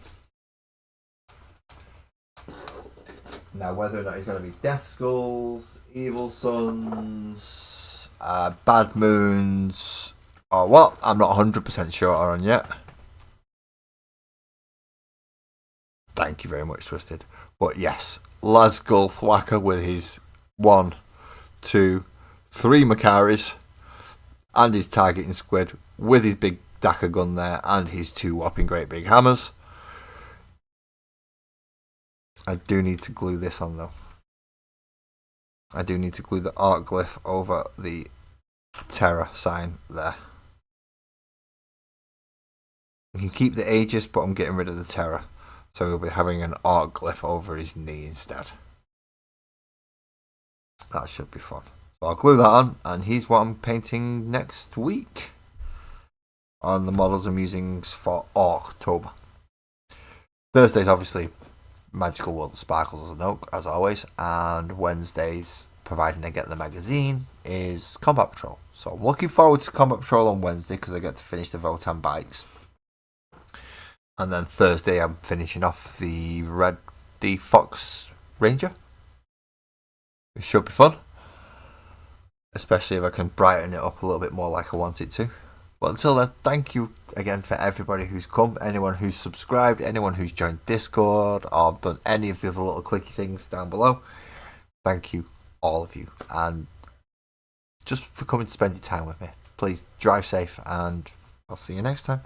Now, whether or not he's going to be Death Skulls, Evil Suns, Bad Moons, or what, I'm not 100% sure on yet. Thank you very much, Twisted. But yes, Lasgull Thwacker with his 1, 2, 3 Makaris and his targeting squid with his big Daka gun there and his 2 whopping great big hammers. I do need to glue this on though. I do need to glue the art glyph over the Terror sign there. You can keep the Aegis, but I'm getting rid of the Terror. So we'll be having an art glyph over his knee instead. That should be fun. So I'll glue that on, and here's what I'm painting next week on the models and musings for ORKtober. Thursday's obviously Magical World of Sparkles and Oak, as always, and Wednesdays, providing I get the magazine, is Combat Patrol. So I'm looking forward to Combat Patrol on Wednesday because I get to finish the Votan bikes. And then Thursday I'm finishing off the Fox Ranger. It should be fun. Especially if I can brighten it up a little bit more like I want it to. Well, until then, thank you again for everybody who's come, anyone who's subscribed, anyone who's joined Discord, or done any of the other little clicky things down below. Thank you, all of you, and just for coming to spend your time with me. Please drive safe, and I'll see you next time.